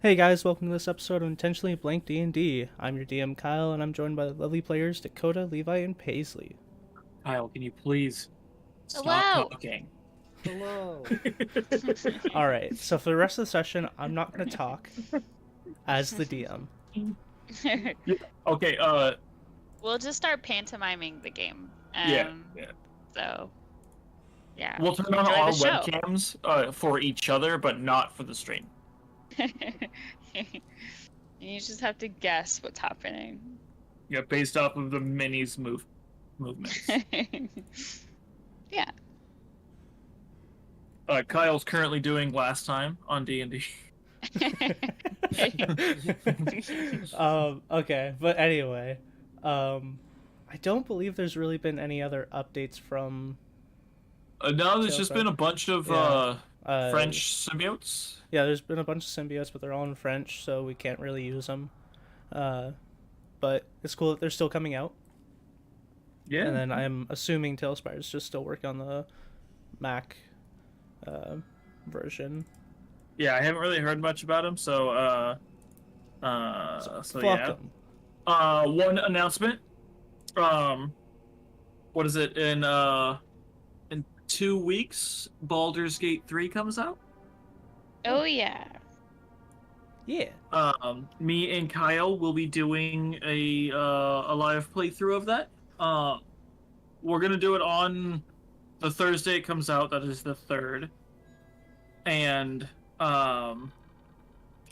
Hey guys, welcome to this episode of Intentionally Blank D&D. I'm your DM Kyle, and I'm joined by the lovely players Dakota, Levi, and Paisley. Kyle, can you please stop Hello. talking? Hello. All right, so for the rest of the session, I'm not going to talk as the DM. Yeah. Okay. We'll just start pantomiming the game. Yeah. Yeah. So, yeah. We'll turn on Enjoy our the show. webcams for each other, but not for the stream. You just have to guess what's happening. Yeah, based off of the minis movements. Yeah. Kyle's currently doing last time on D&D. Okay, but anyway, I don't believe there's really been any other updates from. No, there's just been a bunch of French symbiotes. Yeah, there's been a bunch of symbiotes, but they're all in French, so we can't really use them. But it's cool that they're still coming out. Yeah. And then I'm assuming Talespire is just still working on the Mac version. Yeah, I haven't really heard much about him, so Fuck yeah. 'em. One announcement. What is it in 2 weeks? Baldur's Gate 3 comes out. Oh, yeah. Yeah. Me and Kyle will be doing a live playthrough of that. We're gonna do it on the Thursday it comes out. That is the 3rd, and I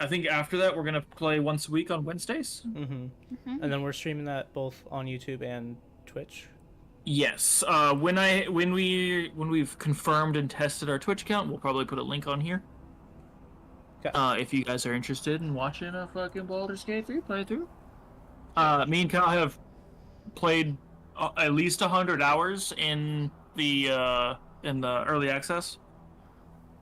think after that we're gonna play once a week on Wednesdays. Mm-hmm. Mm-hmm. And then we're streaming that both on YouTube and Twitch. Yes. When we've confirmed and tested our Twitch account, we'll probably put a link on here. Okay. If you guys are interested in watching a fucking Baldur's Gate 3 playthrough. Me and Kyle have played at least 100 hours in the early access.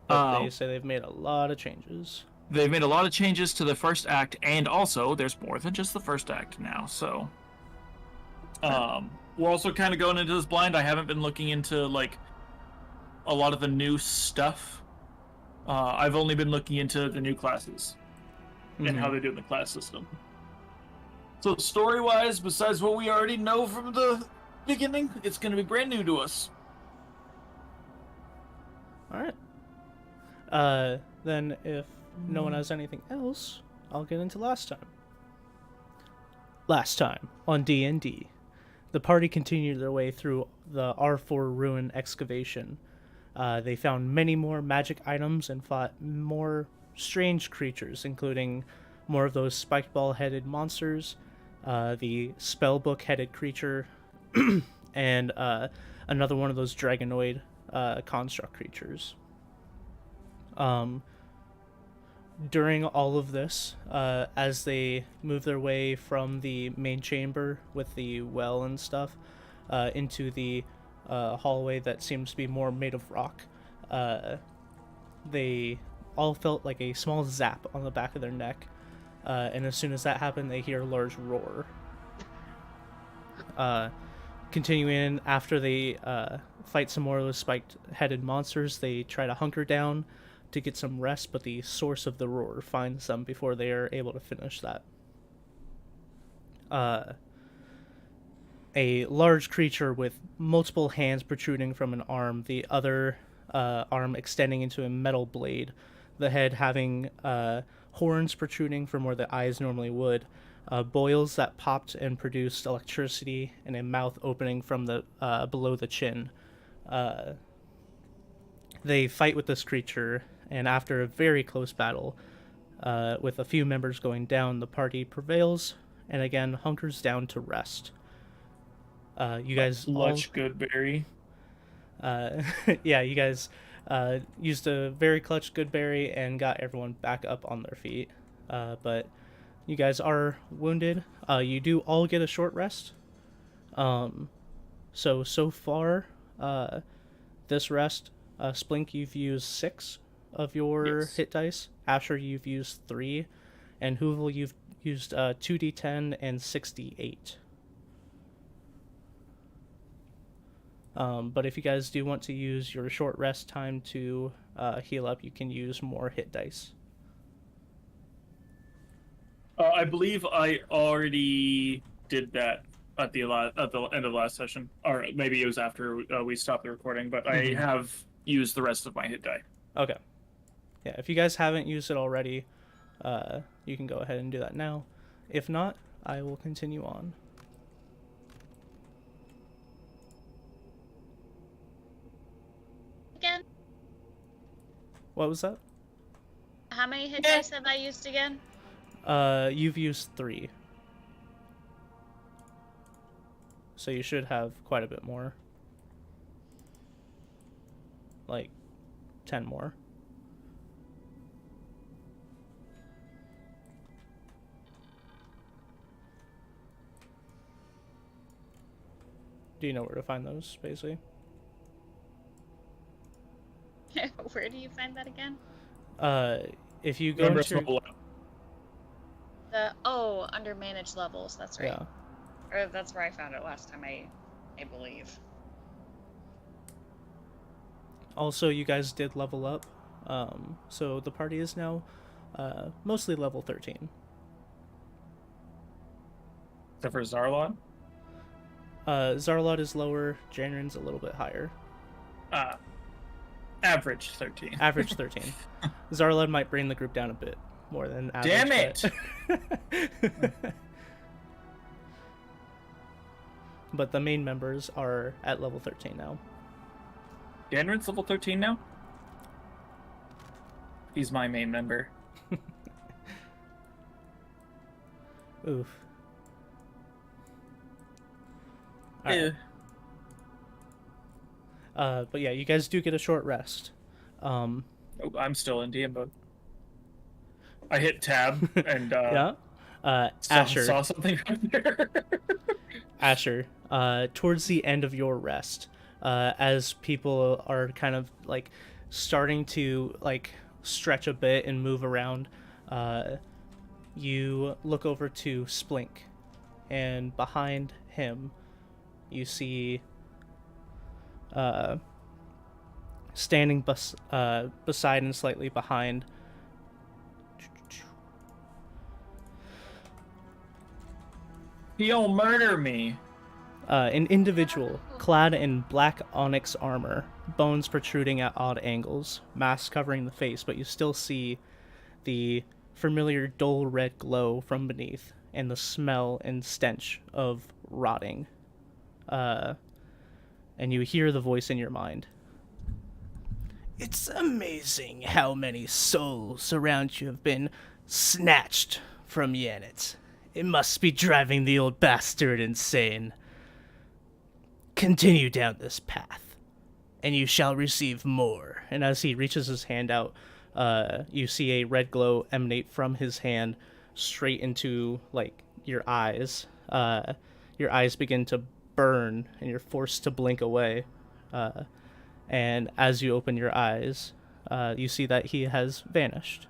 But they say they've made a lot of changes. They've made a lot of changes to the first act, and also there's more than just the first act now. So, we're also kind of going into this blind. I haven't been looking into like a lot of the new stuff. I've only been looking into the new classes and how they do in the class system. So story-wise, besides what we already know from the beginning, it's going to be brand new to us. All right. Then if no one has anything else, I'll get into last time. Last time on D&D, the party continued their way through the R4 ruin excavation. They found many more magic items and fought more strange creatures, including more of those spiked ball-headed monsters, the spellbook-headed creature, and another one of those dragonoid construct creatures. During all of this, as they move their way from the main chamber with the well and stuff into the hallway that seems to be more made of rock, they all felt like a small zap on the back of their neck, and as soon as that happened, they hear a large roar. Continuing after they fight some more of those spiked-headed monsters, they try to hunker down to get some rest, but the source of the roar finds them before they are able to finish that. A large creature with multiple hands protruding from an arm, the other arm extending into a metal blade, the head having horns protruding from where the eyes normally would, boils that popped and produced electricity, and a mouth opening from the below the chin. They fight with this creature, and after a very close battle, with a few members going down, the party prevails and again hunkers down to rest. You guys Clutch Goodberry. Yeah, you guys used a very clutch Goodberry and got everyone back up on their feet. But you guys are wounded. You do all get a short rest. So far, this rest, Splink, you've used 6 of your hit dice. Asher, you've used 3. And Hoovel, you've used 2d10 and 6d8. But if you guys do want to use your short rest time to heal up, you can use more hit dice. I believe I already did that at the end of the last session, or maybe it was after we stopped the recording. But I have used the rest of my hit die. Okay. Yeah, if you guys haven't used it already, you can go ahead and do that now. If not, I will continue on. Again? What was that? How many hit dice have I used again? You've used 3. So you should have quite a bit more. Like 10 more. Do you know where to find those, basically? Where do you find that again? If you go into under managed levels, that's right. Yeah. Or that's where I found it last time, I believe. Also, you guys did level up, so the party is now mostly level 13. Except for Zarlon? Zarlot is lower, Janrin's a little bit higher. Average 13. Average 13. Zarlot might bring the group down a bit more than average. Damn it! But the main members are at level 13 now. Danrin's level 13 now? He's my main member. Oof. Yeah. But yeah, you guys do get a short rest. Oh, I'm still in DM mode. I hit tab and yeah. Asher saw something right there. Asher, towards the end of your rest, as people are kind of like starting to like stretch a bit and move around, you look over to Splink, and behind him you see standing beside and slightly behind He'll murder me. an individual clad in black onyx armor, bones protruding at odd angles, mask covering the face, but you still see the familiar dull red glow from beneath and the smell and stench of rotting. And you hear the voice in your mind. It's amazing how many souls around you have been snatched from Yannet. It must be driving the old bastard insane. Continue down this path, and you shall receive more. And as he reaches his hand out, you see a red glow emanate from his hand straight into, like, your eyes. Your eyes begin to burn, and you're forced to blink away. And as you open your eyes, you see that he has vanished.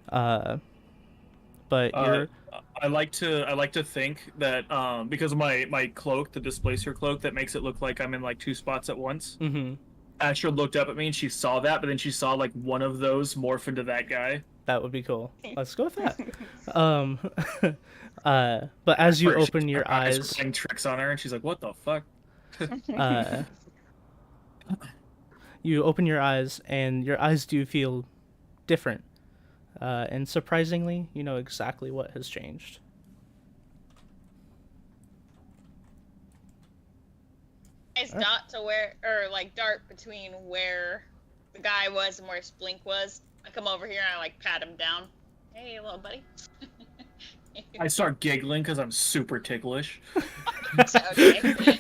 But you're... I like to think that because of my cloak, the displacer cloak, that makes it look like I'm in like 2 spots at once. Mm-hmm. Asher looked up at me and she saw that, but then she saw like one of those morph into that guy. That would be cool. Let's go with that. But as you open your eyes, were playing tricks on her, and she's like, "What the fuck?" You open your eyes, and your eyes do feel different. And surprisingly, you know exactly what has changed. Nice dot to where, or like dart between where the guy was and where Splink was. I come over here and I like pat him down. Hey, little buddy. I start giggling because I'm super ticklish. Okay.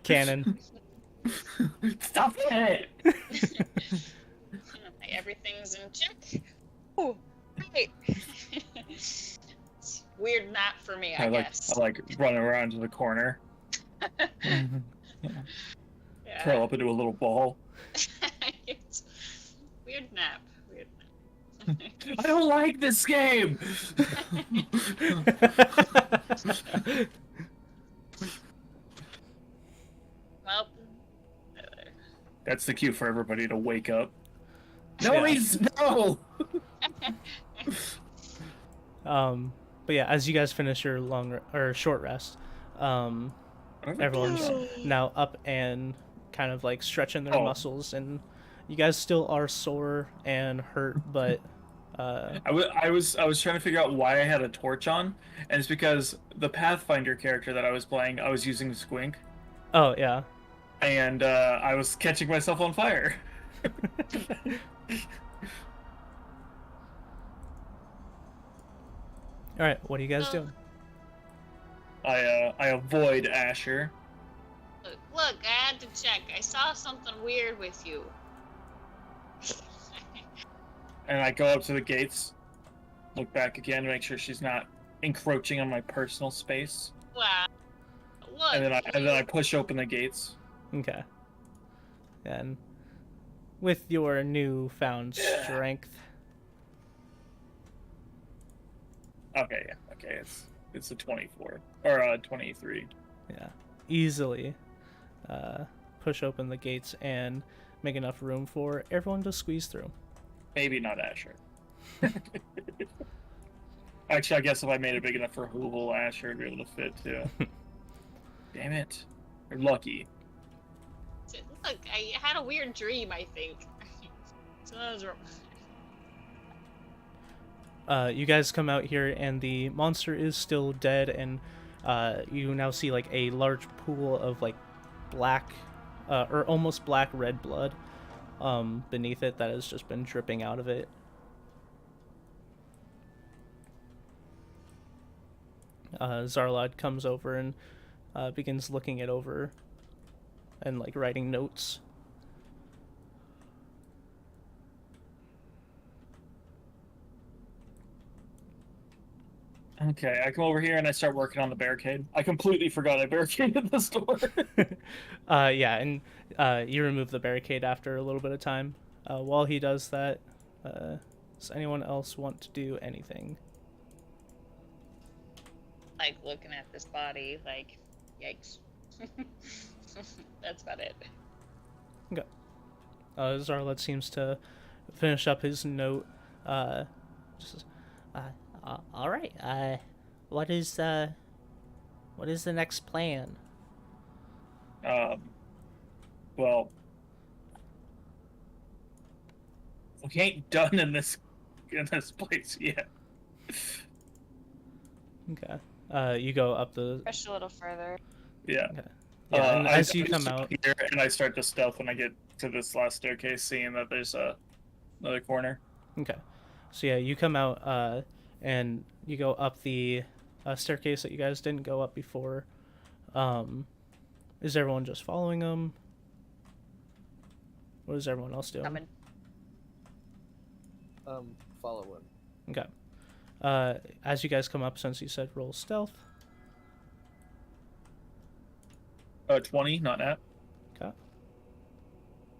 Canon. Stop it! Everything's in check. Oh, great. It's weird nap for me, I guess. I like run around to the corner. Yeah. Curl up into a little ball. It's weird nap. I don't like this game. Well, That's the cue for everybody to wake up. No, Yeah. no. But yeah, as you guys finish your short rest, everyone's now up and kind of like stretching their muscles, and you guys still are sore and hurt, but I was trying to figure out why I had a torch on, and it's because the Pathfinder character that I was playing, I was using Squink, oh yeah. and I was catching myself on fire. All right, what are you guys doing? I avoid Asher. Look, I had to check. I saw something weird with you. And I go up to the gates, look back again to make sure she's not encroaching on my personal space. Wow. Look. And then I push open the gates. Okay. And with your newfound strength. Okay, yeah. Okay, it's a 24 or a 23. Yeah. Easily push open the gates and make enough room for everyone to squeeze through. Maybe not Asher. Actually, I guess if I made it big enough for Hoovel, Asher would be able to fit too. Damn it. You're lucky. Look, I had a weird dream, I think. So that was wrong. You guys come out here and the monster is still dead, and you now see like a large pool of like black or almost black red blood beneath it that has just been dripping out of it. Zarlad comes over and begins looking it over and like writing notes. Okay, I come over here and I start working on the barricade. I completely forgot I barricaded this door. Yeah, and you remove the barricade after a little bit of time. While he does that, does anyone else want to do anything? Like, looking at this body, like, yikes. That's about it. Okay. Zarlad seems to finish up his note. All right. What is the next plan? Well, we ain't done in this place yet. Okay. You go up the. Push a little further. Yeah. Okay. Yeah, and as you I come start out, here and I start to stealth when I get to this last staircase, seeing that there's another corner. okay. So yeah, you come out, and you go up the staircase that you guys didn't go up before. Is everyone just following them? What is everyone else doing? Coming. Following. Okay. As you guys come up, since you said roll stealth. 20, not nat. Okay.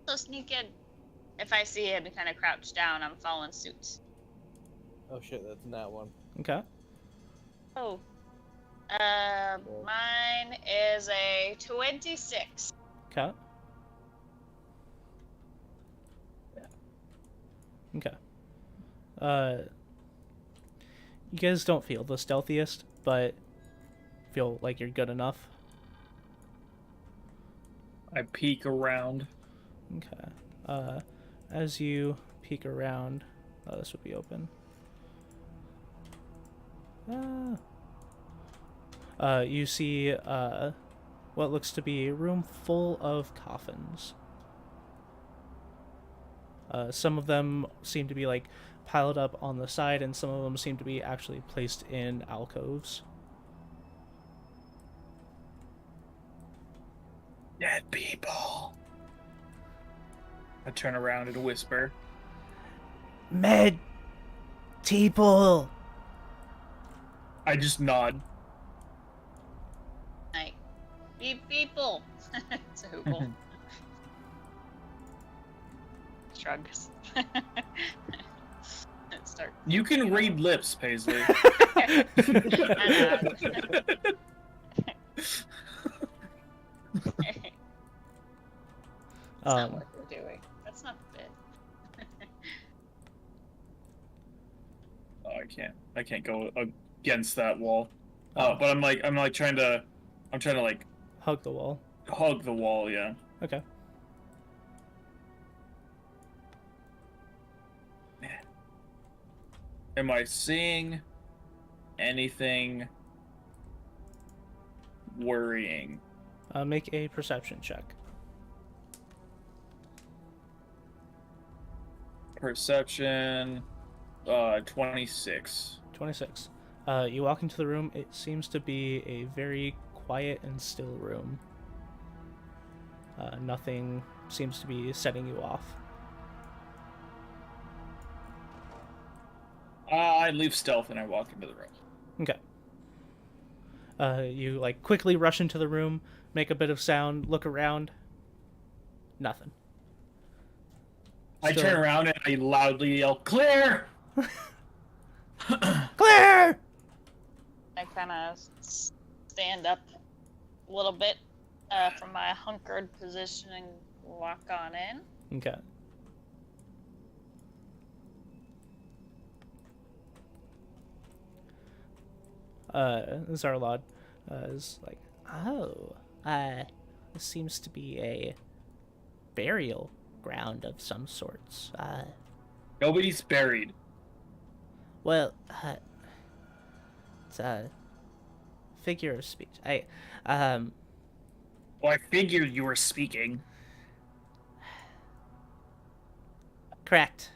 So sneak in. If I see him kind of crouched down, I'm following suit. Oh shit, that's not one. Okay. Oh. Mine is a 26. Okay. Okay. You guys don't feel the stealthiest, but feel like you're good enough. I peek around. Okay. As you peek around, this would be open. You see what looks to be a room full of coffins. Some of them seem to be like piled up on the side, and some of them seem to be actually placed in alcoves. Dead people. I turn around and whisper. Med people. I just nod. Like, people. It's a hoople. Shrugs. Start. You can read lips, Paisley. That's not what we're doing. That's not fit. I can't go against that wall. But I'm trying to like Hug the wall. hug the wall. Yeah. Okay. Am I seeing anything worrying? Make a perception check. Perception, 26. 26. You walk into the room. It seems to be a very quiet and still room. Nothing seems to be setting you off. I leave stealth and I walk into the room. Okay. You like quickly rush into the room, make a bit of sound, look around. Nothing. I Still- turn around and I loudly yell, "Clear!" Clear! I kind of stand up a little bit from my hunkered position and walk on in. Okay. Zarlod is like, oh, this seems to be a burial ground of some sorts. Nobody's buried. Well, it's a figure of speech. Well, I figured you were speaking. Correct.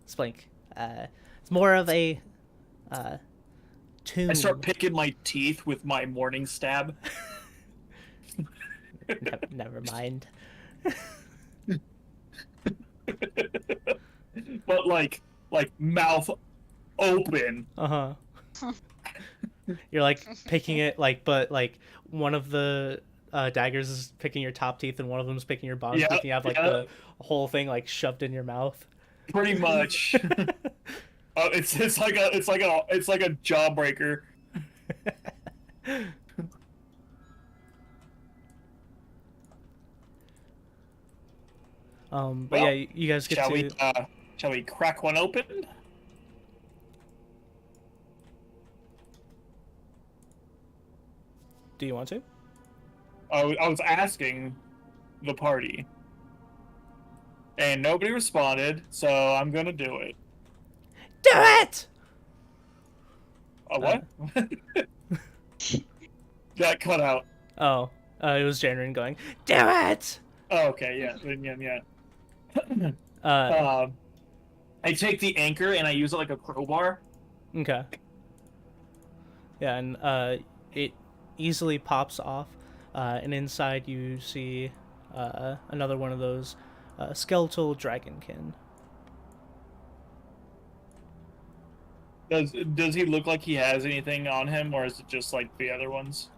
Splink. It's more of a, tomb. I start picking my teeth with my morning stab. Never mind. But like mouth open. Uh-huh. You're like picking it but one of the daggers is picking your top teeth and one of them is picking your bottom teeth. You have the whole thing like shoved in your mouth. Pretty much. It's like a jawbreaker. But Well, yeah, you guys get shall we crack one open? Do you want to? I was asking the party, and nobody responded, so I'm gonna do it. Do it! What? That cut out. Oh, it was Janrin going, do it! Oh, okay, yeah. Uh, I take the anchor and I use it like a crowbar. okay. Yeah, and it easily pops off, and inside you see another one of those skeletal dragonkin. Does he look like he has anything on him, or is it just like the other ones?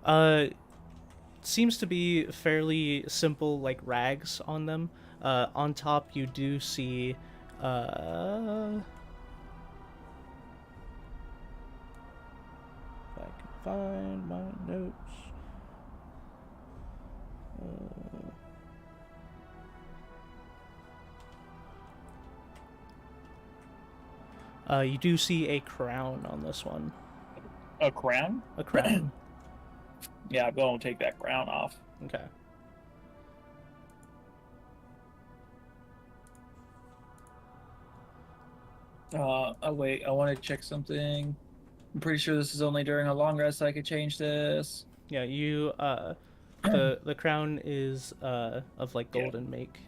Seems to be fairly simple, like rags on them. On top, you do see if I can find my notes. You do see a crown on this one. A crown? A crown. Yeah, I'm going to take that crown off. Okay. Oh wait, I want to check something. I'm pretty sure this is only during a long rest I could change this. Yeah, you the crown is of like golden make.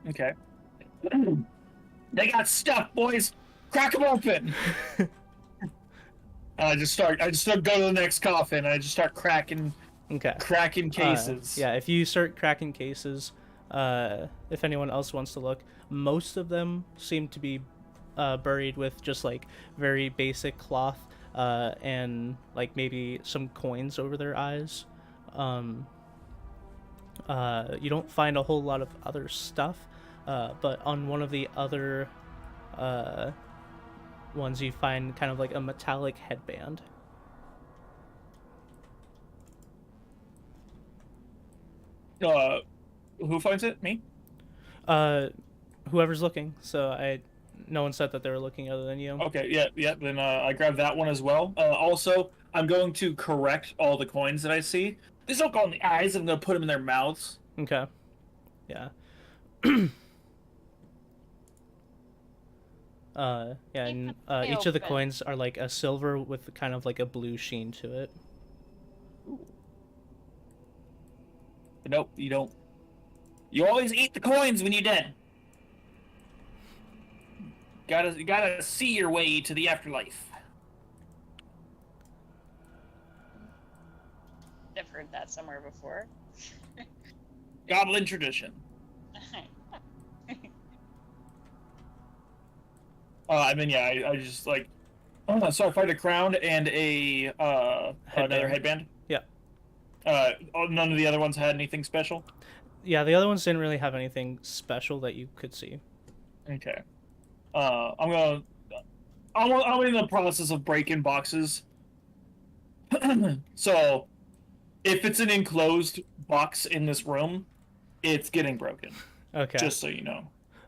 Okay. They got stuff, boys. Crack them open. I just start go to the next coffin. I just start cracking cases. Yeah, if you start cracking cases, if anyone else wants to look, most of them seem to be buried with just like very basic cloth and like maybe some coins over their eyes. You don't find a whole lot of other stuff, but on one of the other ones you find kind of like a metallic headband. Who finds it? Me? Whoever's looking. So no one said that they were looking other than you. Okay, yeah. Then I grab that one as well. Also, I'm going to correct all the coins that I see. These don't go in the eyes. I'm going to put them in their mouths. Okay. Yeah. Yeah, and each of the open. coins are like a silver with kind of like a blue sheen to it. Nope, you don't. You always eat the coins when you're dead. Gotta see your way to the afterlife. I've heard that somewhere before. Goblin tradition. And then yeah, I just like, so I find a crown and a another headband. Yeah. None of the other ones had anything special. Yeah, the other ones didn't really have anything special that you could see. Okay. I'm in the process of breaking boxes. So, if it's an enclosed box in this room, it's getting broken. Okay. Just so you know.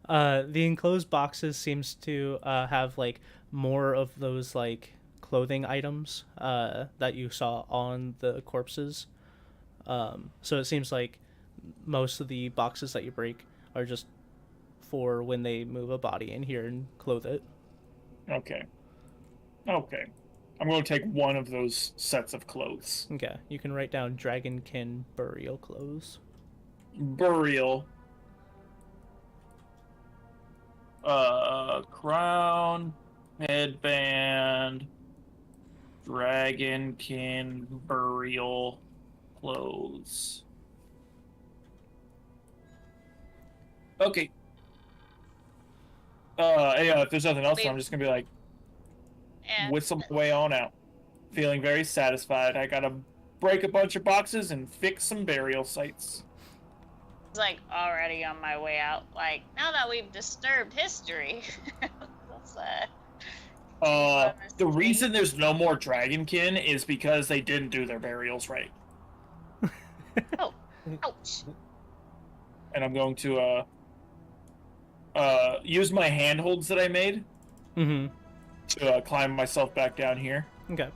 The enclosed boxes seems to have like more of those like clothing items that you saw on the corpses. So it seems like most of the boxes that you break are just for when they move a body in here and clothe it. Okay. I'm going to take one of those sets of clothes. Okay, you can write down dragonkin burial clothes. Burial. Crown, headband, dragonkin burial clothes. Okay. Yeah, if there's nothing else, I'm just gonna be like, And whistle my way on out. Feeling very satisfied. I gotta break a bunch of boxes and fix some burial sites. it's like already on my way out. Like, now that we've disturbed history, let's The reason there's no more dragonkin is because they didn't do their burials right. oh, ouch. And I'm going to use my handholds that I made Mm-hmm. to climb myself back down here. Okay.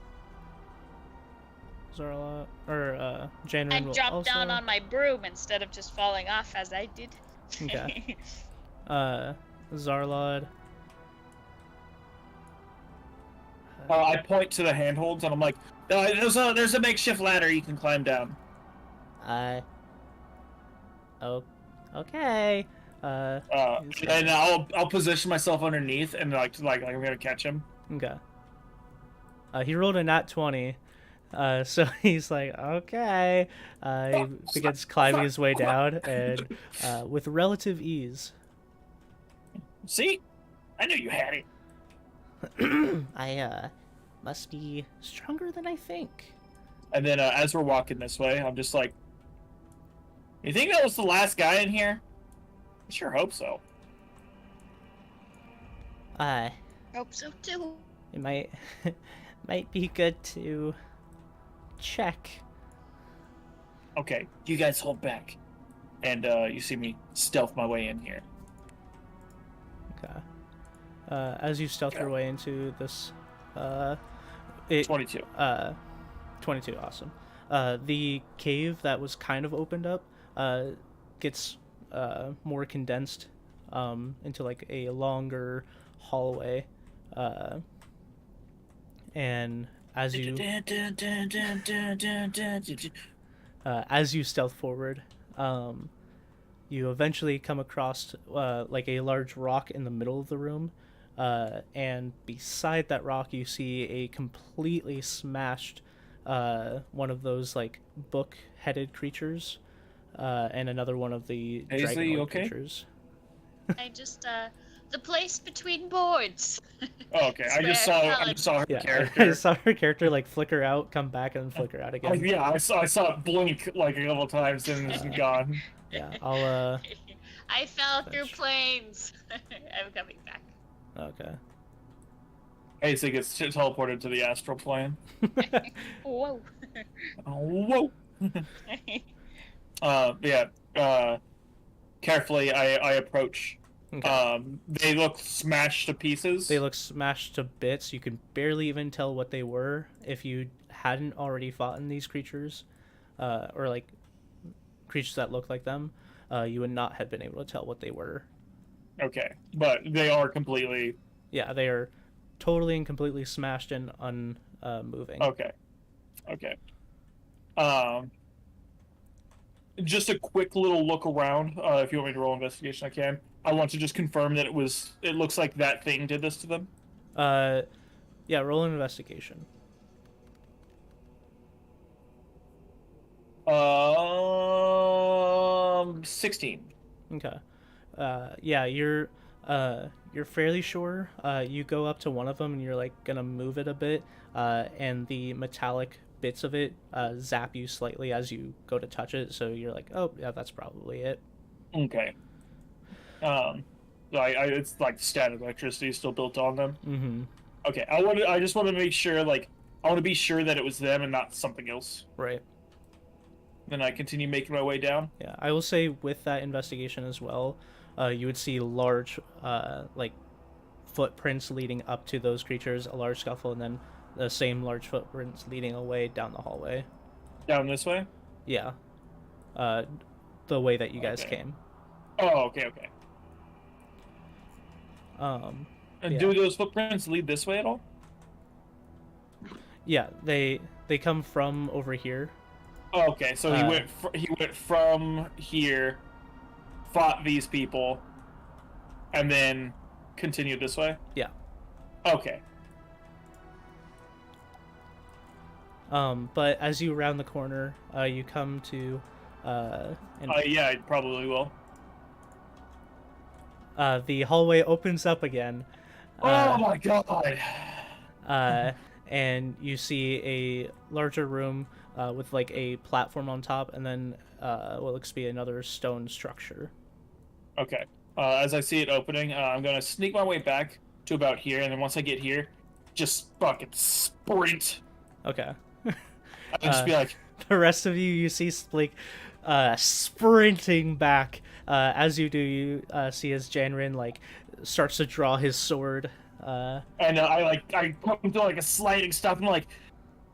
Zarla or Janrin I will dropped also... down on my broom instead of just falling off as I did. Okay. Zarlod. I point to the handholds and I'm like, there's a makeshift ladder you can climb down. Oh, okay. And I'll position myself underneath and like I'm gonna catch him. Okay. He rolled a nat 20. So he's like, okay. He begins climbing his way down, and with relative ease. See? I knew you had it. I must be stronger than I think. And then as we're walking this way, I'm just like, you think that was the last guy in here? I sure hope so. Hope so too. It might might be good to check. Okay, you guys hold back. And you see me stealth my way in here. Okay. As you stealth your way into this, 22. 22, awesome. The cave that was kind of opened up gets more condensed into like a longer hallway, and as you stealth forward, you eventually come across like a large rock in the middle of the room, and beside that rock you see a completely smashed one of those like book-headed creatures, and another one of the dragon creatures. I just the place between boards. Oh, okay, I just saw her Yeah, character. I saw her character like flicker out, come back, and then flicker out again. Yeah, I saw it blink like a couple times and it's gone. Yeah, I'll I fell through planes. I'm coming back. okay. Ace gets teleported to the astral plane. Whoa. Oh, whoa. Carefully I approach Okay. They look smashed to pieces. They look smashed to bits. You can barely even tell what they were if you hadn't already fought in these creatures, or like creatures that look like them. You would not have been able to tell what they were. Okay, but they are completely... Yeah, they are totally and completely smashed and unmoving. Okay. Okay. Just a quick little look around. If you want me to roll investigation, I can. I want to just confirm that it looks like that thing did this to them. Yeah, roll an investigation. 16. Okay. Yeah, you're fairly sure. You go up to one of them and you're like gonna move it a bit, and the metallic bits of it zap you slightly as you go to touch it. So you're like, oh yeah, that's probably it. Okay. It's like static electricity is still built on them. Mm-hmm. Okay, I just want to make sure, like, I want to be sure that it was them and not something else. Right. Then I continue making my way down. Yeah, I will say with that investigation as well, you would see large, like, footprints leading up to those creatures, a large scuffle, and then the same large footprints leading away down the hallway. Down this way? Yeah. The way that you guys Okay. came. Oh, okay. And And yeah. do those footprints lead this way at all? Yeah, they come from over here. Oh, okay, so he went from here, fought these people, and then continued this way? Yeah. Okay. But as you round the corner, you come to Yeah, I probably will. the hallway opens up again. Oh my god! And you see a larger room with like a platform on top, and then what looks to be another stone structure. Okay. As I see it opening, I'm gonna sneak my way back to about here, and then once I get here, just fucking sprint. Okay. And just be like, The rest of you see Splake sprinting back. As you do, you see as Janrin like starts to draw his sword. and I come to like a sliding stop. I'm like,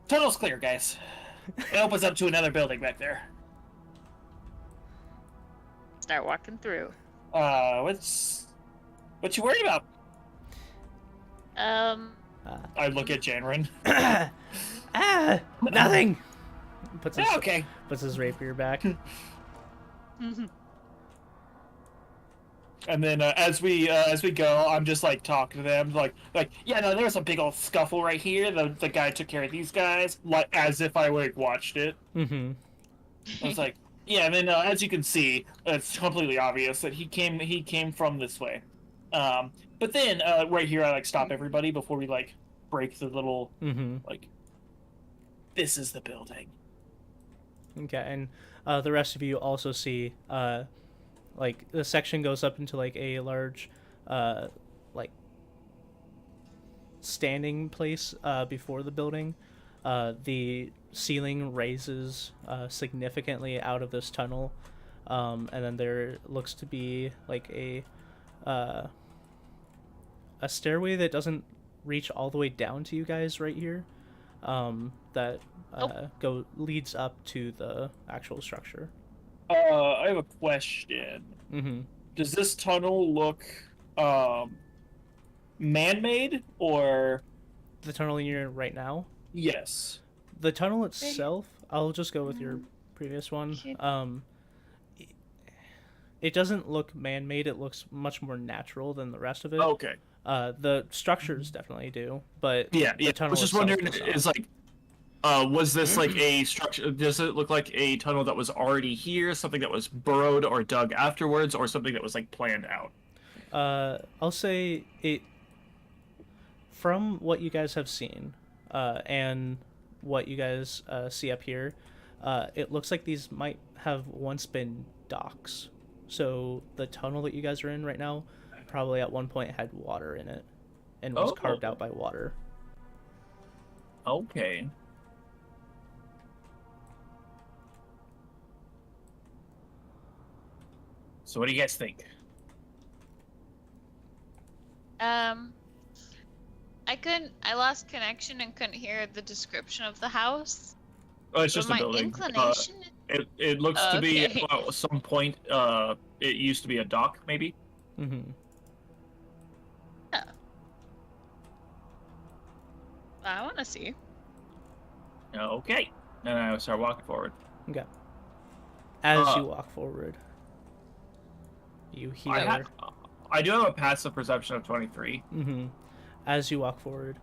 tunnel's clear, guys. It opens up to another building back there. Start walking through. What you worried about? I look at Janrin. Nothing. Puts his, Yeah, okay. puts his rapier back. And then as we go, I'm just like talking to them, like yeah, no, there's a big old scuffle right here. The guy took care of these guys, like as if I like watched it. Mm-hmm. I was like, yeah. And then as you can see, it's completely obvious that he came from this way. But then right here, I like stop everybody before we like break the little like. This is the building. Okay, and the rest of you also see like the section goes up into like a large like standing place before the building. The ceiling raises significantly out of this tunnel, and then there looks to be like a stairway that doesn't reach all the way down to you guys right here, that leads up to the actual structure. I have a question. Mm-hmm. Does this tunnel look man-made or? The tunnel you're in right now? Yes. The tunnel itself, I'll just go with your previous one. It doesn't look man-made. It looks much more natural than the rest of it. Okay. The structures definitely do, but Yeah. the tunnel I was just itself wondering, does not. is like, was this like a structure? Does it look like a tunnel that was already here, something that was burrowed or dug afterwards, or something that was like planned out? I'll say it. From what you guys have seen, and what you guys see up here, it looks like these might have once been docks. So the tunnel that you guys are in right now probably at one point had water in it and was carved out by water. Okay. So what do you guys think? I lost connection and couldn't hear the description of the house. Oh, it's But just a my building. inclination. It looks to be Okay. at some point. It used to be a dock, maybe. Mm-hmm. I want to see. Okay. And I start walking forward. Okay. As you walk forward, you hear. I do have a passive perception of 23. Mm-hmm. As you walk forward,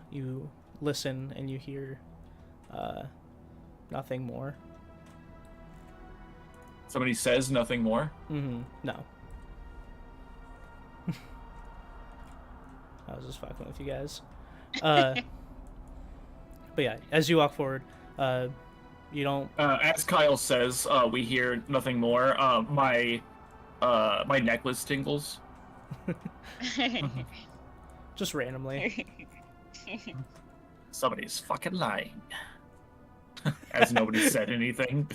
you listen and you hear nothing more. Somebody says nothing more. Mm-hmm. No. I was just fucking with you guys. But yeah, as you walk forward, you don't. As Kyle says, we hear nothing more. My necklace tingles. Just randomly. Somebody's fucking lying. As nobody said anything.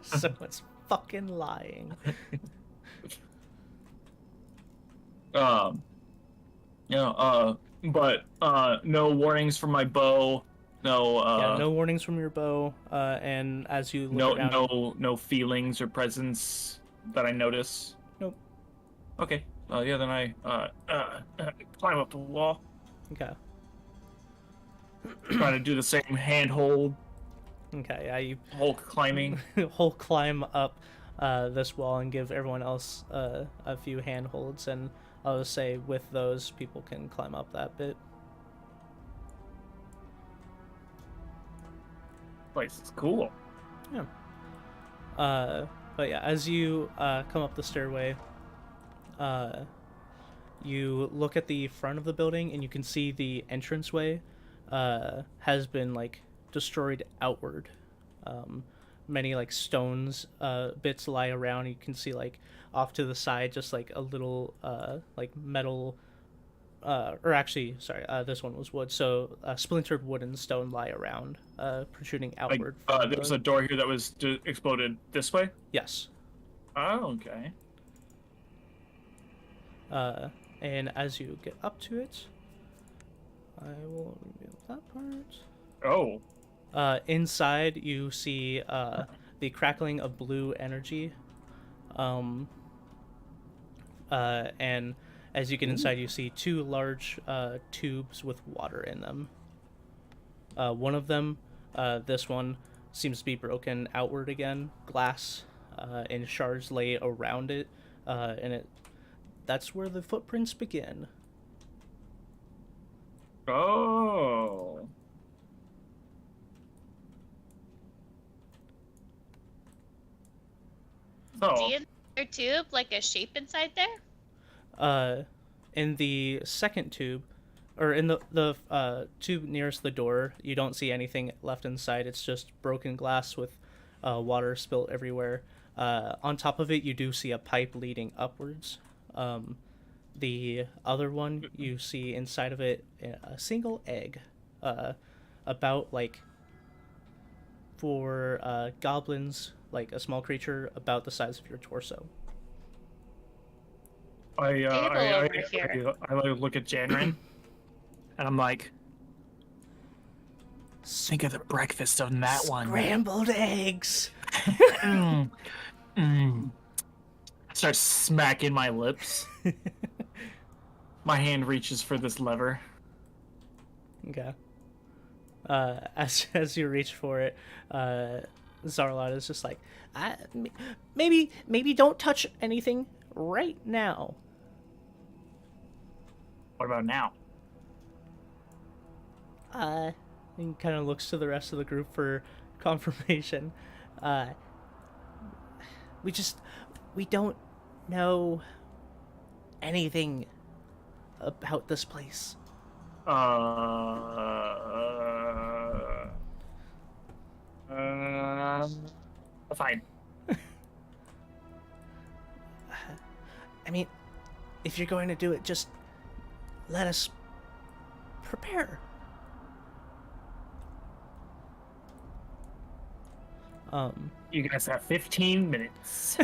Someone's fucking lying. But no warnings from my bow. No. No warnings from your bow. And as you look around, no feelings or presence that I notice. Nope. Okay. Yeah. Then I climb up the wall. Okay. Trying to do the same handhold. Okay. Yeah. You Whole climbing. whole climb up this wall and give everyone else a few handholds, and I'll just say with those people can climb up that bit. Place is cool. Yeah. But yeah, as you come up the stairway, you look at the front of the building and you can see the entranceway has been like destroyed outward. Many like stones bits lie around. You can see like off to the side just like a little like metal or actually sorry, this one was wood, so splintered wood and stone lie around, protruding outward. There was a door here that was exploded this way. Yes. Oh, okay. And as you get up to it, I will reveal that part. Oh. Inside, you see the crackling of blue energy. And as you get inside, you see two large tubes with water in them. One of them, this one, seems to be broken outward again. Glass and shards lay around it, and that's where the footprints begin. Oh. Do you have another tube, like a shape inside there? In the second tube, or in the tube nearest the door, you don't see anything left inside. It's just broken glass with water spilt everywhere. On top of it, you do see a pipe leading upwards. The other one, you see inside of it a single egg, about like for goblins, like a small creature about the size of your torso. I over here. look at Janrin, and I'm like, think of the breakfast on that one. Scrambled eggs. Start smacking my lips. My hand reaches for this lever. Okay. As you reach for it, Zarlot is just like, maybe don't touch anything right now. What about now? And kind of looks to the rest of the group for confirmation. We don't know anything about this place. Fine. I mean, if you're going to do it, just let us prepare. You guys have 15 minutes.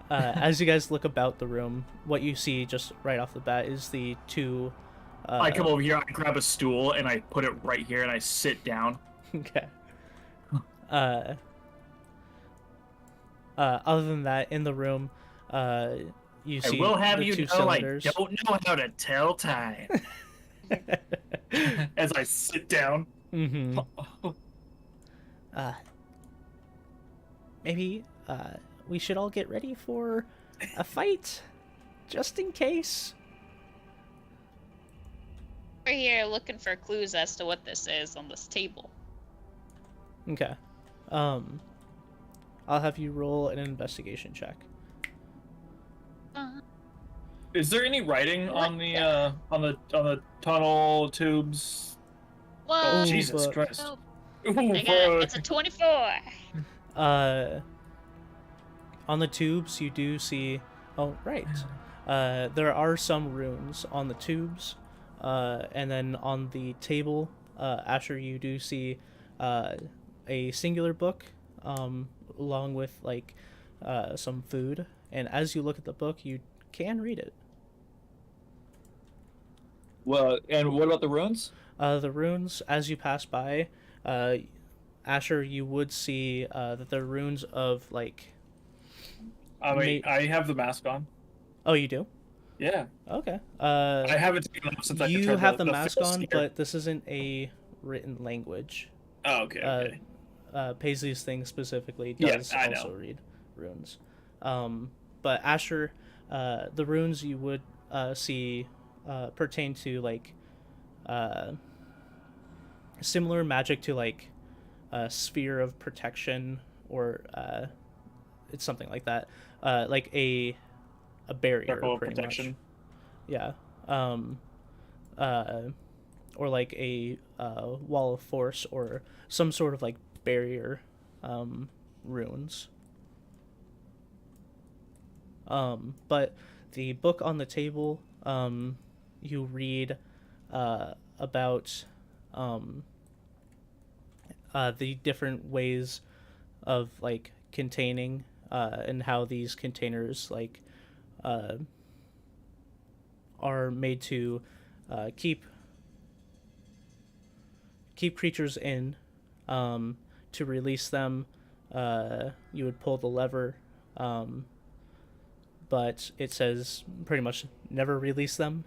As you guys look about the room, what you see just right off the bat is the two. I come over here, I grab a stool, and I put it right here, and I sit down. Okay. Other than that, in the room, you see I will have the you two know cylinders. I don't know how to tell time. As I sit down. Mm-hmm. Maybe we should all get ready for a fight, just in case. We're here looking for clues as to what this is on this table. Okay. I'll have you roll an investigation check. Is there any writing on the tunnel tubes? What? Oh, Jesus but- Christ. Nope. Ooh, It's a 24. On the tubes, you do see. Oh, right. There are some runes on the tubes, and then on the table, Asher, you do see a singular book, along with like some food. And as you look at the book, you can read it. Well, and what about the runes? The runes, as you pass by, Asher, you would see that they're runes of like. Wait, I have the mask on. Oh, you do? Yeah. Okay. I haven't taken it off since I You controlled have the mask fist on, here. but this isn't a written language. Oh, okay. Paisley's thing specifically Yes, does I also know. read runes. But Asher, the runes you would see pertain to like similar magic to like a sphere of protection, or it's something like that. Like a barrier, Circle of pretty protection. much. Yeah. Or like a wall of force, or some sort of like barrier runes. But the book on the table, you read about the different ways of like containing, and how these containers like are made to keep creatures in. To release them, you would pull the lever, but it says pretty much never release them.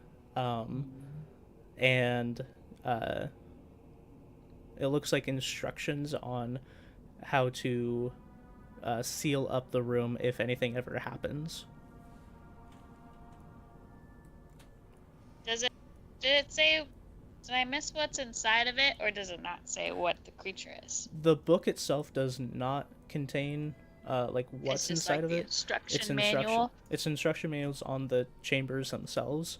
And it looks like instructions on how to seal up the room if anything ever happens. Did it say? Did I miss what's inside of it, or does it not say what the creature is? The book itself does not contain like what's It's just inside like of the it. instruction manual. It's instruction manuals on the chambers themselves.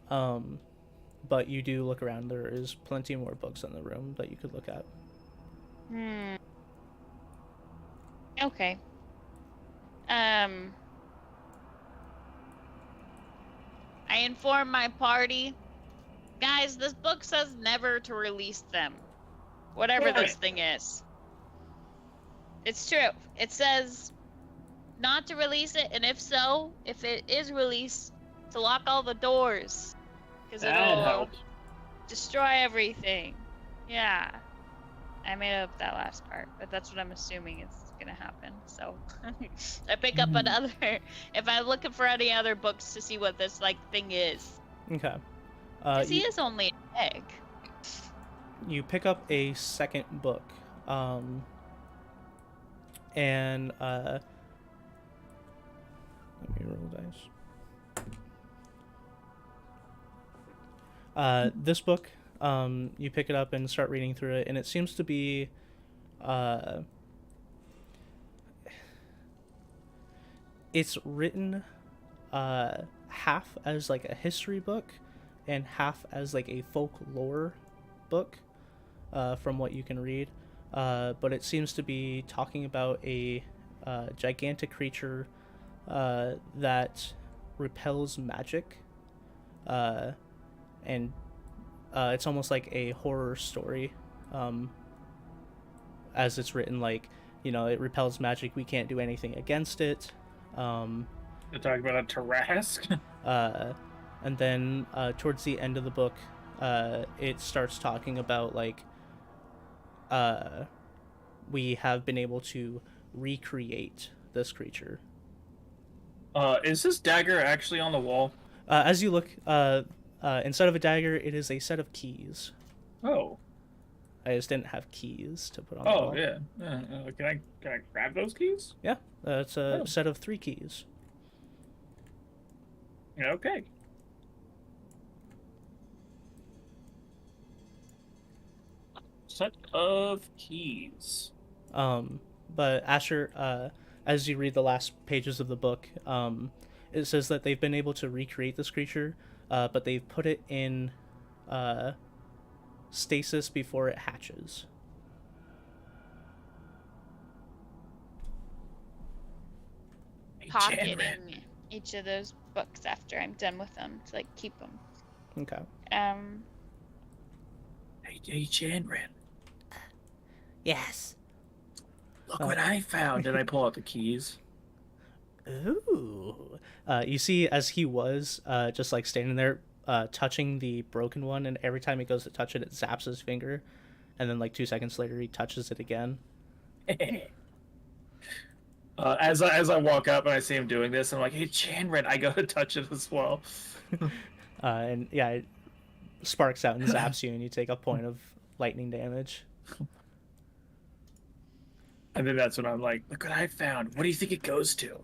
But you do look around. There is plenty more books in the room that you could look at. Okay. I inform my party, guys, this book says never to release them. Whatever this thing is. It's true. It says not to release it, and if so, if it is released, to lock all the doors. Because That it'll helped. destroy everything. Yeah. I made up that last part, but that's what I'm assuming is gonna happen. So I pick up another if I'm looking for any other books to see what this like thing is. Okay. Because he is only an egg. You pick up a second book, and let me roll the dice. This book, you pick it up and start reading through it, and it seems to be it's written half as like a history book and half as like a folklore book, from what you can read. But it seems to be talking about a gigantic creature that repels magic, and it's almost like a horror story, as it's written, like, you know, it repels magic, we can't do anything against it, They're talking about a Tarrasque. And then towards the end of the book, it starts talking about like we have been able to recreate this creature. Is this dagger actually on the wall? As you look, instead of a dagger, it is a set of keys. Oh. I just didn't have keys to put on the Oh wall. yeah. Can I grab those keys? Yeah, it's a set of 3 keys. Yeah. Okay. Set of keys. But Asher, as you read the last pages of the book, it says that they've been able to recreate this creature, but they've put it in stasis before it hatches. Pocketing each of those books after I'm done with them to like keep them. Okay. Hey, Chandran. Yes. Look what I found. And I pull out the keys. Ooh. You see, as he was just like standing there, touching the broken one, and every time he goes to touch it, it zaps his finger, and then like 2 seconds later, he touches it again. As I walk up and I see him doing this, I'm like, "Hey, Chandran, I gotta touch it as well." And yeah, it sparks out and zaps you, and you take a point of lightning damage. And then that's when I'm like, "Look what I found. What do you think it goes to?"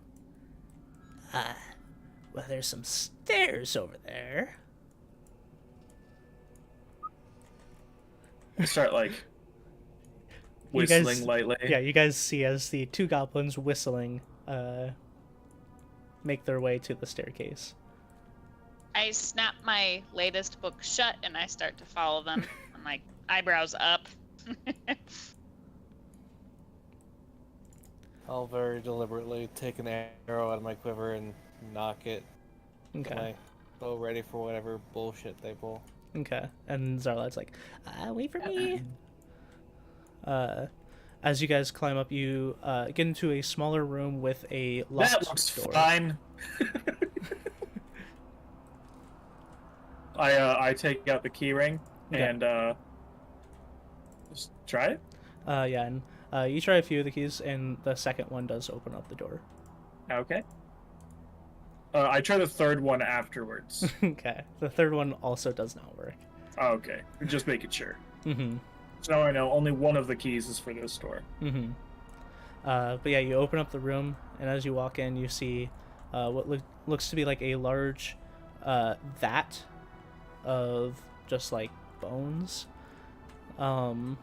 Well, there's some stairs over there. I start like You whistling guys- lightly. Yeah, you guys see as the 2 goblins whistling make their way to the staircase. I snap my latest book shut and I start to follow them. I'm like eyebrows up. I'll very deliberately take an arrow out of my quiver and knock it. Okay. My bow ready for whatever bullshit they pull. Okay. And Zarlad's like, wait for me. As you guys climb up, you get into a smaller room with a locked That looks door. fine. I take out the key ring Okay. and just try it. Yeah, and you try a few of the keys, and the second one does open up the door. Okay. I try the third one afterwards. Okay. The third one also does not work. Okay, just making sure. Mm-hmm. So now I know only one of the keys is for this door. Mm-hmm. But yeah, you open up the room, and as you walk in, you see what looks to be like a large vat of just like bones, and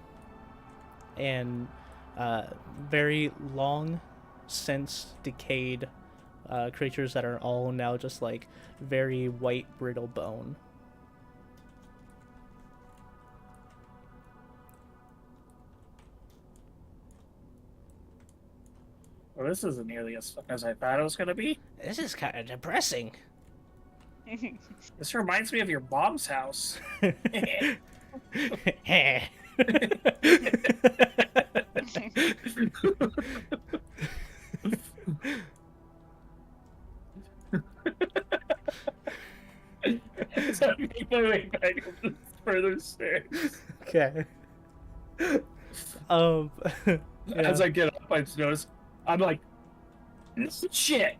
very long, since decayed creatures that are all now just like very white, brittle bone. Well, this isn't nearly as fun as I thought it was gonna be. This is kind of depressing. This reminds me of your mom's house. So I make my way back up the further stairs. Okay. Yeah. As I get up, I just notice I'm like, this is shit.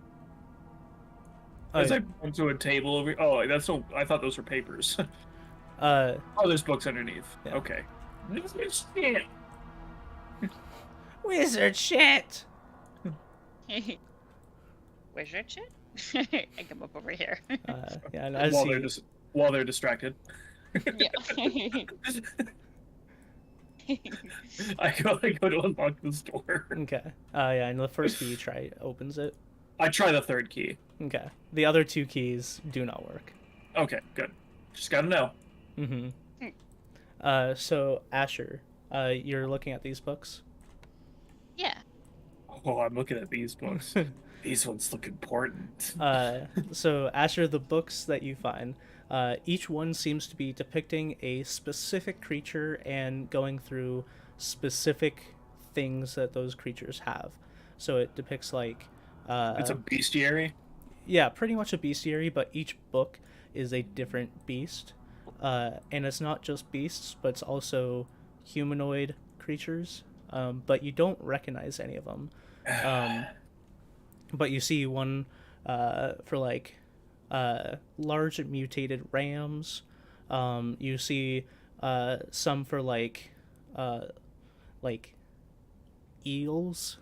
As I come to a table over. Oh, that's so. I thought those were papers. Oh, there's books underneath. Yeah. Okay. This is shit. Wizard shit. Wizard shit? I come up over here. Yeah, and as While they're distracted. Yeah. I go to unlock this door. Okay. Yeah, and the first key you try opens it. I try the third key. Okay. The other 2 keys do not work. Okay, good. Just gotta know. Mm-hmm. So Asher, you're looking at these books. Yeah. Oh, I'm looking at these books. These ones look important. So Asher, the books that you find, each one seems to be depicting a specific creature and going through specific things that those creatures have. So it depicts like It's a bestiary. Yeah, pretty much a bestiary, but each book is a different beast. And it's not just beasts, but it's also humanoid creatures. But you don't recognize any of them. But you see one for like large mutated rams. You see some for like eels.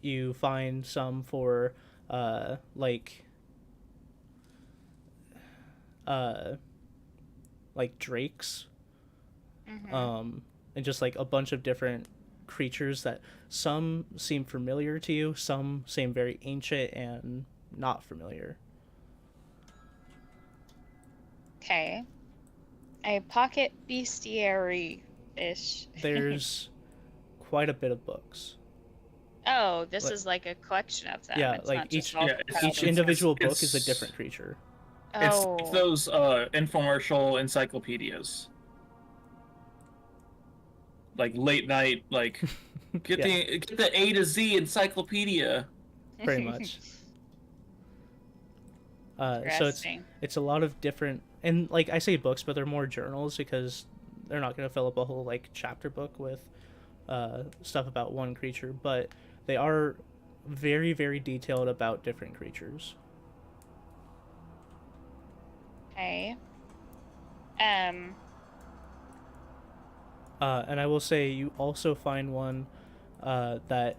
You find some for like drakes, and just like a bunch of different creatures that some seem familiar to you, some seem very ancient and not familiar. Okay. A pocket bestiary ish. There's quite a bit of books. Oh, this Like- is like a collection of them. Yeah, It's like not just each all it's- each piled. individual book it's- is a different creature. Oh, It's those infomercial encyclopedias. Like late night, like get the A to Z encyclopedia. Pretty much. So interesting. it's a lot of different, and like I say books, but they're more journals because they're not going to fill up a whole like chapter book with stuff about one creature, but they are very, very detailed about different creatures. Okay. And I will say you also find one that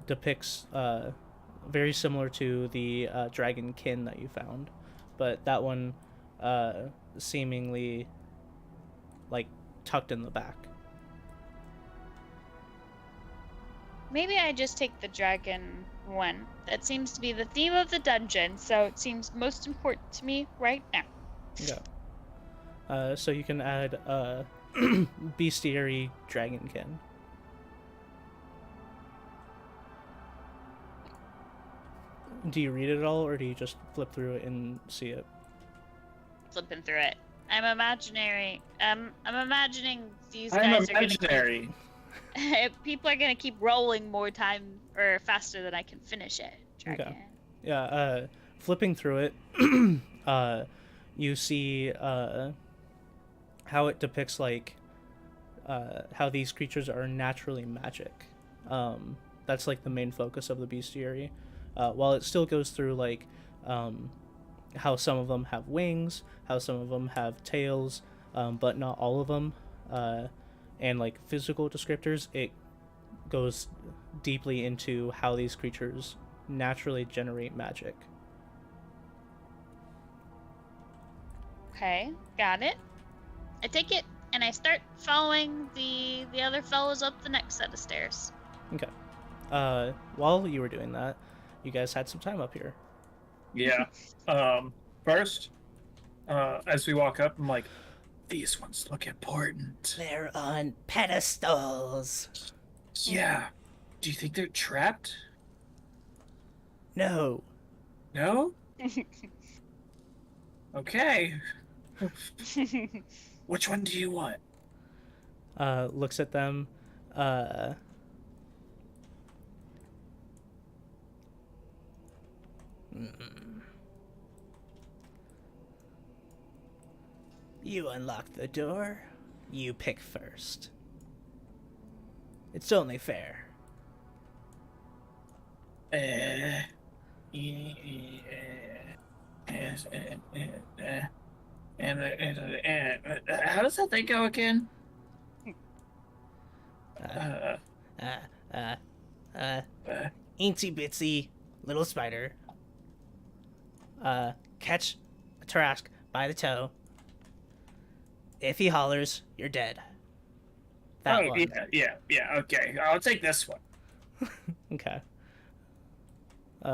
depicts very similar to the dragon kin that you found, but that one seemingly like tucked in the back. Maybe I just take the dragon one. That seems to be the theme of the dungeon, so it seems most important to me right now. Yeah. So you can add bestiary dragonkin. Do you read it at all, or do you just flip through it and see it? Flipping through it. I'm imagining these I'm guys imaginary. people are gonna keep rolling more time or faster than I can finish it. Dragon. Yeah. Flipping through it, you see how it depicts like how these creatures are naturally magic. That's like the main focus of the bestiary. While it still goes through like how some of them have wings, how some of them have tails, but not all of them, and like physical descriptors, it goes deeply into how these creatures naturally generate magic. Okay, got it. I take it and I start following the other fellows up the next set of stairs. Okay. While you were doing that, you guys had some time up here. Yeah. First, as we walk up, I'm like, these ones look important. They're on pedestals. Yeah. Do you think they're trapped? No. No? Okay. Which one do you want? Looks at them. You unlock the door. You pick first. It's only fair. How does that thing go again? Eensy bitsy little spider. Catch a Tarask by the toe. If he hollers, you're dead. That one. Yeah, okay. I'll take this one. Okay.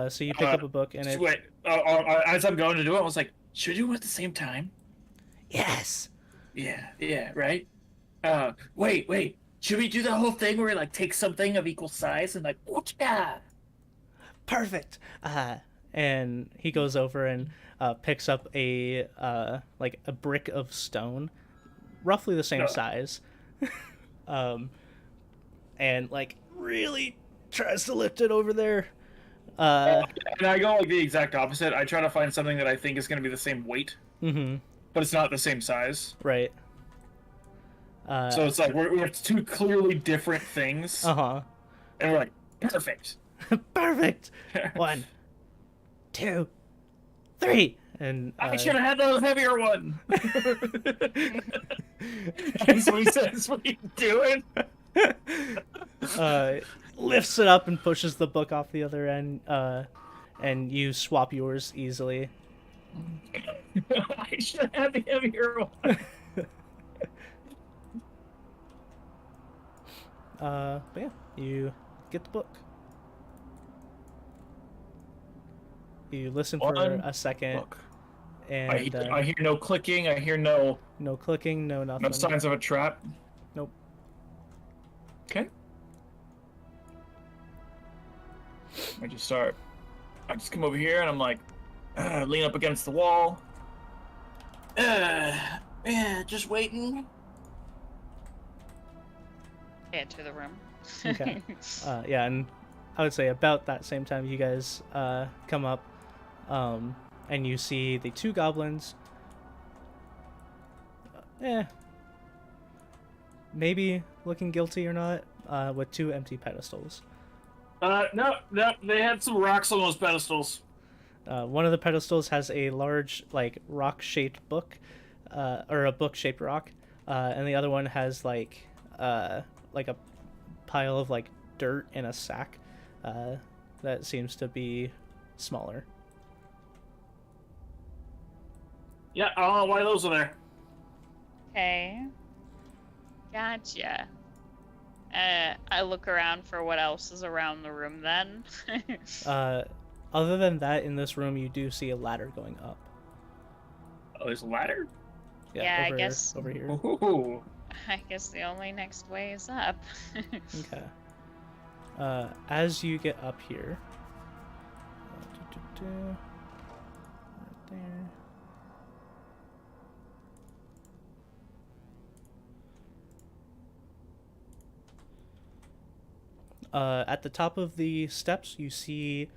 So you pick up a book and it. Wait, as I'm going to do it, I was like, should we do it at the same time? Yes. Yeah, right? Wait. Should we do the whole thing where we, like, take something of equal size and, like, whoop-ya? Perfect. And he goes over and picks up a like a brick of stone, roughly the same size, and like really tries to lift it over there, Uh, And I go like the exact opposite. I try to find something that I think is going to be the same weight, but it's not the same size. right. So it's like we have two clearly different things, Uh-huh. and we're like, perfect. Perfect. 1, 2, 3. And I should have had the heavier one. That's what he says. What are you doing? lifts it up and pushes the book off the other end, and you swap yours easily. I should have the heavier one. But yeah, you get the book. You listen for One a second, Book. and I hear no clicking. I hear no no clicking, no nothing. signs of a trap. Nope. Okay. I just come over here and I'm like, lean up against the wall. Yeah, just waiting. Enter the room. Okay. Yeah, and I would say about that same time you guys come up, and you see the 2 goblins. Maybe looking guilty or not, with 2 empty pedestals. No, they had some rocks on those pedestals. One of the pedestals has a large, like, rock-shaped book, or a book-shaped rock, and the other one has like a pile of like dirt in a sack that seems to be smaller. Yeah, I don't know why those are there. Okay. Gotcha. I look around for what else is around the room then. Other than that, in this room, you do see a ladder going up. Oh, there's a ladder? Yeah, I over, guess- over here. Ooh. I guess the only next way is up. Okay. As you get up here, right there. At the top of the steps, you see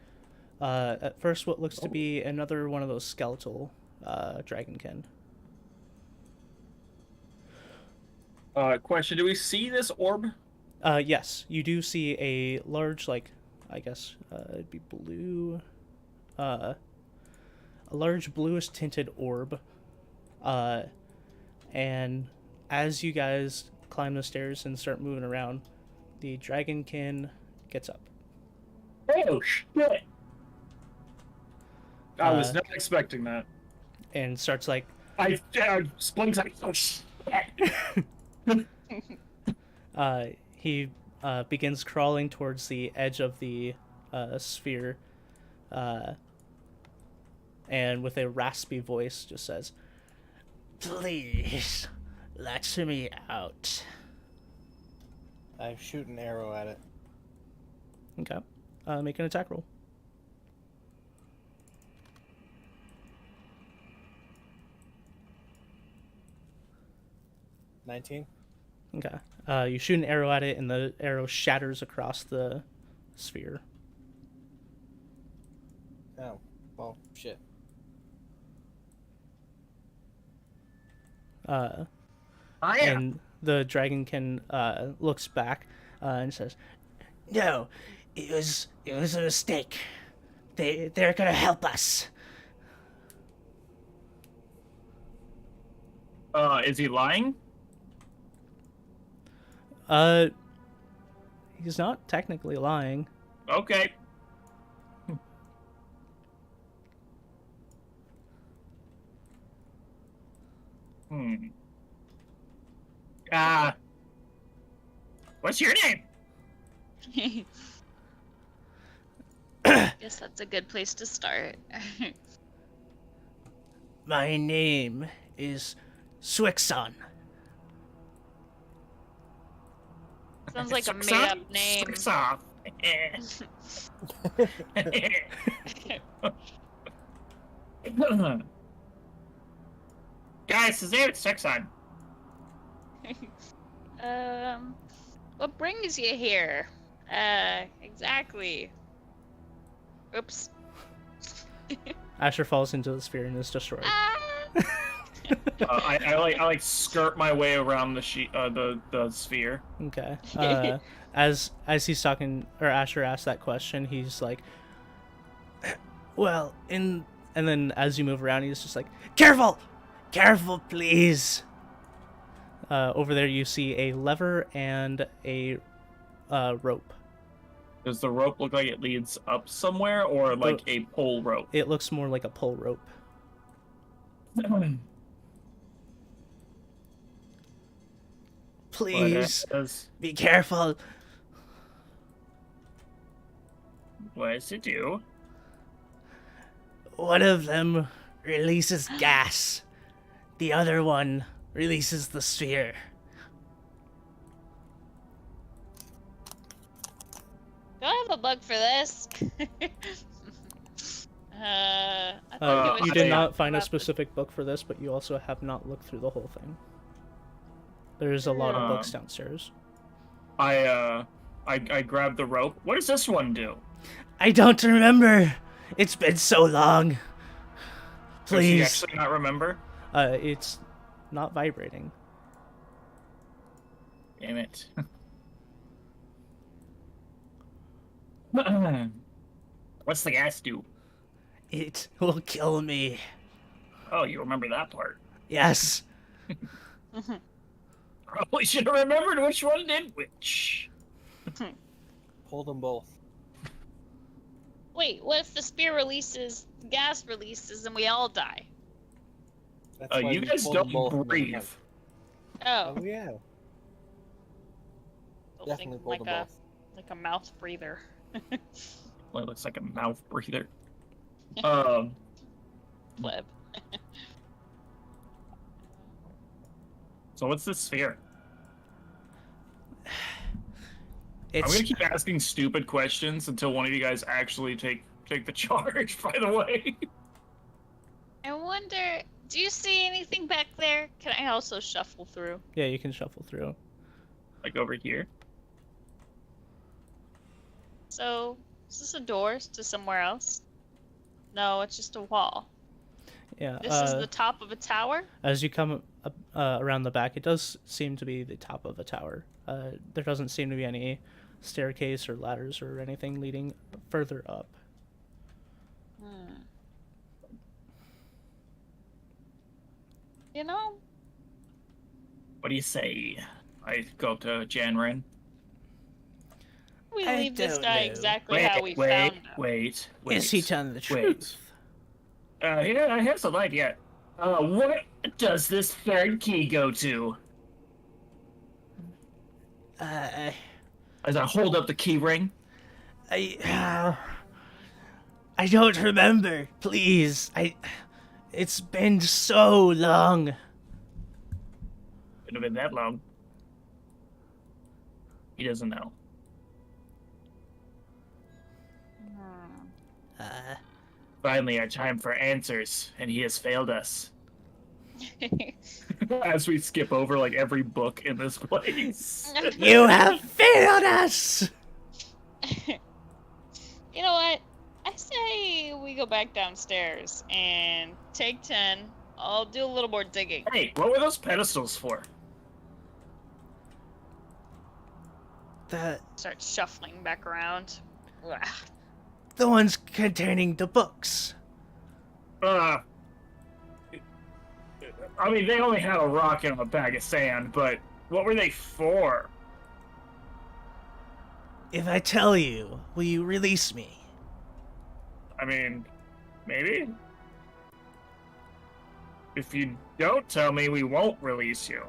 at first what looks to be another one of those skeletal dragonkin. Question, do we see this orb? Yes, you do see a large, like, I guess it'd be blue, a large bluish tinted orb. And as you guys climb the stairs and start moving around, the dragonkin gets up. Oh, shit! I was not expecting that. And starts, like... Splink's like, oh, shit! He begins crawling towards the edge of the sphere, and with a raspy voice just says, "Please, let me out." I shoot an arrow at it. Okay. Make an attack roll. $19. Okay. You shoot an arrow at it, and the arrow shatters across the sphere. Oh, well, shit. And the dragonkin looks back and says, "No, it was a mistake. They're gonna help us." Is he lying? He's not technically lying. Okay. What's your name? Guess that's a good place to start. My name is Swixon. Sounds like a made-up name. Sucks off. Guys, is there a sex on? What brings you here? Exactly. Oops. Asher falls into the sphere and is destroyed. Ah! I skirt my way around the sphere. Okay. As he's talking, or Asher asks that question, he's like, well, and then as you move around, he's just like, careful, please. Over there, you see a lever and a rope. Does the rope look like it leads up somewhere, or like a pole rope? It looks more like a pole rope. Please, be careful. What does it do? One of them releases gas. The other one releases the sphere. Do I have a bug for this? I think it was You did I- not find a about specific book for this, but you also have not looked through the whole thing. There's a lot of books downstairs. I grabbed the rope. What does this one do? I don't remember. It's been so long. Does he Please. actually not remember? It's not vibrating. Damn it. What's the gas do? It will kill me. Oh, you remember that part. Yes. Probably should have remembered which one did which. Pull them both. Wait, what if the spear releases, gas releases, and we all die? That's why You guys pull them don't both and then breathe. fight. Oh, Oh yeah. I'll Definitely think pull them both. like a mouth breather. Well, it looks like a mouth breather. Flip. So what's this sphere? I'm It's gonna keep asking stupid questions until one of you guys actually take the charge. By the way. I wonder, do you see anything back there? Can I also shuffle through? yeah, you can shuffle through. Like over here. So, is this a door to somewhere else? No, it's just a wall. Yeah. This is the top of a tower? As you come up, around the back, it does seem to be the top of a tower. There doesn't seem to be any staircase or ladders or anything leading further up. You know, What do you say? I go to Janrin. we I leave this don't guy know. exactly how we found him. wait. Is he telling the truth? Yeah, I have some idea. What does this third key go to? As I hold up the key ring. I don't remember. Please, It's been so long. Couldn't have been that long. He doesn't know. Finally, our time for answers, and he has failed us. As we skip over like every book in this place. You have failed us. You know what? I say we go back downstairs and take 10. I'll do a little more digging. Hey, what were those pedestals for? Start shuffling back around. Ugh. The ones containing the books. I mean, they only had a rock and a bag of sand, but what were they for? If I tell you, will you release me? I mean, maybe? If you don't tell me, we won't release you.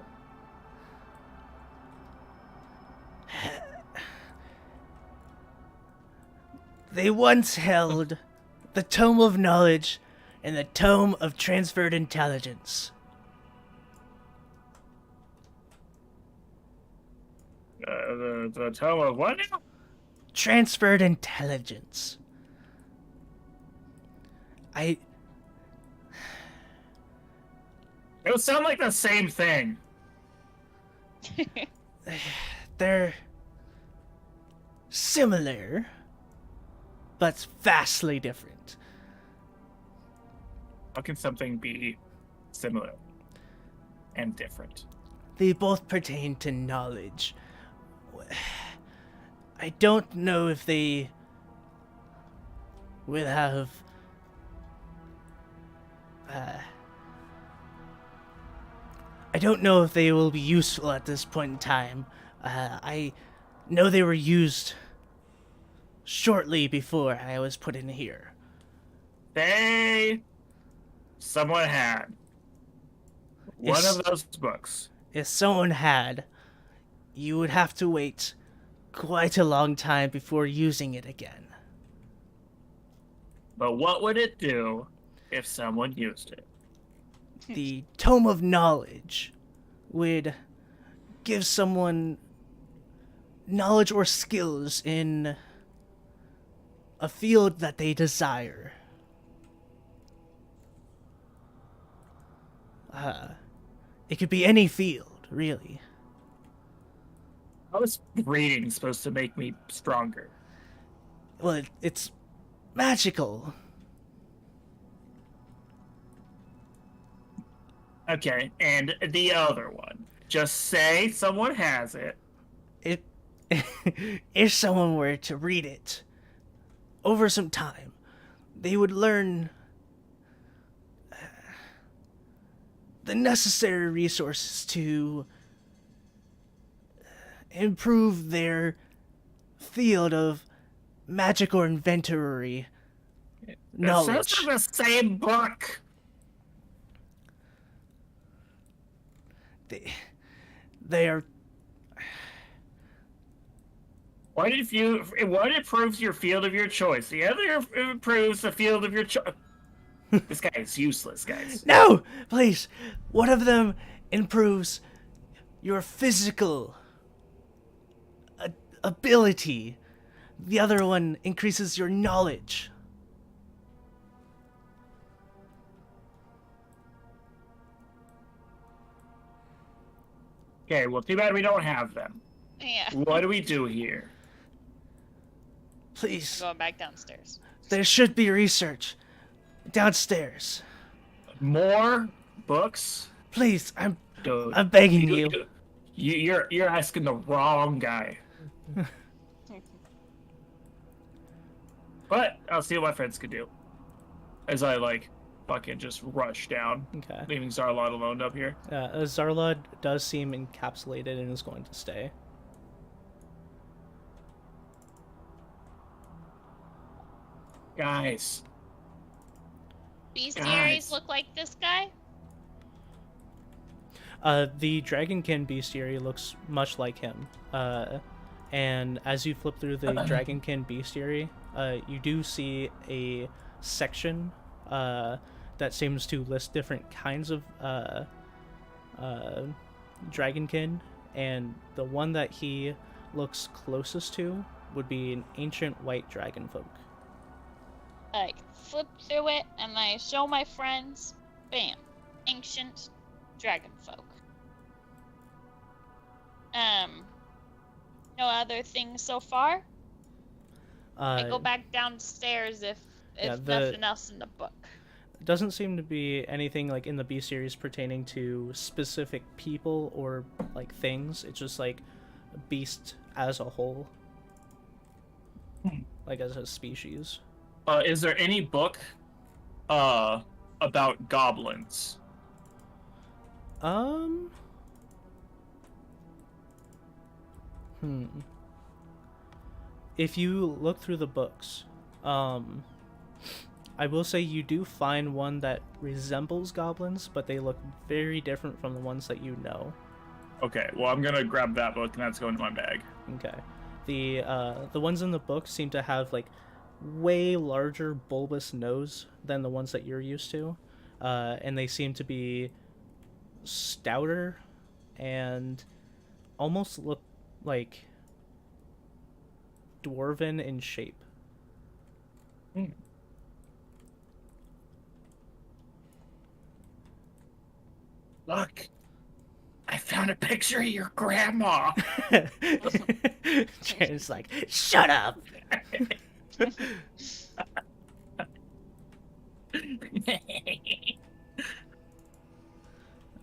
They once held the Tome of Knowledge and the Tome of Transferred Intelligence. The tome of what now? Transferred Intelligence. It would sound like the same thing. They're similar, but vastly different. How can something be similar and different? They both pertain to knowledge. I don't know if they will have I don't know if they will be useful at this point in time. I know they were used shortly before I was put in here. Someone had one of those books. If someone had, you would have to wait quite a long time before using it again. But what would it do if someone used it? The Tome of Knowledge would give someone knowledge or skills in a field that they desire. It could be any field, really. How is reading supposed to make me stronger? Well, it's magical. Okay, and the other one. Just say someone has it. It, if someone were to read it over some time, they would learn the necessary resources to improve their field of magic or inventory knowledge. It's just the same book. They are. One improves your field of your choice. The other improves the field of your choice. This guy is useless, guys. No! Please! One of them improves your physical ability. The other one increases your knowledge. Okay, well, too bad we don't have them. Yeah. What do we do here? Please. Going back downstairs. There should be research. Downstairs. More books? Please, I'm Dude, begging you. You're asking the wrong guy. But I'll see what my friends can do. As I fucking just rush down, Okay. leaving Zarlot alone up here. Zarlod does seem encapsulated and is going to stay. Guys. Bestiaries look like this guy? The Dragonkin Bestiary looks much like him. And as you flip through the Dragonkin Bestiary, you do see a section that seems to list different kinds of Dragonkin, and the one that he looks closest to would be an ancient white dragon folk. I flip through it and I show my friends. Bam. Ancient dragon folk. No other things so far? I go back downstairs if nothing else in the book. Doesn't seem to be anything like in the B series pertaining to specific people or like things. It's just like a beast as a whole, like as a species. Is there any book about goblins? If you look through the books, I will say you do find one that resembles goblins, but they look very different from the ones that you know. Okay, well, I'm gonna grab that book and that's going to my bag. Okay. The ones in the book seem to have like way larger bulbous nose than the ones that you're used to, and they seem to be stouter and almost look like dwarven in shape. Look, I found a picture of your grandma. Jan's like, shut up.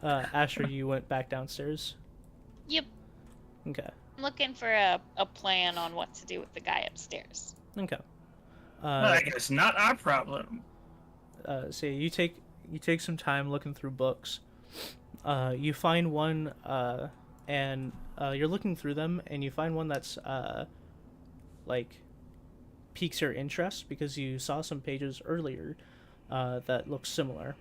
Asher, you went back downstairs. Yep. Okay. I'm looking for a plan on what to do with the guy upstairs. Okay. I guess not our problem. So you take some time looking through books. You find one, and you're looking through them, and you find one that's like piques your interest because you saw some pages earlier that look similar.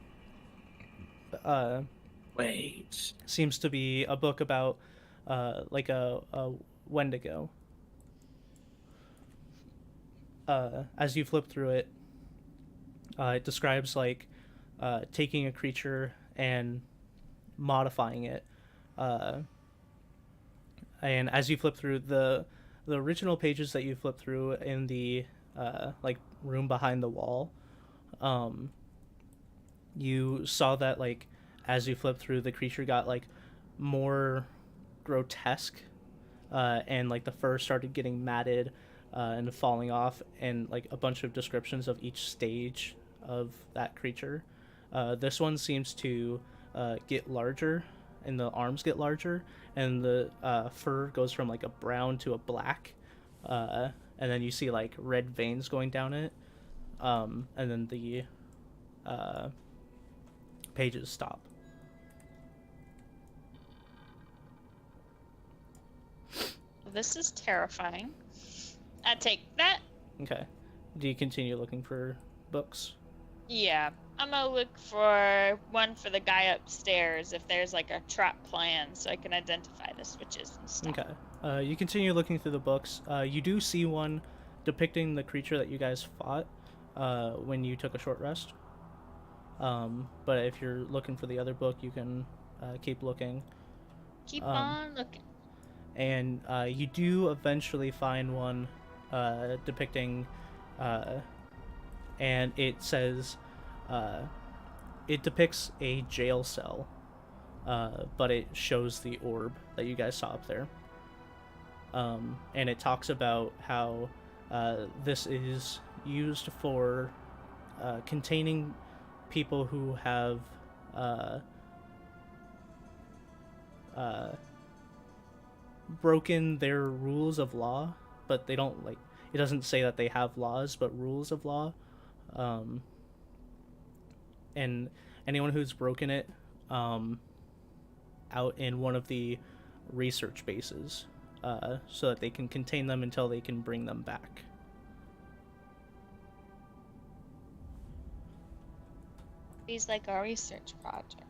Wait. Seems to be a book about like a Wendigo. As you flip through it, it describes like taking a creature and modifying it. And as you flip through the original pages that you flip through in the like room behind the wall, you saw that like as you flip through, the creature got like more grotesque, and like the fur started getting matted and falling off, and like a bunch of descriptions of each stage of that creature. This one seems to get larger, and the arms get larger, and the fur goes from like a brown to a black, and then you see like red veins going down it, and then the pages stop. This is terrifying. I take that. Okay. Do you continue looking for books? Yeah. I'm gonna look for one for the guy upstairs if there's like a trap plan so I can identify the switches and stuff. Okay. You continue looking through the books. You do see one depicting the creature that you guys fought when you took a short rest. But if you're looking for the other book, you can keep looking. Keep on looking. And you do eventually find one depicting, and it says, it depicts a jail cell, but it shows the orb that you guys saw up there. And it talks about how this is used for containing people who have broken their rules of law, but they don't like, it doesn't say that they have laws, but rules of law. And anyone who's broken it out in one of the research bases, so that they can contain them until they can bring them back. He's like our research project.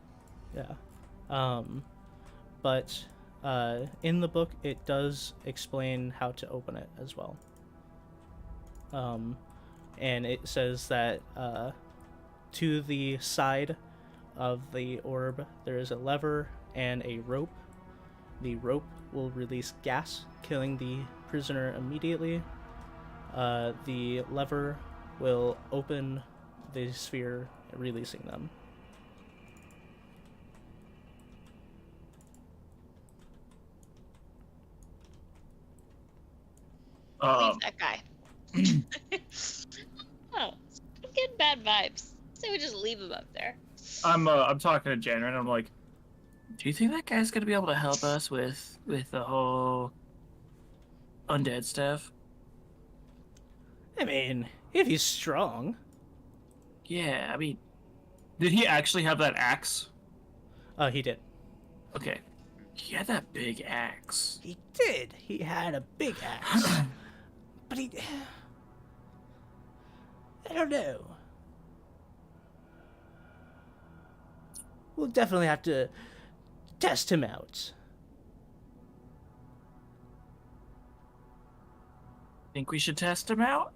Yeah. But in the book, it does explain how to open it as well. And it says that to the side of the orb, there is a lever and a rope. The rope will release gas, killing the prisoner immediately. The lever will open the sphere, releasing them. Leave that guy. Oh, I'm getting bad vibes. Say we just leave him up there. I'm talking to Jen, and I'm like, do you think that guy's gonna be able to help us with the whole undead stuff? I mean, if he's strong. Yeah, I mean, did he actually have that axe? He did. Okay. He had that big axe. He did. He had a big axe. But he... I don't know. We'll definitely have to test him out. Think we should test him out?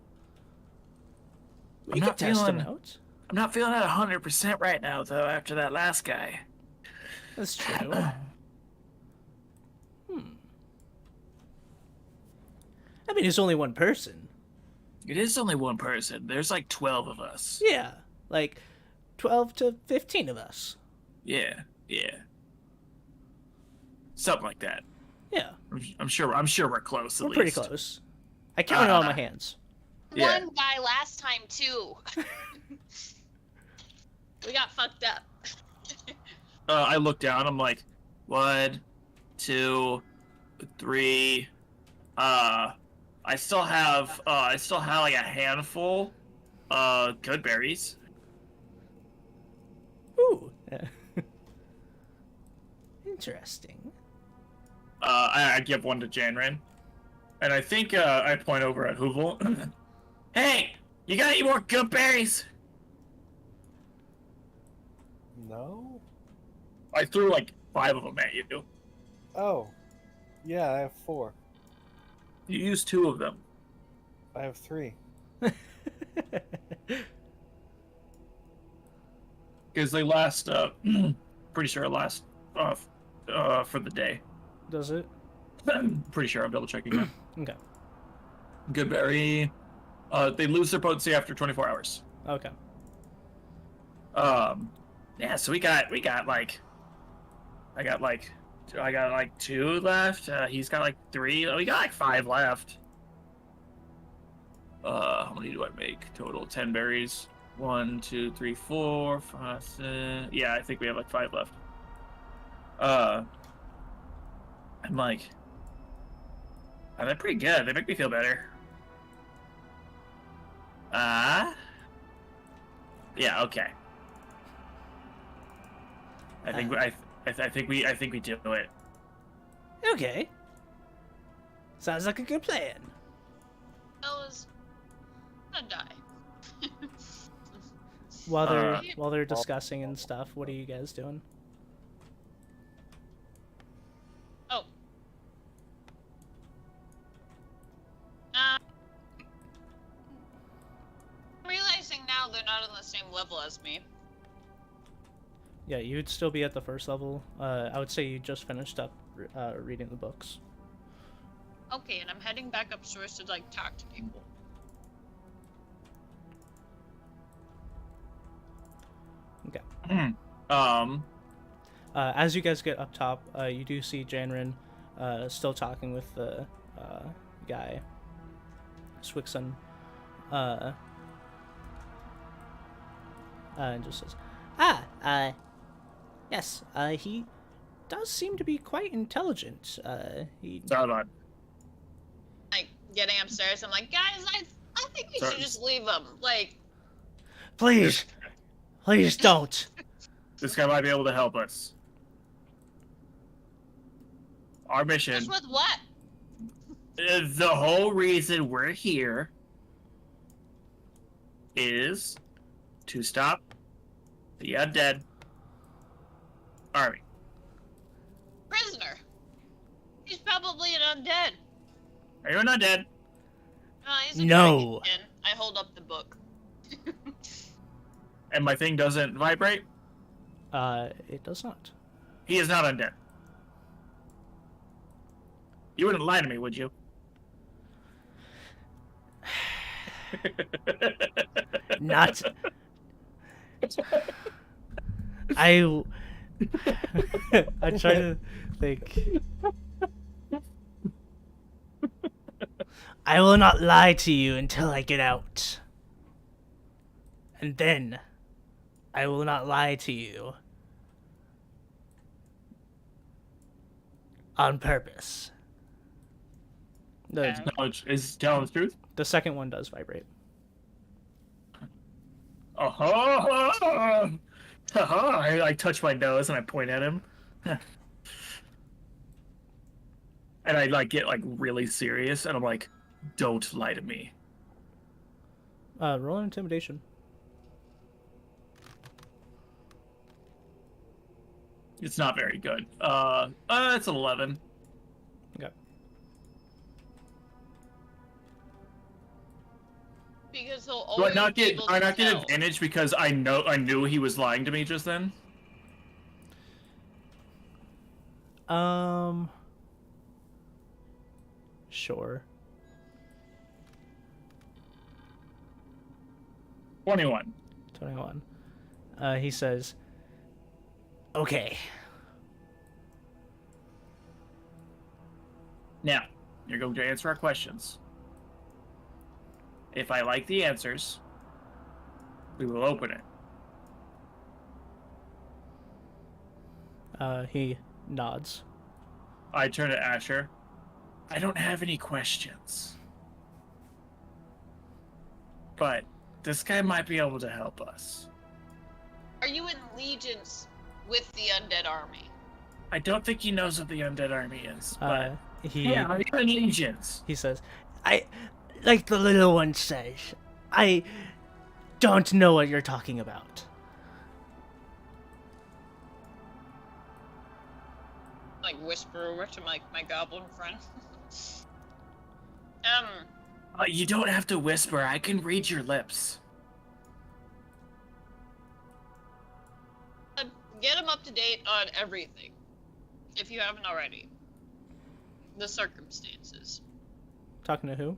We can test him out. I'm not feeling at 100% right now, though, after that last guy. That's true. I mean, it's only one person. It is only one person. There's like 12 of us. Yeah, like 12 to 15 of us. Yeah. Something like that. Yeah. I'm sure we're close. We're pretty close. I count it on my hands. Yeah. one guy last time too. We got fucked up. I look down. I'm like, 1, 2, 3. I still have like a handful. Good berries. Ooh. Interesting. I give one to Janran, and I think I point over at Hoovel. Hey, you got any more good berries? No? I threw like 5 of them at you. Oh. Yeah, I have 4. You used 2 of them. I have 3. Because they last, pretty sure it lasts for the day. Does it? Pretty sure, I'm double checking that. Okay. Good berry. They lose their potency after 24 hours. Okay. Yeah, so we got like, I got like 2 left. He's got like 3. We got like 5 left. How many do I make total? 10 berries. 1, 2, 3, 4, 5, 6. Yeah, I think we have like 5 left. I'm like, oh, they're pretty good. They make me feel better. Yeah, okay. I think I think we do it. Okay. Sounds like a good plan. Fellas, I'm gonna die. While they're discussing and stuff, what are you guys doing? Oh. I'm realizing now they're not on the same level as me. Yeah, you'd still be at the first level. I would say you just finished up reading the books. Okay, and I'm heading back upstairs to like talk to people. Okay. As you guys get up top, you do see Janrin still talking with the guy, Swixon, and just says, yes, he does seem to be quite intelligent. Hold on. Like getting upstairs, I'm like, guys, I think we should just leave them. Like, Please don't. This guy might be able to help us. Our mission. just with what? The whole reason we're here is to stop the undead army. Prisoner. He's probably an undead. Are you an undead? He's a No. dragonkin. I hold up the book. And my thing doesn't vibrate? It does not. He is not undead. You wouldn't lie to me, would you? Not. I try to think. I will not lie to you until I get out. And then I will not lie to you on purpose. The, Is telling the truth? the second one does vibrate. Oh, I touch my nose and I point at him. And I like get like really serious and I'm like, don't lie to me. Roll an intimidation. It's not very good. It's an 11. Okay. Because he'll Do I always not be get able do I to not get tell. advantage because I knew he was lying to me just then? Sure. 21. 21. He says, okay. Now, you're going to answer our questions. If I like the answers, we will open it. He nods. I turn to Asher. I don't have any questions. But this guy might be able to help us. Are you in allegiance with the undead army? I don't think he knows what the undead army is, but He yeah, I'm in allegiance. he says, "I, like the little one says, I don't know what you're talking about." Like whisper over to my goblin friend. You don't have to whisper. I can read your lips. Get him up to date on everything, if you haven't already. The circumstances. Talking to who?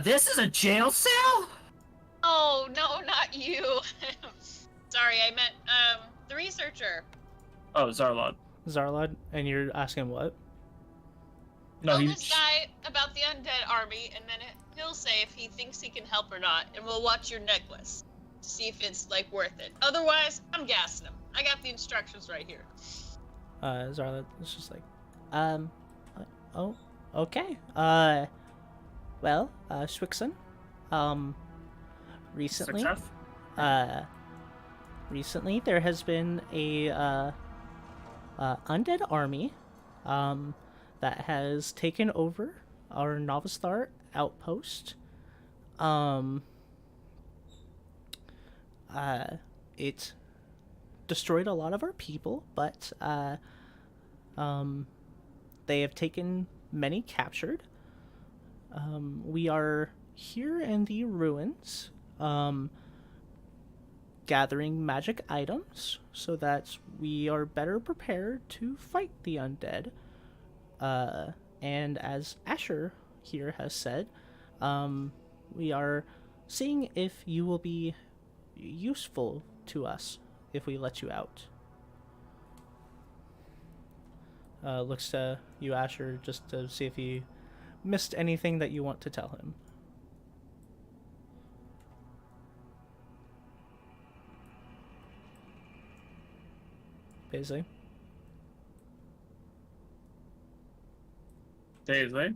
This is a jail cell? Oh, no, not you. Sorry, I meant, the researcher. Oh, Zarlod. Zarlod, and you're asking what? No, Tell he. this guy about the undead army, and then he'll say if he thinks he can help or not, and we'll watch your necklace to see if it's, like, worth it. Otherwise, I'm gassing him. I got the instructions right here. Zarlod is just like, oh, okay. Well, Schwixen, recently, Success? recently there has been a, undead army, that has taken over our Novastar outpost. It destroyed a lot of our people, but, they have taken many captured. We are here in the ruins, gathering magic items so that we are better prepared to fight the undead. And as Asher here has said, we are seeing if you will be useful to us if we let you out. Looks to you, Asher, just to see if he missed anything that you want to tell him. Paisley? Paisley?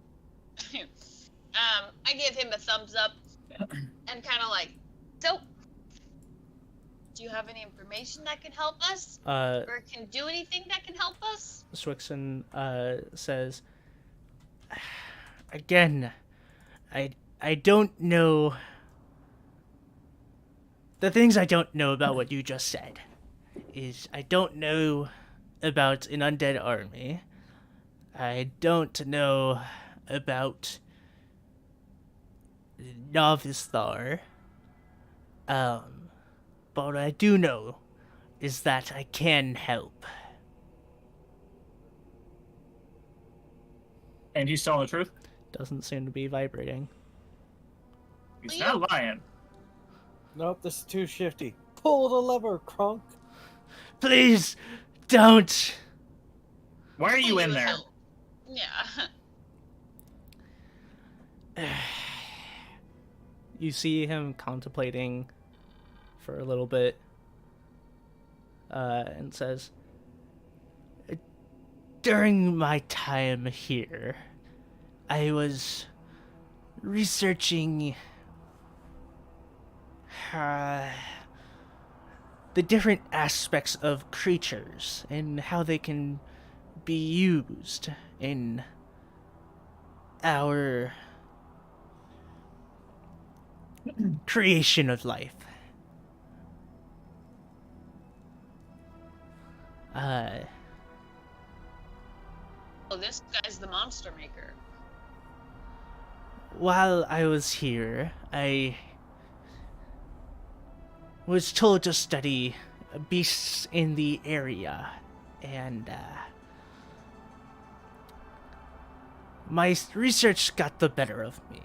I give him a thumbs up and kind of like, so, do you have any information that can help us? Or can do anything that can help us? Swixen says, again, I don't know. The things I don't know about what you just said is I don't know about an undead army. I don't know about Novisthar. But what I do know is that I can help. And he's telling the truth? Doesn't seem to be vibrating. He's not lying. Nope, this is too shifty. Pull the lever, Crunk. Please, don't. Why are you in there? Help. Yeah. You see him contemplating for a little bit, and says, during my time here, I was researching the different aspects of creatures and how they can be used in our creation of life. Oh, this guy's the monster maker. While I was here, I was told to study beasts in the area, and my research got the better of me.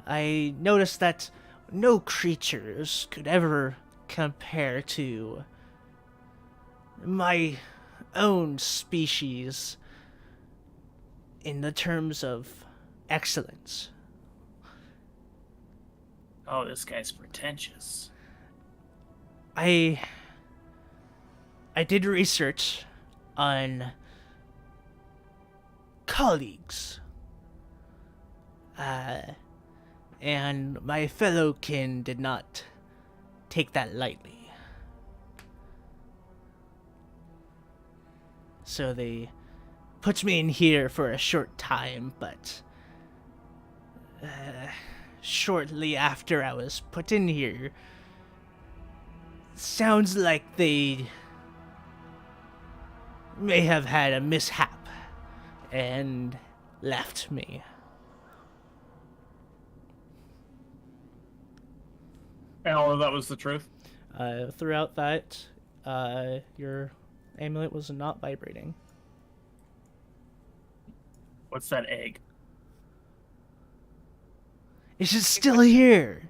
I noticed that no creatures could ever compare to my own species in the terms of excellence. Oh, this guy's pretentious. I did research on colleagues. And my fellow kin did not take that lightly. So they put me in here for a short time, but shortly after I was put in here, sounds like they may have had a mishap and left me. And all of that was the truth? Throughout that, your amulet was not vibrating. What's that egg? It's just still here.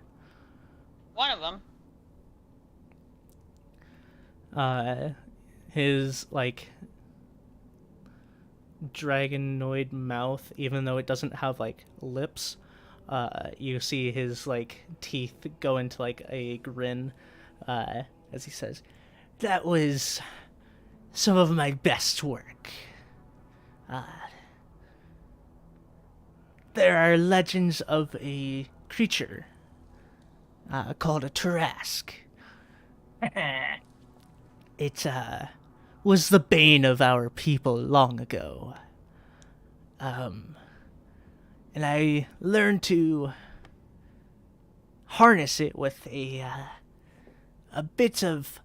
One of them. His, like, dragonoid mouth, even though it doesn't have, like, lips, you see his, like, teeth go into, like, a grin, as he says, "That was some of my best work. There are legends of a creature, called a Tarask. It, was the bane of our people long ago. And I learned to harness it with a bit of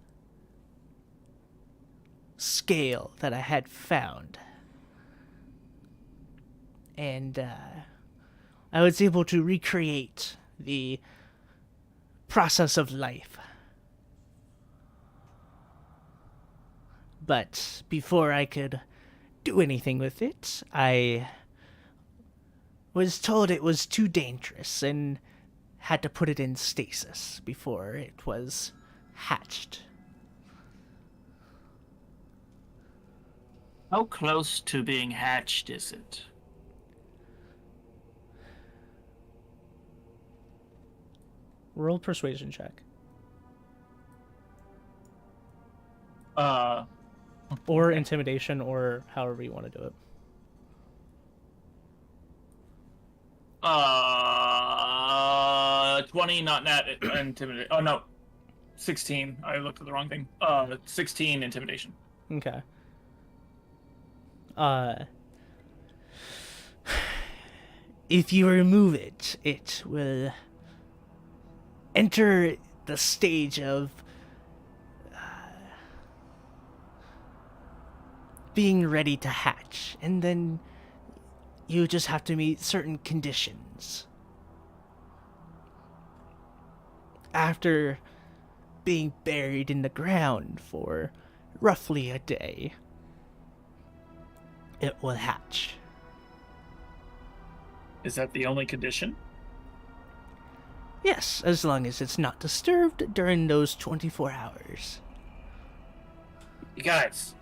scale that I had found. And, I was able to recreate the process of life. But before I could do anything with it, I was told it was too dangerous and had to put it in stasis before it was hatched. How close to being hatched is it? Roll persuasion check. Or intimidation, or however you want to do it. 20, not nat, intimidation. Oh, no. 16. I looked at the wrong thing. 16 intimidation. Okay. If you remove it, it will enter the stage of being ready to hatch, and then you just have to meet certain conditions. After being buried in the ground for roughly a day, it will hatch. Is that the only condition? Yes, as long as it's not disturbed during those 24 hours. You guys.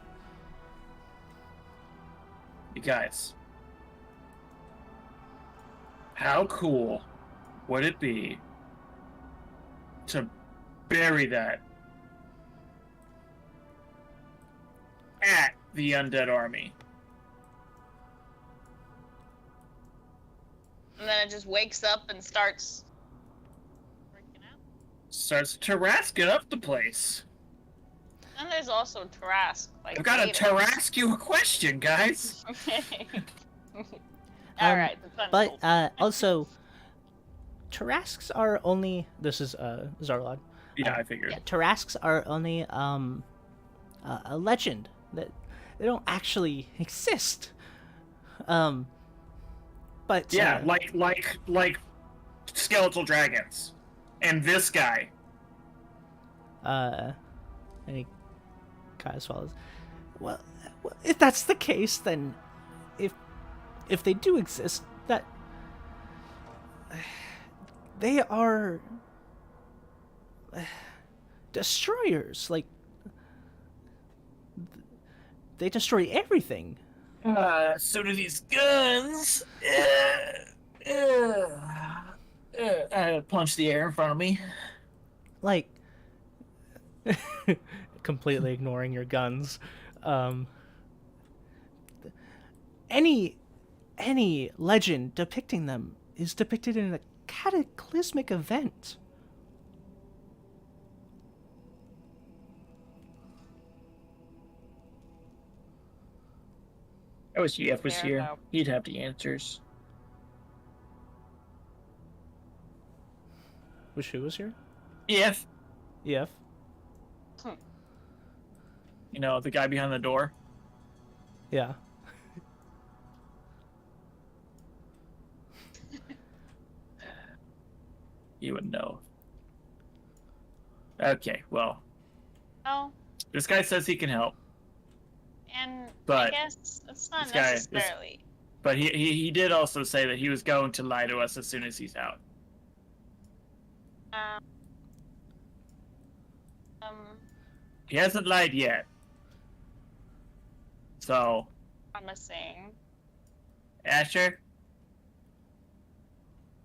How cool would it be to bury that at the undead army? And then it just wakes up and starts freaking out. Starts Tarasking up the place. And there's also Tarask. Like, I've got to Tarask you a question, guys. Alright, But also, Tarasks are only. This is Zarlod. Yeah, I figured. Yeah, Tarasks are only a legend that they don't actually exist. But Yeah, like skeletal dragons, and this guy. And he kind of swallows. Well, if that's the case, then if they do exist, that they are destroyers. Like, they destroy everything. So do these guns. I punch the air in front of me. Like, completely ignoring your guns. Um, any legend depicting them is depicted in a cataclysmic event. I wish EF was Fair here. enough. He'd have the answers. Wish who was here? EF, EF. you know, the guy behind the door. Yeah. He would know. Okay, well, Oh, this guy says he can help, and But I guess it's not this guy is- necessarily. but he did also say that he was going to lie to us as soon as he's out. Um, He hasn't lied yet. So, promising. Asher,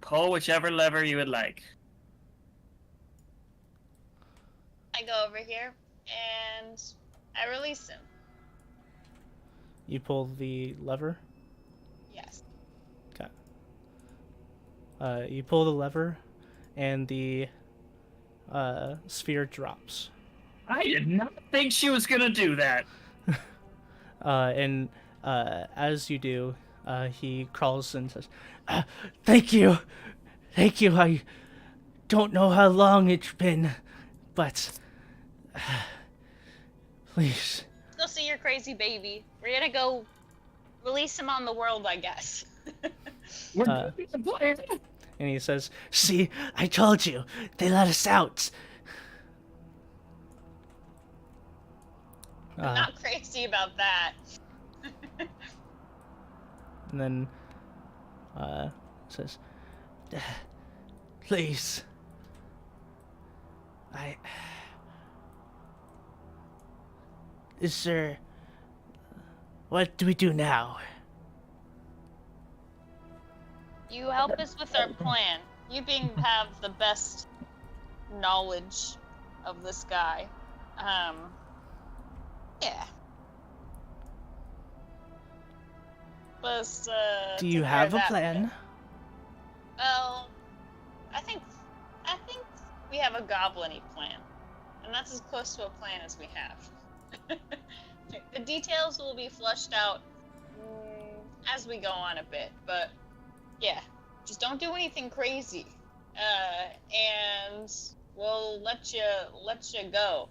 pull whichever lever you would like. I go over here and I release him. You pull the lever. Yes. You pull the lever, and the sphere drops. I did not think she was gonna do that. And as you do, he crawls and says, "Thank you, thank you. I don't know how long it's been, but please." Go see your crazy baby. We're gonna go release him on the world, I guess. We're Uh, doing the plan. And he says, "See, I told you. They let us out." I'm not crazy about that. And then says, "Please, is there... What do we do now?" You help us with our plan. You have the best knowledge of this guy. Yeah. Let's, Do you take care have of a that plan? bit. Well, I think we have a goblin-y plan. And that's as close to a plan as we have. The details will be fleshed out as we go on a bit, but yeah, just don't do anything crazy, and we'll let you go.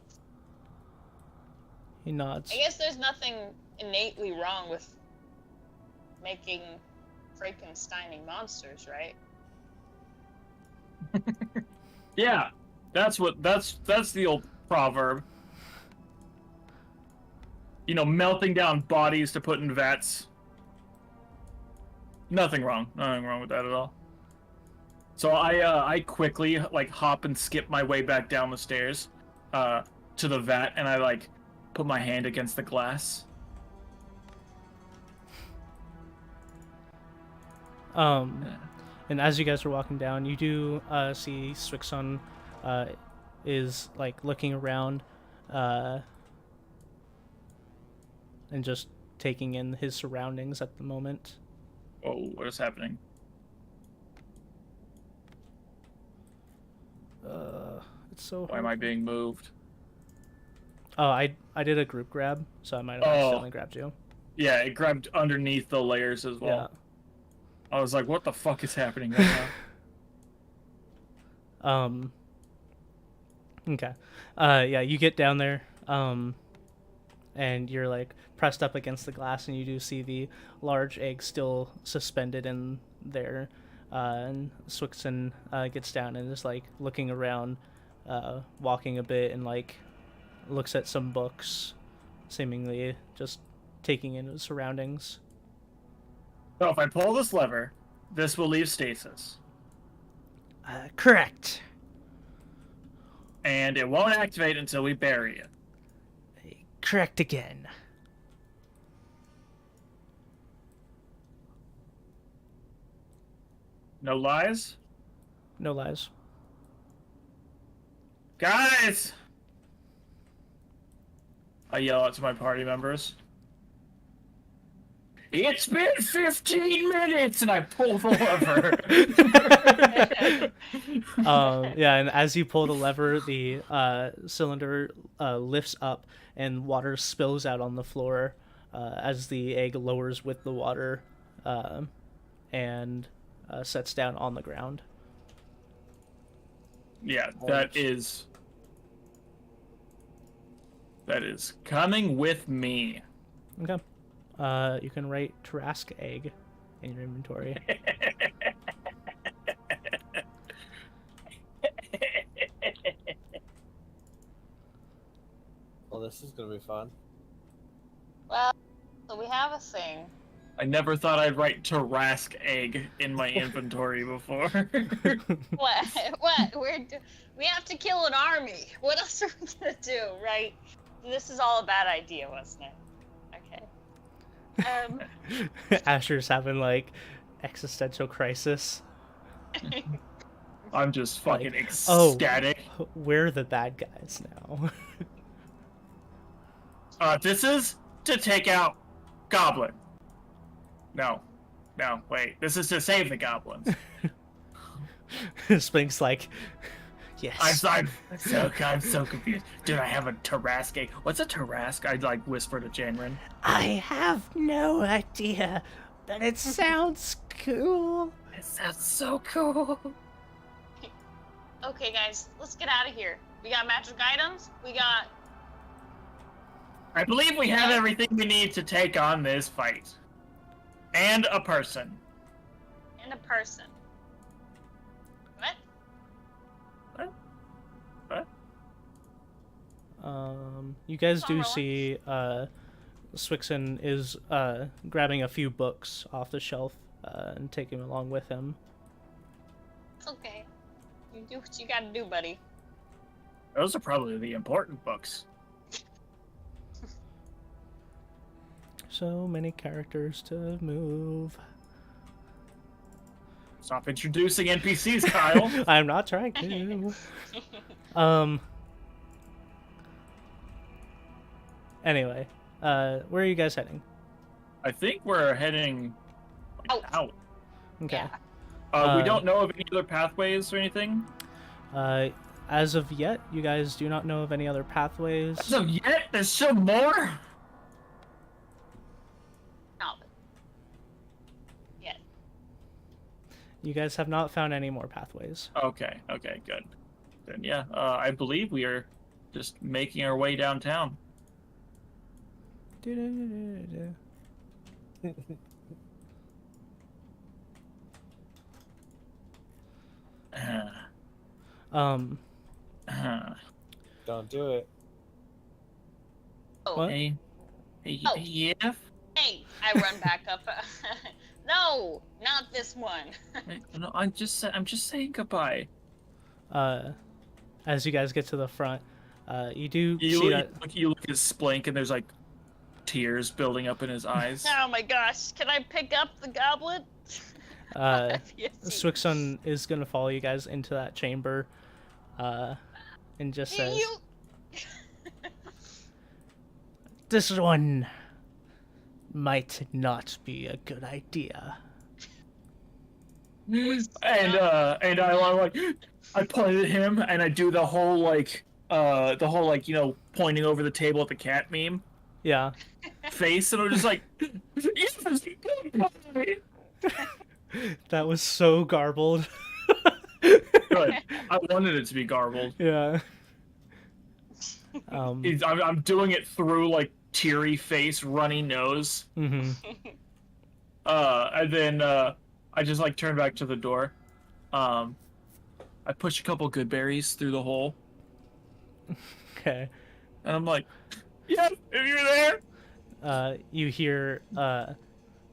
He nods. I guess there's nothing innately wrong with making Frankensteiny monsters, right? Yeah, that's the old proverb. You know, melting down bodies to put in vats. Nothing wrong with that at all. So I quickly like hop and skip my way back down the stairs, to the vat, and I like put my hand against the glass. And as you guys are walking down, you do see Swixon is like looking around and just taking in his surroundings at the moment. Oh, what is happening? It's so Why am I being moved? Oh, I did a group grab, so I might have accidentally grabbed you. Yeah, it grabbed underneath the layers as well. Yeah. I was like, what the fuck is happening right now? Okay. Yeah, you get down there, and you're like pressed up against the glass, and you do see the large egg still suspended in there. And Swixon gets down and is like looking around, walking a bit, and like looks at some books, seemingly just taking in his surroundings. So if I pull this lever, this will leave stasis. Correct. And it won't activate until we bury it. Correct again. No lies? No lies. Guys! I yell out to my party members. It's been 15 minutes, and I pull the lever. Yeah, and as you pull the lever, the cylinder lifts up, and water spills out on the floor as the egg lowers with the water and sets down on the ground. Yeah, that is coming with me. Okay. You can write Tarask egg in your inventory. Well, this is gonna be fun. Well, so we have a thing. I never thought I'd write Tarask egg in my inventory before. What? What? We have to kill an army. What else are we gonna do, right? This is all a bad idea, wasn't it? Okay. Asher's having like existential crisis. I'm just fucking Like, ecstatic. We're the bad guys now. This is to take out Goblin. No, wait. This is to save the goblins. Spink's like, yes. I'm so confused. Dude, I have a Tarask egg. What's a Tarask? I'd like whisper to Janrin. I have no idea, but it sounds cool. It sounds so cool. Okay, guys, let's get out of here. We got magic items. We got. I believe we have everything we need to take on this fight. And a person. And a person. What? What? You guys do Alright. see Swixen is grabbing a few books off the shelf and taking them along with him. It's okay. You do what you gotta do, buddy. Those are probably the important books. So many characters to move. Stop introducing NPCs, Kyle. I'm not trying to. Anyway, where are you guys heading? I think we're heading out. Okay. Yeah. We don't know of any other pathways or anything. As of yet, you guys do not know of any other pathways. As of yet, there's still more. No. Yet. You guys have not found any more pathways. Okay, good. Then yeah, I believe we are just making our way downtown. Don't do it. Oh. What? Hey, Oh. yeah. Hey, I run back up. No, not this one. No, I'm just saying goodbye. As you guys get to the front, you do see that. You look at Splink and there's like tears building up in his eyes. Oh my gosh, can I pick up the goblet? Swixon is gonna follow you guys into that chamber, and just says, "This one might not be a good idea." and I point at him and I do the whole pointing over the table at the cat meme Yeah. face, and I'm just like, yes, That was so garbled. good. I wanted it to be garbled. Yeah. I'm doing it through like teary face, runny nose. Mm-hmm. And then I just like turn back to the door. I push a couple good berries through the hole, Okay. and I'm like, "Yeah, if you're there." You hear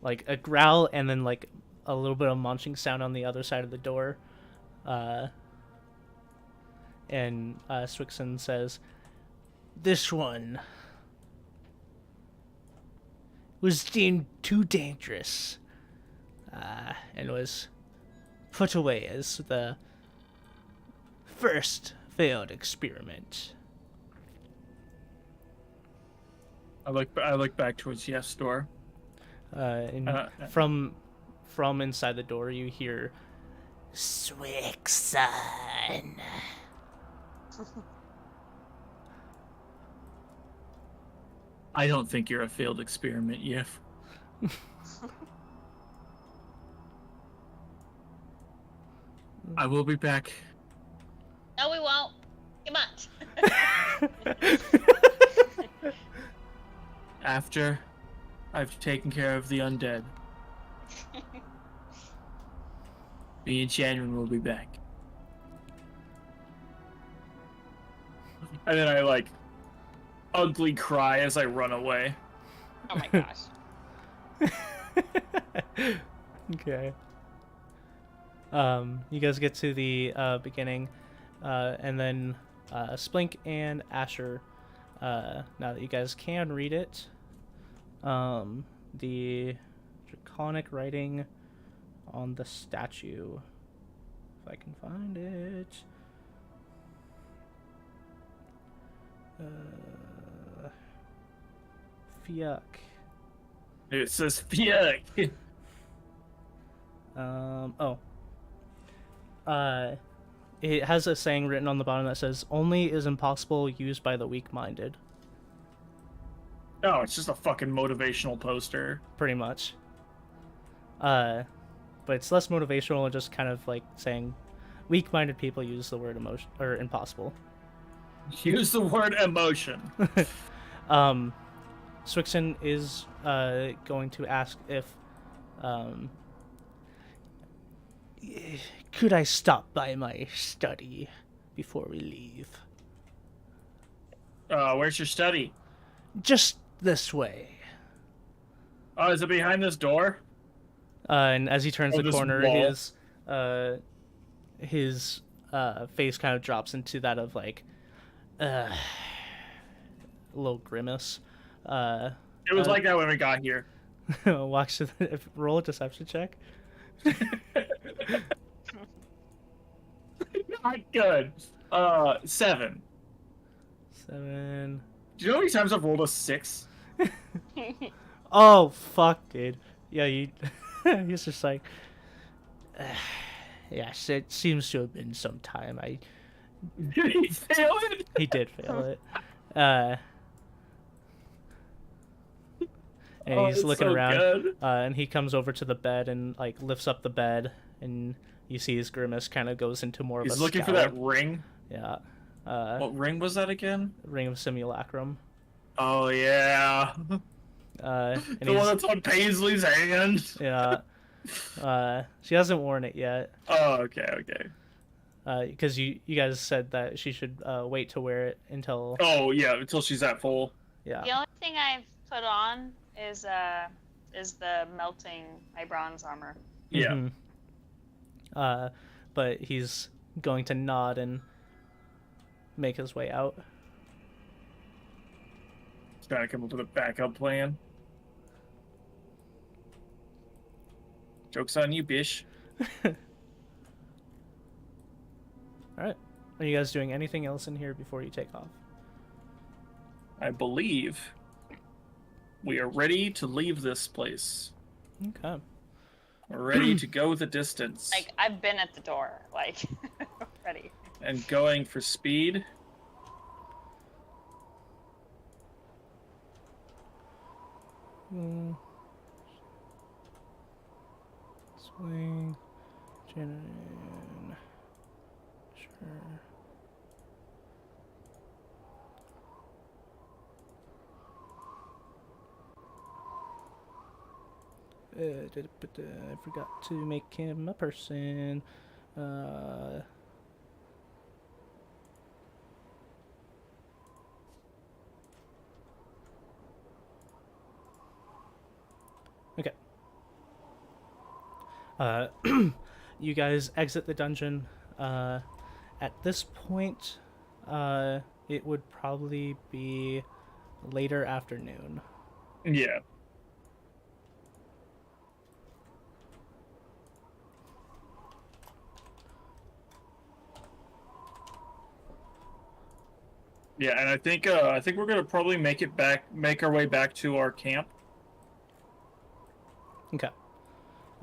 like a growl and then like a little bit of munching sound on the other side of the door. And Swixen says, "This one was deemed too dangerous and was put away as the first failed experiment. I look back towards Yef's door. And from inside the door, you hear, "Swickson." I don't think you're a failed experiment, Yef. I will be back. No, we won't. Come on. After I've taken care of the undead. Me and Shannon will be back. And then I, like, ugly cry as I run away. Oh my gosh. Okay. You guys get to the beginning, and then Splink and Asher, now that you guys can read it, the draconic writing on the statue, if I can find it. Fiak. It says Fiak. It has a saying written on the bottom that says, "Only is impossible used by the weak-minded." No, it's just a fucking motivational poster. Pretty much. But it's less motivational and just kind of like saying weak-minded people use the word emotion or impossible. Use the word emotion. Swickson is going to ask if could I stop by my study before we leave? Where's your study? Just this way. Oh, is it behind this door? And as he turns the this corner, wall? his face kind of drops into that of like a little grimace. It was like that when we got here. Walks to roll a deception check. Not good. 7. 7. Do you know how many times I've rolled a 6? Oh fuck, dude. Yeah, you. He's just like. Yes, it seems to have been some time. Did he fail it? He did fail it. And he's looking so around, good. and he comes over to the bed and like lifts up the bed, and you see his grimace kind of goes into more of He's a looking for scowl. that ring. Yeah. What ring was that again? Ring of Simulacrum. Oh yeah. And The one that's on Paisley's hand. Yeah. She hasn't worn it yet. Oh, okay. Because you guys said that she should wait to wear it until. Oh yeah, until she's at full. Yeah. The only thing I've put on is the melting my bronze armor. Yeah. Mm-hmm. But he's going to nod and make his way out. He's trying to come up with a backup plan. Joke's on you, bish. All right. Are you guys doing anything else in here before you take off? I believe we are ready to leave this place. Okay. We're ready to go the distance. Like I've been at the door, like ready. And going for speed. Swing. Generate. Sure. I forgot to make him a person. Okay. You guys exit the dungeon. At this point, it would probably be later afternoon. Yeah. Yeah, and I think we're gonna probably make our way back to our camp. Okay.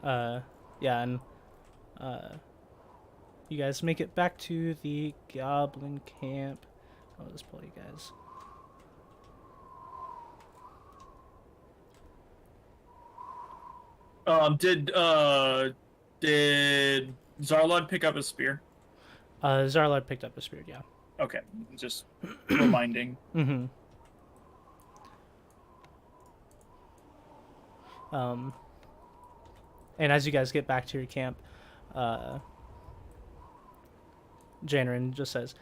Yeah, and you guys make it back to the goblin camp. I'll just pull you guys. Did Zarlod pick up his spear? Zarlard picked up a spear, yeah. Okay, just reminding. Mm-hmm. And as you guys get back to your camp, Janarin just says,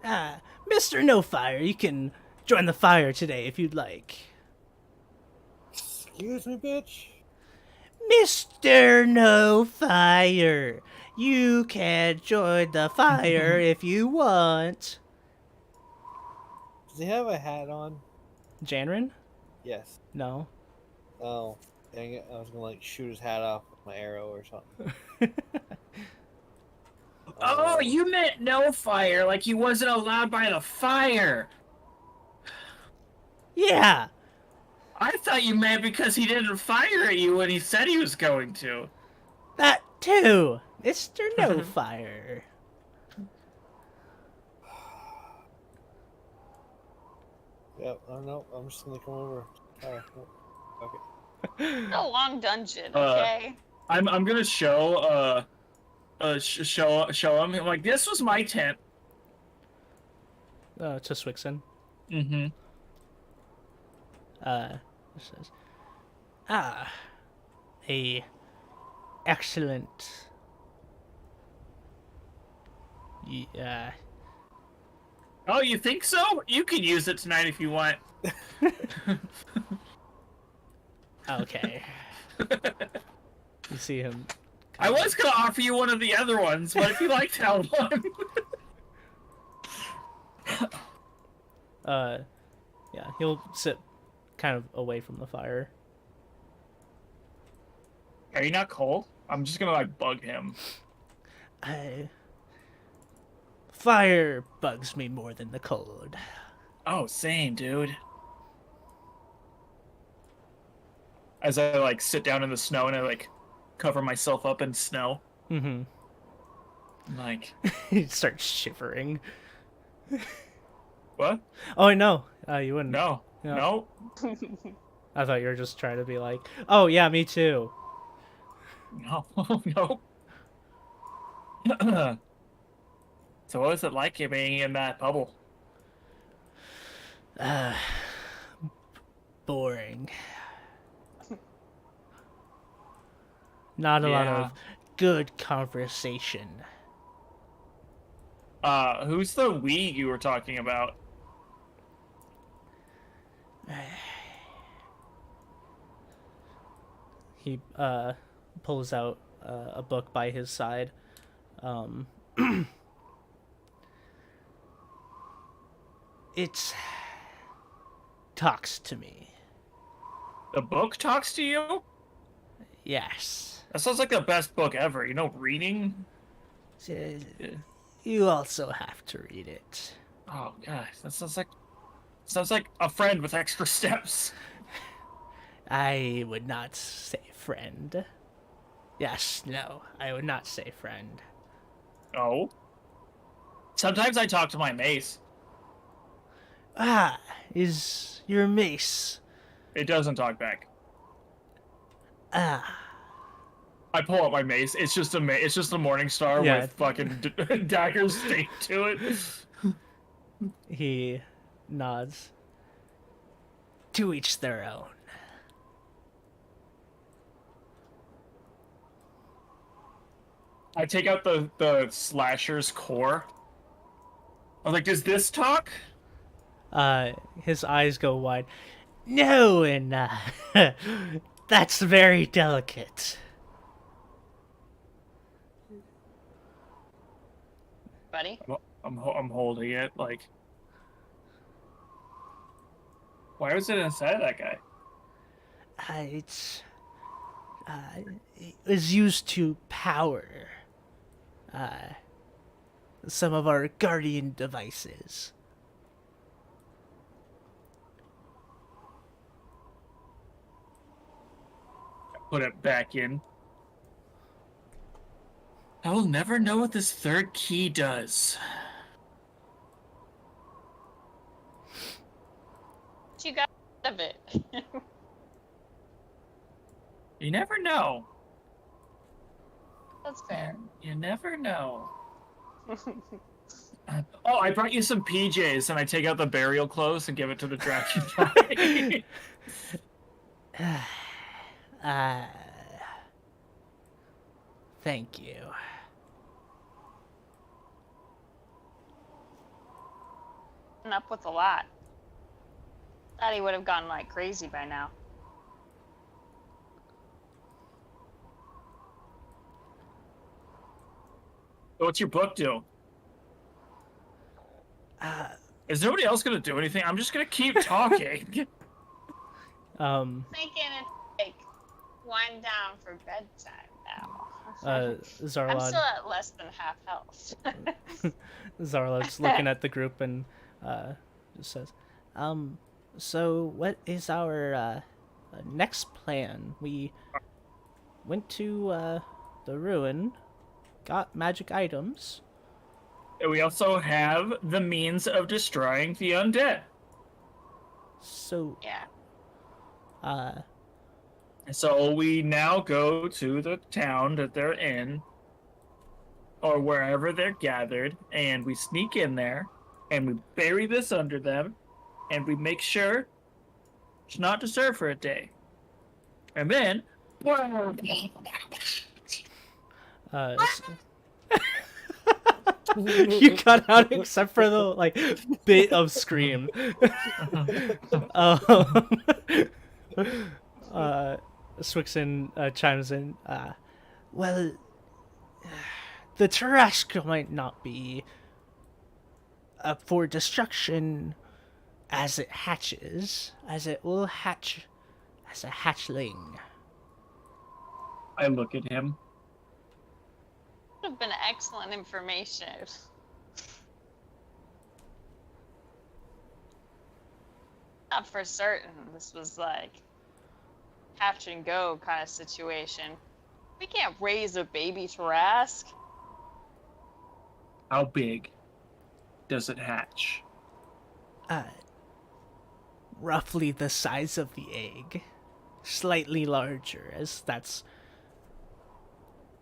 Mr. No Fire, you can join the fire today if you'd like. Excuse me, bitch. Mr. No Fire, you can join the fire if you want. Does he have a hat on? Janarin? Yes. No. Oh, dang it! I was gonna like shoot his hat off with my arrow or something. Oh, you meant no fire, like he wasn't allowed by the fire. Yeah. I thought you meant because he didn't fire at you when he said he was going to. That too. Mr. No Fire. Yep. I don't know. I'm just gonna come over. Alright. Okay. It's a long dungeon, okay? I'm gonna show show him. I'm like, this was my tent. To Swixen. Mm-hmm. It says, a excellent. Yeah. Oh, you think so? You can use it tonight if you want. Okay. You see him. I was gonna offer you one of the other ones, but if you like that one. Yeah, he'll sit kind of away from the fire. Are you not cold? I'm just gonna like bug him. Fire bugs me more than the cold. Oh, same, dude. As I like sit down in the snow and I like cover myself up in snow. Mm-hmm. Like He starts shivering. what? Oh no, you wouldn't. No. Yeah. No. I thought you were just trying to be like, oh yeah, me too. No. No. So what was it like being in that bubble? Boring. Not a lot Yeah. of good conversation. Who's the we you were talking about? He pulls out a book by his side. It talks to me. The book talks to you? Yes. That sounds like the best book ever. You know, reading? You also have to read it. Oh gosh, that sounds like a friend with extra steps. I would not say friend. Yes, no, I would not say friend. Oh. Sometimes I talk to my mace. Is your mace? It doesn't talk back. Ah, I pull out my mace. It's just a morning star Yeah. with fucking daggers staked to it. he nods. To each their own. I take out the slasher's core. I was like, does this talk? His eyes go wide. No, and that's very delicate. Buddy? I'm holding it, like... Why was it inside of that guy? It was used to power some of our guardian devices. put it back in. I will never know what this third key does. You got out of it. You never know. That's fair. You never know. Oh, I brought you some PJs, and I take out the burial clothes and give it to the dragonfly. Thank you. Up with a lot. Thought he would have gone like crazy by now. What's your book do? Is nobody else gonna do anything? I'm just gonna keep talking. Thinking it's like wind down for bedtime now. I'm Zarlad. still at less than half health. Zarlad's looking at the group and just says, so what is our next plan? We went to the ruin, got magic items. And we also have the means of destroying the undead. So, Yeah. So we now go to the town that they're in, or wherever they're gathered, and we sneak in there, and we bury this under them, and we make sure it's not disturbed for a day. And then, you got out except for the bit of scream. Swixen chimes in. Well, the Tarrasque might not be up for destruction as it hatches, as it will hatch as a hatchling. I look at him. Would have been excellent information. Not for certain. This was like hatch and go kind of situation. We can't raise a baby Tarrasque. How big does it hatch? Roughly the size of the egg. Slightly larger, as that's...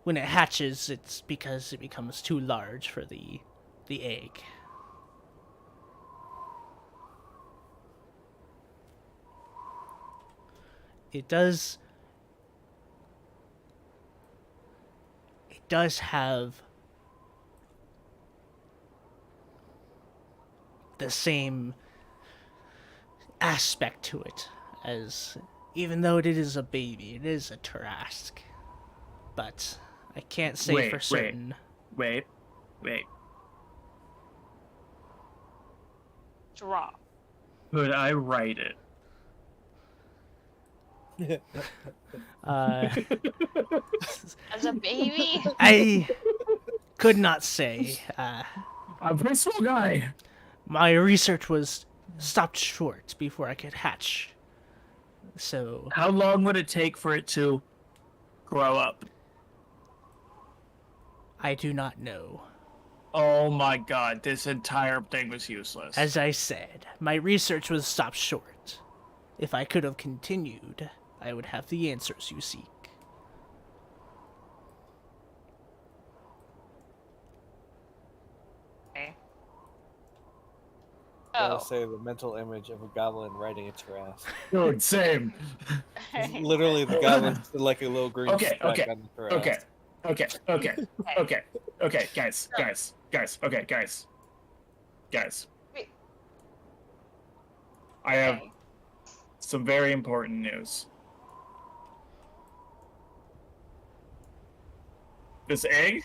When it hatches, it's because it becomes too large for the egg. It does have the same aspect to it as, even though it is a baby, it is a Tarrasque. But I can't say for certain. Wait. Draw. Could I write it? Uh, As a baby? I could not say. I'm a pretty small guy. My research was stopped short before I could hatch. So, How long would it take for it to grow up? I do not know. Oh my god, this entire thing was useless. As I said, my research was stopped short. If I could have continued, I would have the answers you seek. Okay. I Oh. gotta say, the mental image of a goblin riding a Tarrasque. Dude, same. Literally, the goblin's like a little green Okay, speck okay, on the Tarrasque. Okay, guys. Wait. I have Okay. some very important news. This egg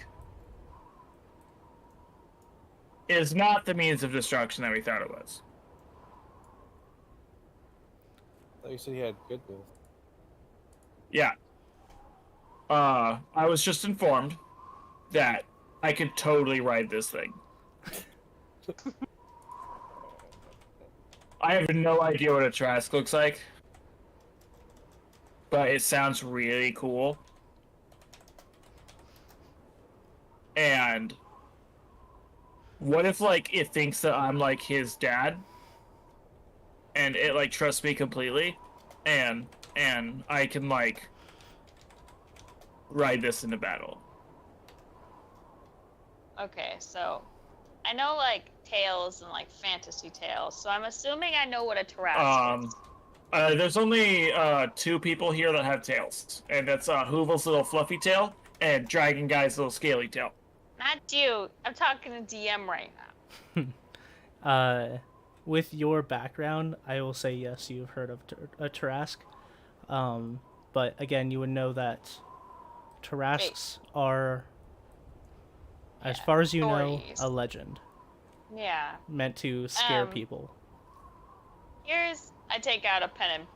is not the means of destruction that we thought it was. I thought you said he had good news. Yeah. I was just informed that I could totally ride this thing. I have no idea what a Trask looks like. but it sounds really cool. And what if, like, it thinks that I'm, like, his dad? And it, like, trusts me completely? And I can, like, ride this into battle. Okay, so I know like tales and like fantasy tales, so I'm assuming I know what a Tarrasque is. There's only 2 people here that have tails. And that's Hoovel's little fluffy tail and Dragon Guy's little scaly tail. Not you. I'm talking to DM right now. With your background, I will say yes, you've heard of a Tarrasque. But again, you would know that Tarrasques are, as far as you know, stories. a legend Yeah. meant to scare people. I take out a pen and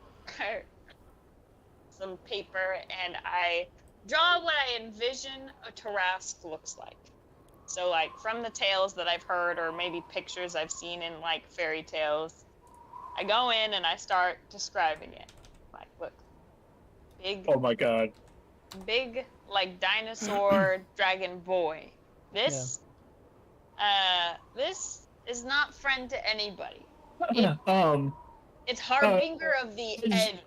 some paper, and I draw what I envision a Tarrasque looks like. So, like, from the tales that I've heard, or maybe pictures I've seen in, like, fairy tales, I go in and I start describing it. Like, look, big, Oh my god. like, dinosaur dragon boy. This is not friend to anybody. It's harbinger of the end.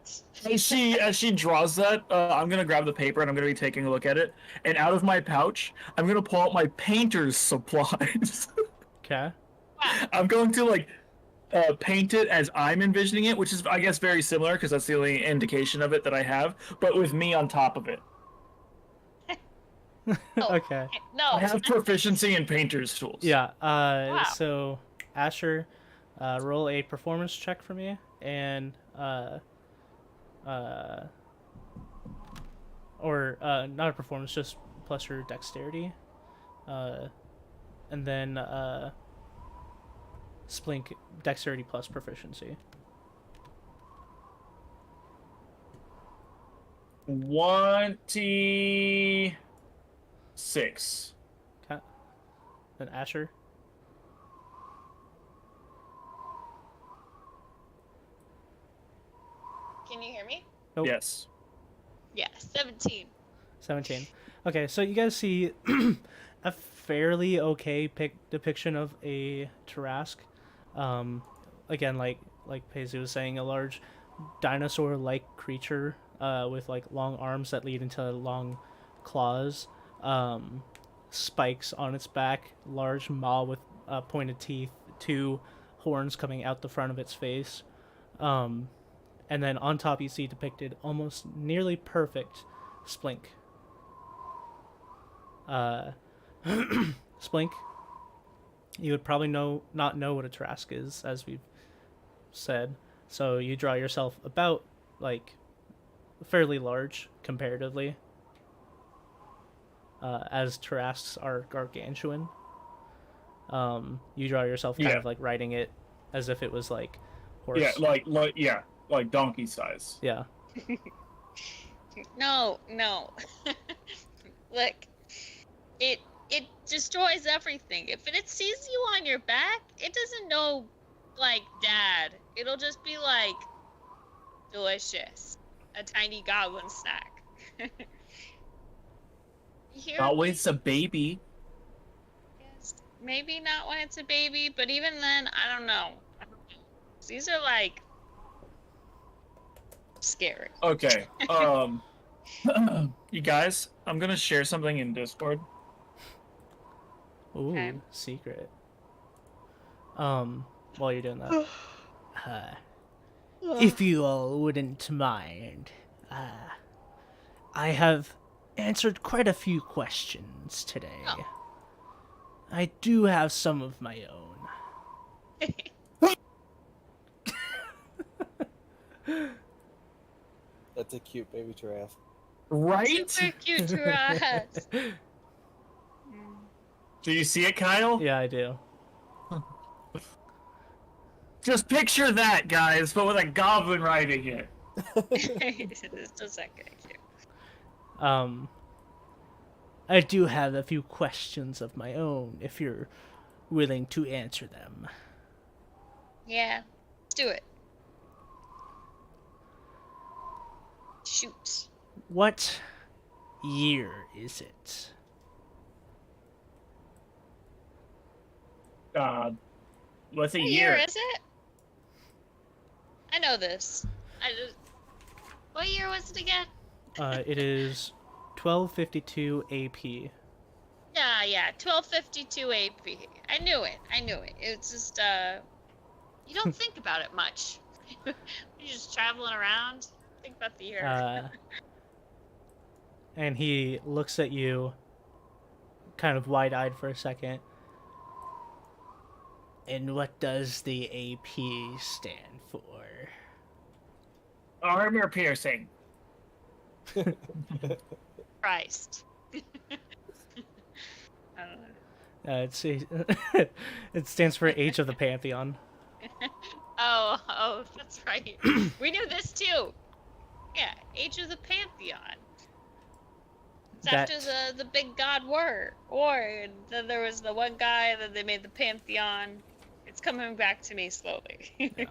As she draws that, I'm gonna grab the paper and I'm gonna be taking a look at it. And out of my pouch, I'm gonna pull out my painter's supplies. Okay. I'm going to like paint it as I'm envisioning it, which is I guess very similar because that's the only indication of it that I have, but with me on top of it. Okay. No. I have proficiency in painter's tools. Yeah. Wow. So Asher, roll a performance check for me, and or not a performance, just plus your dexterity, and then Splink dexterity plus proficiency. 26. Okay. Then Asher. Can you hear me? Nope. Yes. Yeah, 17. 17. Okay, so you guys see a fairly okay depiction of a Tarrasque. Again, like Paisley was saying, a large dinosaur-like creature with like long arms that lead into long claws, spikes on its back, large maw with pointed teeth, 2 horns coming out the front of its face. And then on top you see depicted almost nearly perfect Splink. Splink, you would probably not know what a Tarrasque is, as we've said. So you draw yourself about, like, fairly large, comparatively. As Tarrasques are gargantuan. You draw yourself kind of like riding it as if it was, like, horse. Yeah, like donkey size. Yeah. No. Look, it destroys everything. If it sees you on your back, it doesn't know, like, dad. It'll just be like, delicious. A tiny goblin snack. Not when it's a baby. Yes, maybe not when it's a baby, but even then, I don't know. These are, like, scary. Okay. You guys, I'm gonna share something in Discord. Ooh, Okay. secret. While you're doing that, if you all wouldn't mind, I have answered quite a few questions today. Oh. I do have some of my own. That's a cute baby giraffe. Right? Super cute giraffes. Do you see it, Kyle? Yeah, I do. Just picture that, guys, but with a goblin riding it. It's just like cute. I do have a few questions of my own, if you're willing to answer them. Yeah, let's do it. Shoot. What year is it? What's a What year? year is it? I know this. What year was it again? It is 1252 AP. Yeah, 1252 AP. I knew it. It's just, you don't think about it much. You're just traveling around. Think about the year. And he looks at you, kind of wide-eyed for a second. And what does the AP stand for? Armor piercing. Christ. I don't know. It stands for Age of the Pantheon. Oh, that's right. We knew this too. Yeah, Age of the Pantheon. It's That- after the big god war, and then there was the one guy that they made the Pantheon. It's coming back to me slowly. Yeah.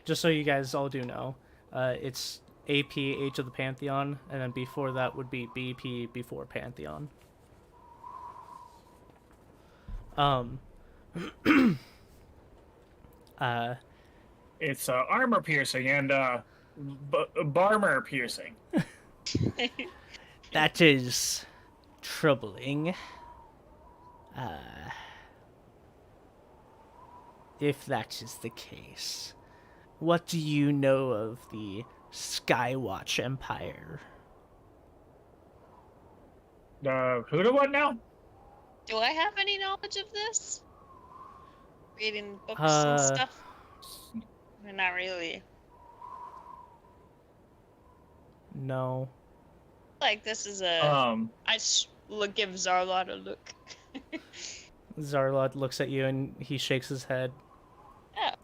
Just so you guys all do know, it's AP Age of the Pantheon, and then before that would be BP before Pantheon. It's armor piercing and barmer piercing. That is troubling. If that is the case, what do you know of the Skywatch Empire? Who to what now? Do I have any knowledge of this? Reading books and Uh, stuff? Not really. No. Like this is a. Give Zarlot a look. Zarlot looks at you and he shakes his head. Oh.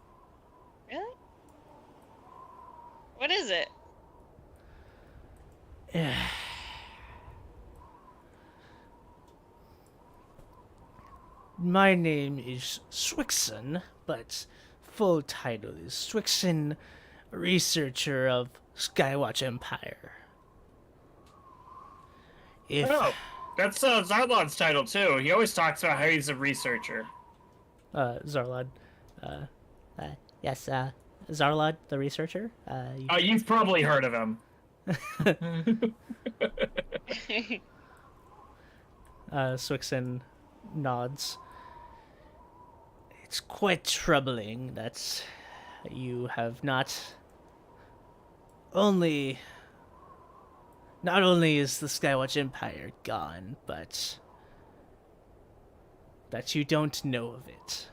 Really? What is it? My name is Swixon, but full title is Swixon, researcher of Skywatch Empire. If Oh, that's Zarlod's title too. He always talks about how he's a researcher. Zarlod, yes, Zarlod, the researcher. You've probably heard of him. Swixon nods. It's quite troubling that you have not only is the Skywatch Empire gone, but that you don't know of it.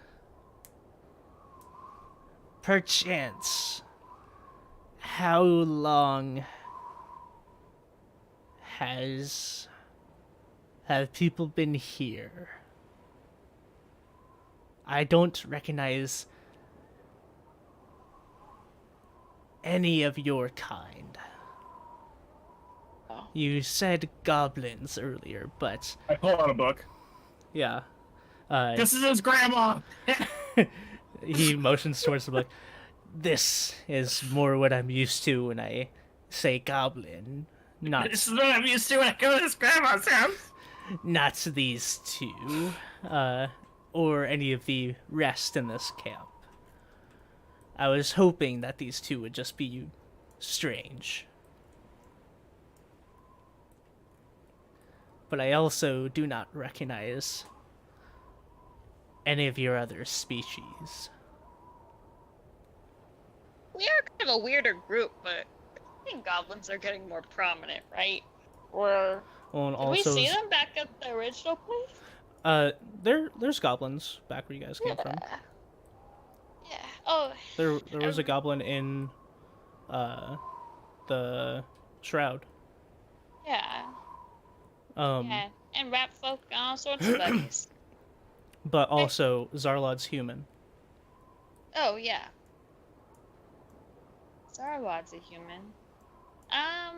Perchance, how long have people been here? I don't recognize any of your kind. Oh. You said goblins earlier, but I pull out a book. yeah. This is his grandma. He motions towards the book. This is more what I'm used to when I say goblin. Not This is what I'm used to when I go to his grandma's house. not these two, or any of the rest in this camp. I was hoping that these two would just be strange. But I also do not recognize any of your other species. We are kind of a weirder group, but I think goblins are getting more prominent, right? Or Well, and did we also, see them back at the original place? there's goblins back where you guys came from. Yeah. Oh, There was a goblin in, the shroud. yeah. Um, Yeah. And rat folk and all sorts of buddies. but also Zarlod's human. Oh, yeah. Zarwad's a human. I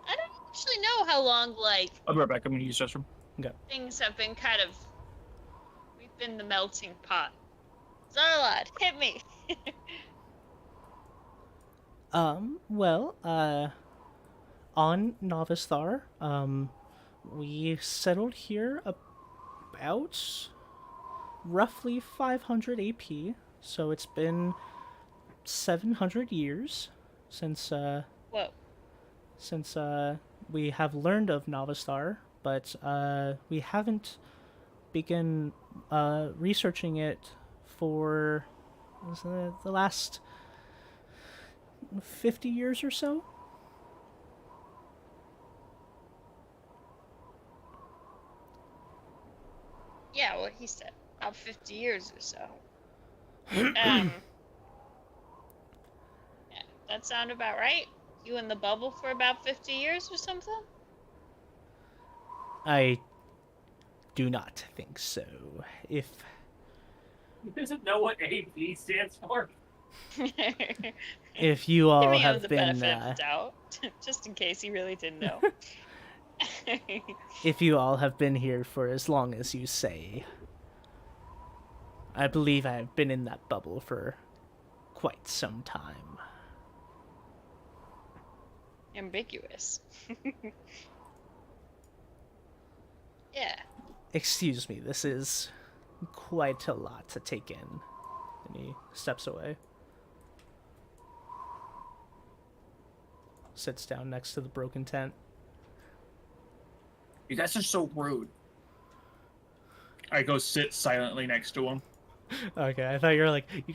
don't actually know how long, like, I'll be right back. I'm gonna use the restroom. things have been kind of... We've been the melting pot. Zarwad, hit me! on Novisthar. We settled here about roughly 500 AP, so it's been 700 years since Whoa. we have learned of Novisthar, but we haven't begun researching it for the last 50 years or so. Yeah, what he said. About 50 years or so. Yeah, that sound about right? You in the bubble for about 50 years or something? I do not think so. He doesn't know what AP stands for. If you all Giving him have the been benefit of the doubt, just in case he really didn't know. if you all have been here for as long as you say, I believe I have been in that bubble for quite some time. Ambiguous. Yeah. Excuse me, this is quite a lot to take in. And he steps away. Sits down next to the broken tent. You guys are so rude. I go sit silently next to him. Okay, I thought you were like, you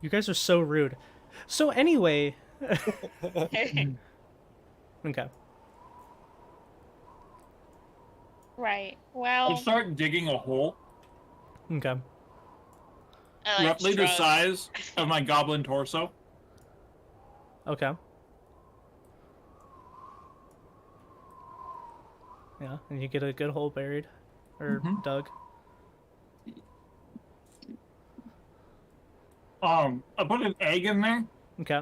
guys are so rude. So anyway, okay. Right. I'll Well, start digging a hole Okay. I like roughly the shrug. size of my goblin torso. Okay. Yeah, and you get a good hole buried. Or dug. I put an egg in there. Okay.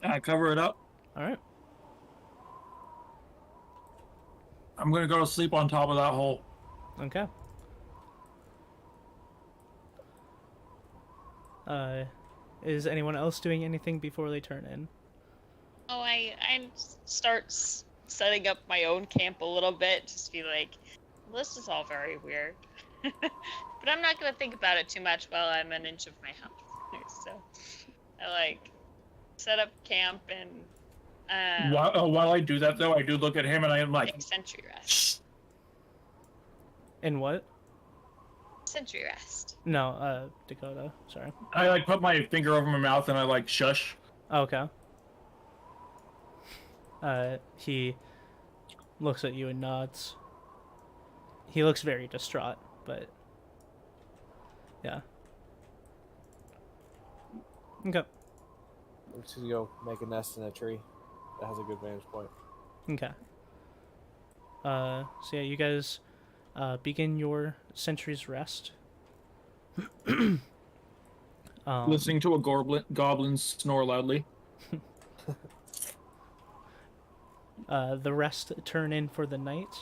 And I cover it up. Alright. I'm gonna go to sleep on top of that hole. Okay. Is anyone else doing anything before they turn in? Oh, I start setting up my own camp a little bit. Just be like, this is all very weird. But I'm not going to think about it too much while I'm an inch of my health. So I like set up camp and While I do that, though, I do look at him and I am like, take sentry rest. shh. In what? Sentry rest. No, Dakota. Sorry. I like put my finger over my mouth and I like shush. Okay. He looks at you and nods. He looks very distraught, but yeah. Okay. I'm just gonna go make a nest in a tree that has a good vantage point. Okay. So yeah, you guys begin your sentry's rest. Listening to a goblin snore loudly. The rest turn in for the night.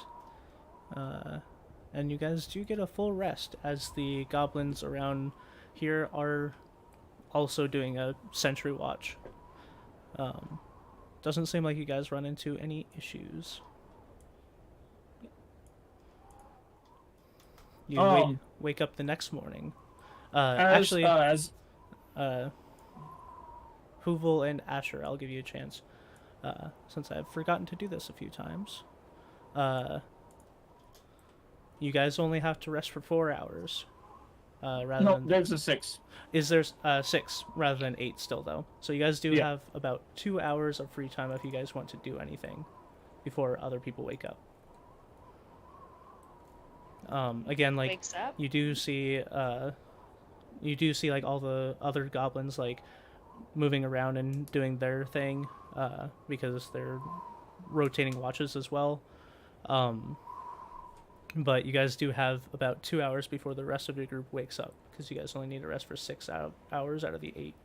And you guys do get a full rest as the goblins around here are also doing a sentry watch. Doesn't seem like you guys run into any issues. You wake up the next morning. Hoovel and Asher, I'll give you a chance. Since I've forgotten to do this a few times. You guys only have to rest for 4 hours. There's a 6. Is there 6 rather than 8 still, though? So you guys do have about 2 hours of free time if you guys want to do anything before other people wake up. Again, like, Wakes up? you do see like all the other goblins like moving around and doing their thing because they're rotating watches as well. But you guys do have about 2 hours before the rest of your group wakes up because you guys only need to rest for 6 hours out of the 8.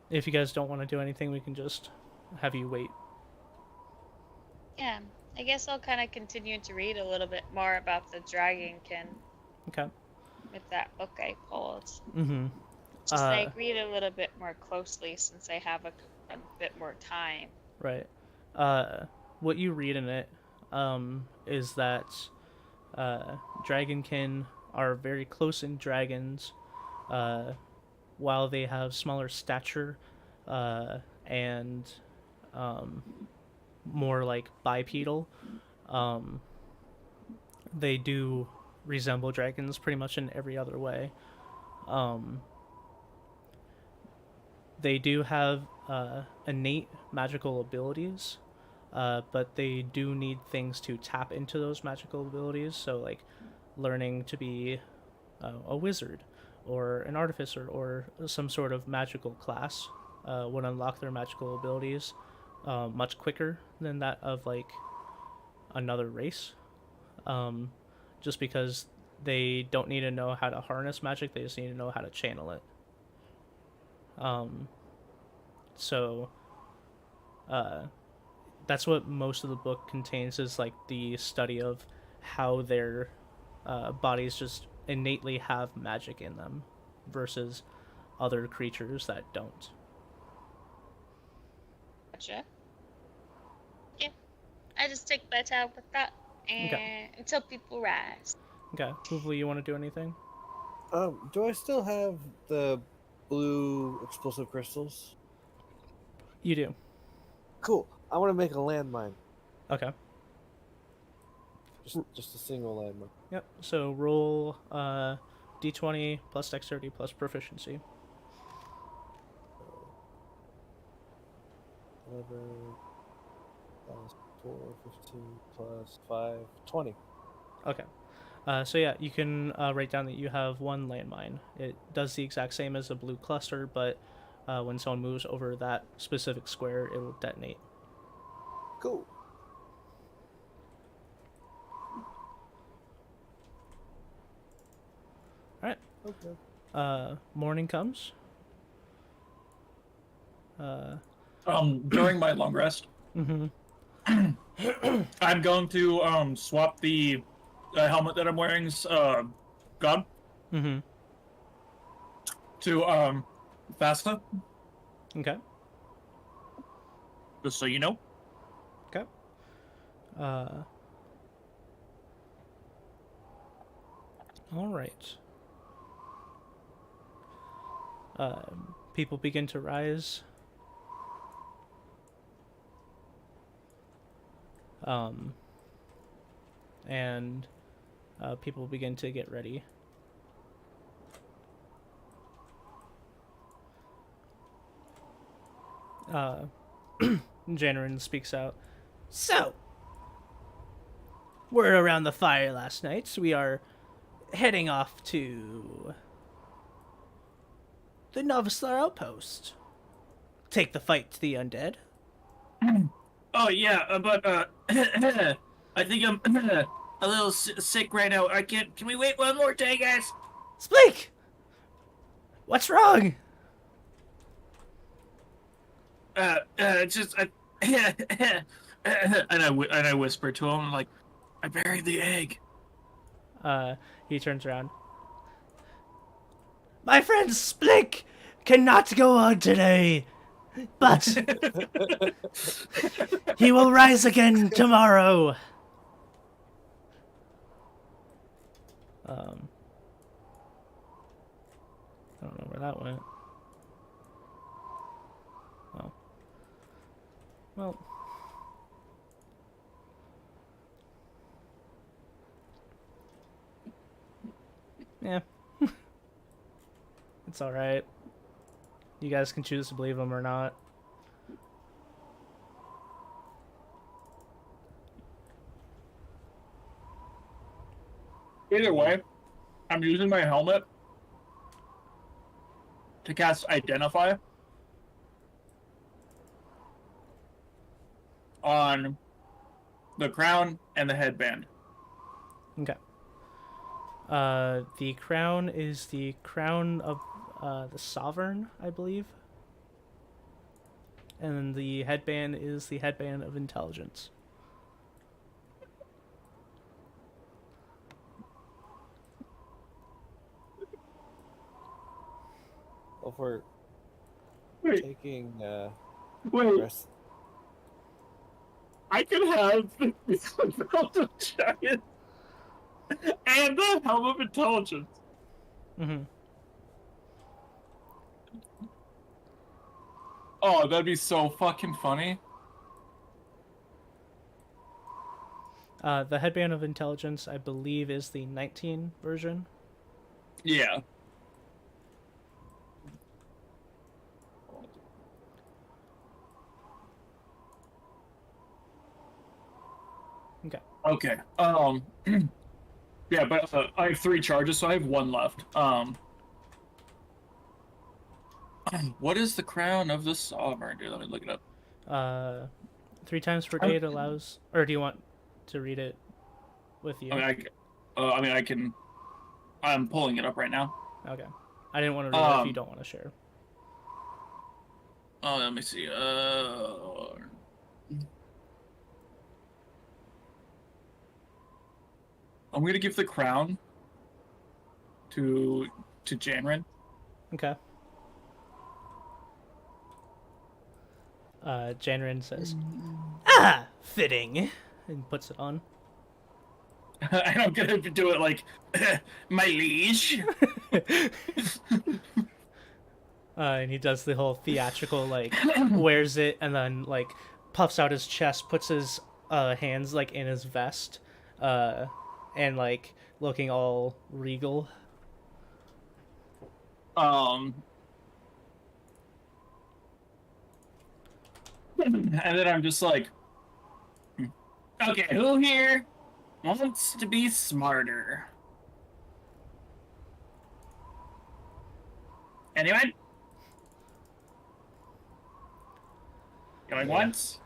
If you guys don't want to do anything, we can just have you wait. Yeah, I guess I'll kind of continue to read a little bit more about the dragonkin. Okay. with that book I pulled. Mm-hmm. Just like read a little bit more closely since I have a bit more time. Right. What you read in it is that dragonkin are very close in dragons, while they have smaller stature and more like bipedal. They do resemble dragons pretty much in every other way. They do have innate magical abilities, but they do need things to tap into those magical abilities. So, like, learning to be a wizard or an artificer or some sort of magical class would unlock their magical abilities much quicker than that of, like, another race. Just because they don't need to know how to harness magic, they just need to know how to channel it. So that's what most of the book contains, is like the study of how their bodies just innately have magic in them versus other creatures that don't. Gotcha. Yeah, I just take my time with that and until people rise. Okay, hopefully you want to do anything? Do I still have the blue explosive crystals? You do. Cool. I want to make a landmine. Okay. Just a single landmine. Yep. So roll d20 plus dexterity plus proficiency. 11 plus 4, 15 plus 5, 20. Okay. So yeah, you can write down that you have one landmine. It does the exact same as a blue cluster, but when someone moves over that specific square, it will detonate. Cool. All right. Okay. Morning comes. During my long rest, Mm-hmm. I'm going to swap the helmet that I'm wearing's gun Mm-hmm. to Vasta, Okay. just so you know. Okay. All right. People begin to rise. And people begin to get ready. Janarin speaks out. So, we're around the fire last night, so we are heading off to the Novastar outpost. Take the fight to the undead. Oh yeah, but I think I'm a little sick right now. I can't. Can we wait one more day, guys? Spleak! What's wrong? Just and I whisper to him like, I buried the egg. He turns around. My friend Spleak cannot go on today, but he will rise again tomorrow. I don't know where that went. Oh. Well. Yeah. It's alright. You guys can choose to believe him or not. Either way, I'm using my helmet to cast Identify on the crown and the headband. Okay. The crown is the crown of the sovereign, I believe. And then the headband is the headband of intelligence. Well, for Wait, taking wait. rest, I could have the belt of giant and the helm of intelligence. Mm-hmm. Oh, that'd be so fucking funny. The headband of intelligence, I believe, is the 19 version. Yeah. Okay. Okay. Yeah, but I have 3 charges, so I have 1 left. What is the crown of the sovereign? Dude, let me look it up. 3 times per day it allows. Or do you want to read it with you? I can. I'm pulling it up right now. Okay. I didn't want to read it if you don't want to share. Oh, let me see. I'm gonna give the crown to Janrin. Okay. Janrin says, "Ah, fitting," and puts it on. And I'm gonna do it like, my liege. And he does the whole theatrical, like, wears it and then, like, puffs out his chest, puts his hands, like, in his vest, and, like, looking all regal. And then I'm just like, okay, who here wants to be smarter? Anyone? Going once.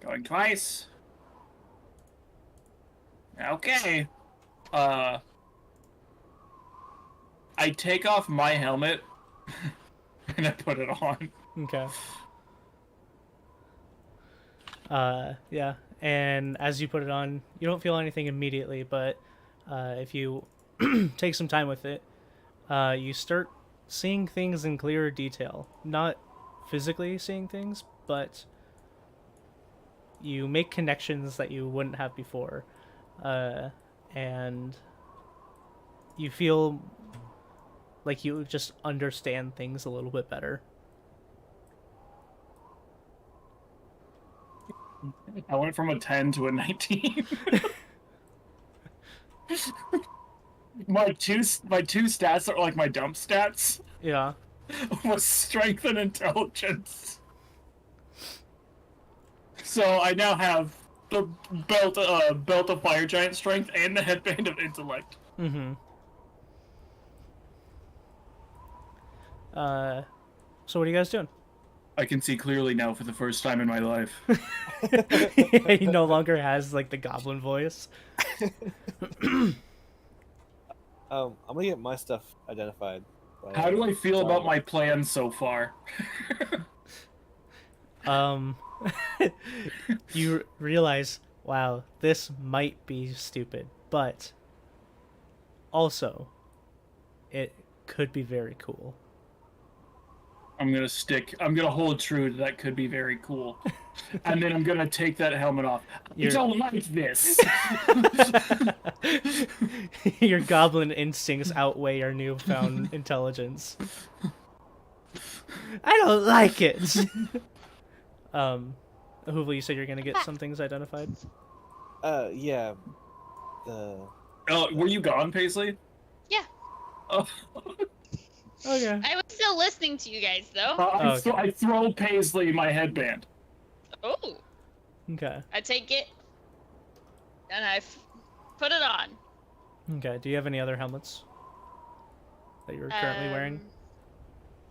Going twice. Okay. I take off my helmet and I put it on. Okay. Yeah, and as you put it on, you don't feel anything immediately, but if you take some time with it, you start seeing things in clearer detail. Not physically seeing things, but you make connections that you wouldn't have before, and you feel like you just understand things a little bit better. I went from a 10 to a 19. my two stats are like my dump stats. Yeah. Was strength and intelligence. So I now have the belt of fire giant strength and the headband of intellect. Mm-hmm. So what are you guys doing? I can see clearly now for the first time in my life. He no longer has like the goblin voice. I'm gonna get my stuff identified. How do I feel about my plan so far? You realize, wow, this might be stupid, but also it could be very cool. I'm gonna hold true to that could be very cool. And then I'm gonna take that helmet off. I don't like this. Your goblin instincts outweigh your newfound intelligence. I don't like it. Hoover, you said you're gonna get some things identified? Yeah. Were you gone, Paisley? Yeah. Oh. Okay. I was still listening to you guys, though. Okay. I throw Paisley my headband. Oh. Okay. I take it, and I put it on. Okay. Do you have any other helmets that you're currently wearing?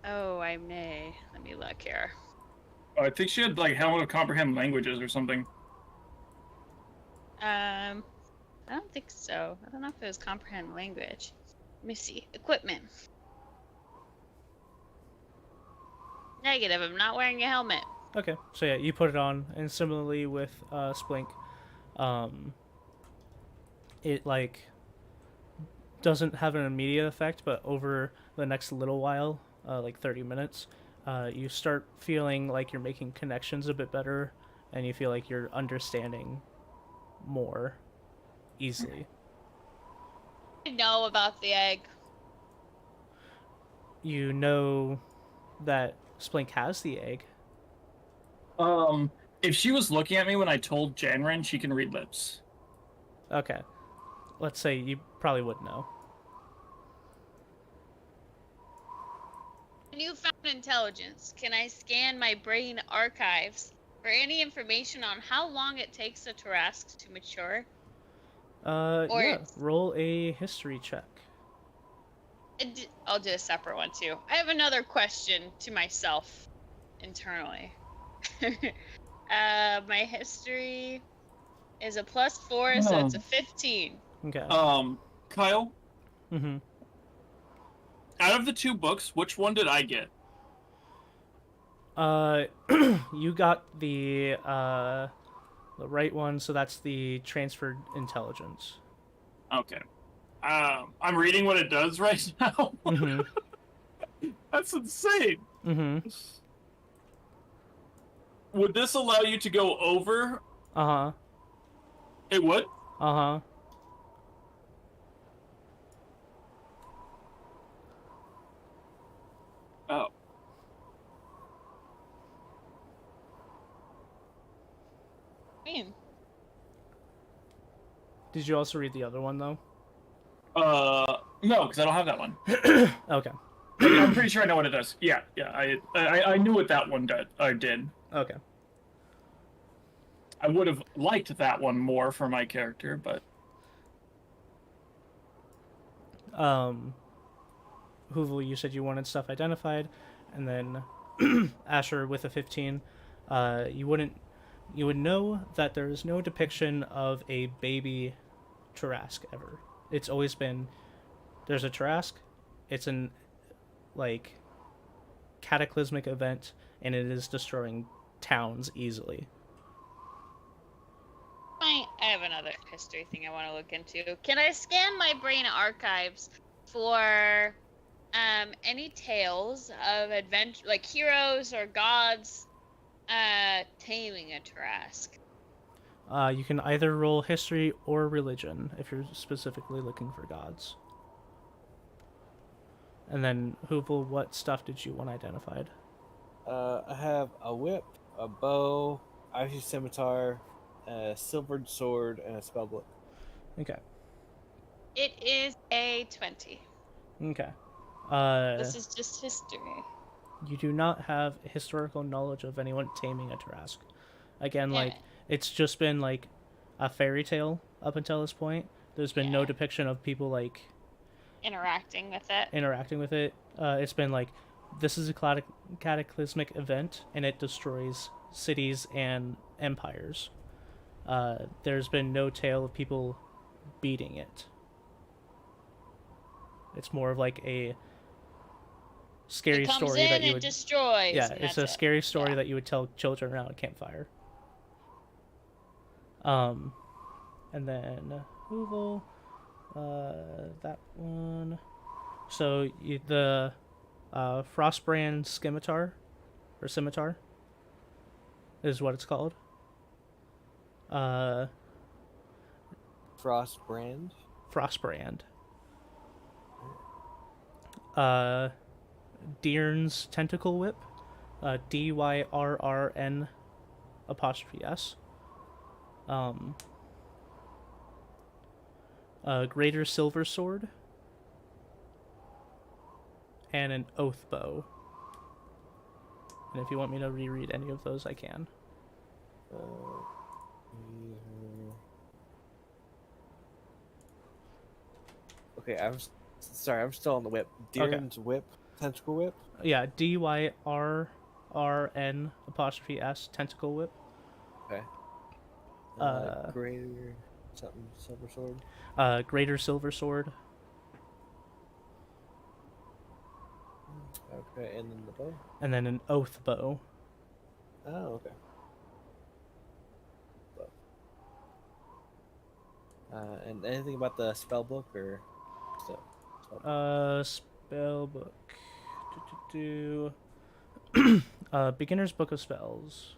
Oh, I may. Let me look here. Oh, I think she had like helmet of comprehend languages or something. I don't think so. I don't know if it was comprehend language. Let me see. Equipment. Negative. I'm not wearing a helmet. Okay, so yeah, you put it on, and similarly with Splink, it like doesn't have an immediate effect, but over the next little while, like 30 minutes, you start feeling like you're making connections a bit better, and you feel like you're understanding more easily. I know about the egg. You know that Splink has the egg. If she was looking at me when I told Janren, she can read lips. Okay. Let's say you probably would know. Newfound intelligence. Can I scan my brain archives for any information on how long it takes a Tarrasque to mature? Or Yeah. it's- Roll a history check. I'll do a separate one too. I have another question to myself internally. My history is a +4, so it's a 15. Okay. Kyle, Mm-hmm. out of the 2 books, which one did I get? You got the right one, so that's the transferred intelligence. Okay. I'm reading what it does right now. Mm-hmm. That's insane. Mm-hmm. Would this allow you to go over? Uh-huh. It would? Uh-huh. Oh. Man, Did you also read the other one, though? No, because I don't have that one. Okay. I'm pretty sure I know what it does. Yeah. I knew what that one did. I did. Okay. I would have liked that one more for my character, but Hoovel, you said you wanted stuff identified, and then Asher with a 15. You would know that there is no depiction of a baby Tarrasque ever. It's always been there's a Tarrasque, it's an like cataclysmic event, and it is destroying towns easily. I have another history thing I want to look into. Can I scan my brain archives for any tales of adventure, like heroes or gods taming a Tarrasque? You can either roll history or religion if you're specifically looking for gods. And then, Hoovel, what stuff did you want identified? I have a whip, a bow, icy scimitar, a silvered sword, and a spellbook. Okay. It is a 20. Okay. This is just history. You do not have historical knowledge of anyone taming a Tarrasque. Again, Damn like, it. it's just been, like, a fairy tale up until this point. There's been no Yeah. depiction of people, like, Interacting with it. interacting with it. It's been, like, this is a cataclysmic event, and it destroys cities and empires. There's been no tale of people beating it. It's more of, like, a scary It comes story in that you and would... destroys. Yeah, and it's that's a it. scary story Yeah. that you would tell children around a campfire. And then Hoovel, that one. So the Frostbrand scimitar, or scimitar, is what it's called. Frostbrand. Frostbrand. Dyrn's tentacle whip, Dyrrn apostrophe S. Greater silver sword, and an oath bow. And if you want me to reread any of those, I can. Okay, sorry, I'm still on the whip. Dyrn's whip, tentacle whip. Yeah, Dyrrn apostrophe S tentacle whip. Okay. Greater something silver sword. Greater silver sword. Okay, and then the bow. And then an oath bow. Oh, okay. Bow. And anything about the spell book or? Spell book. Beginner's Book of Spells.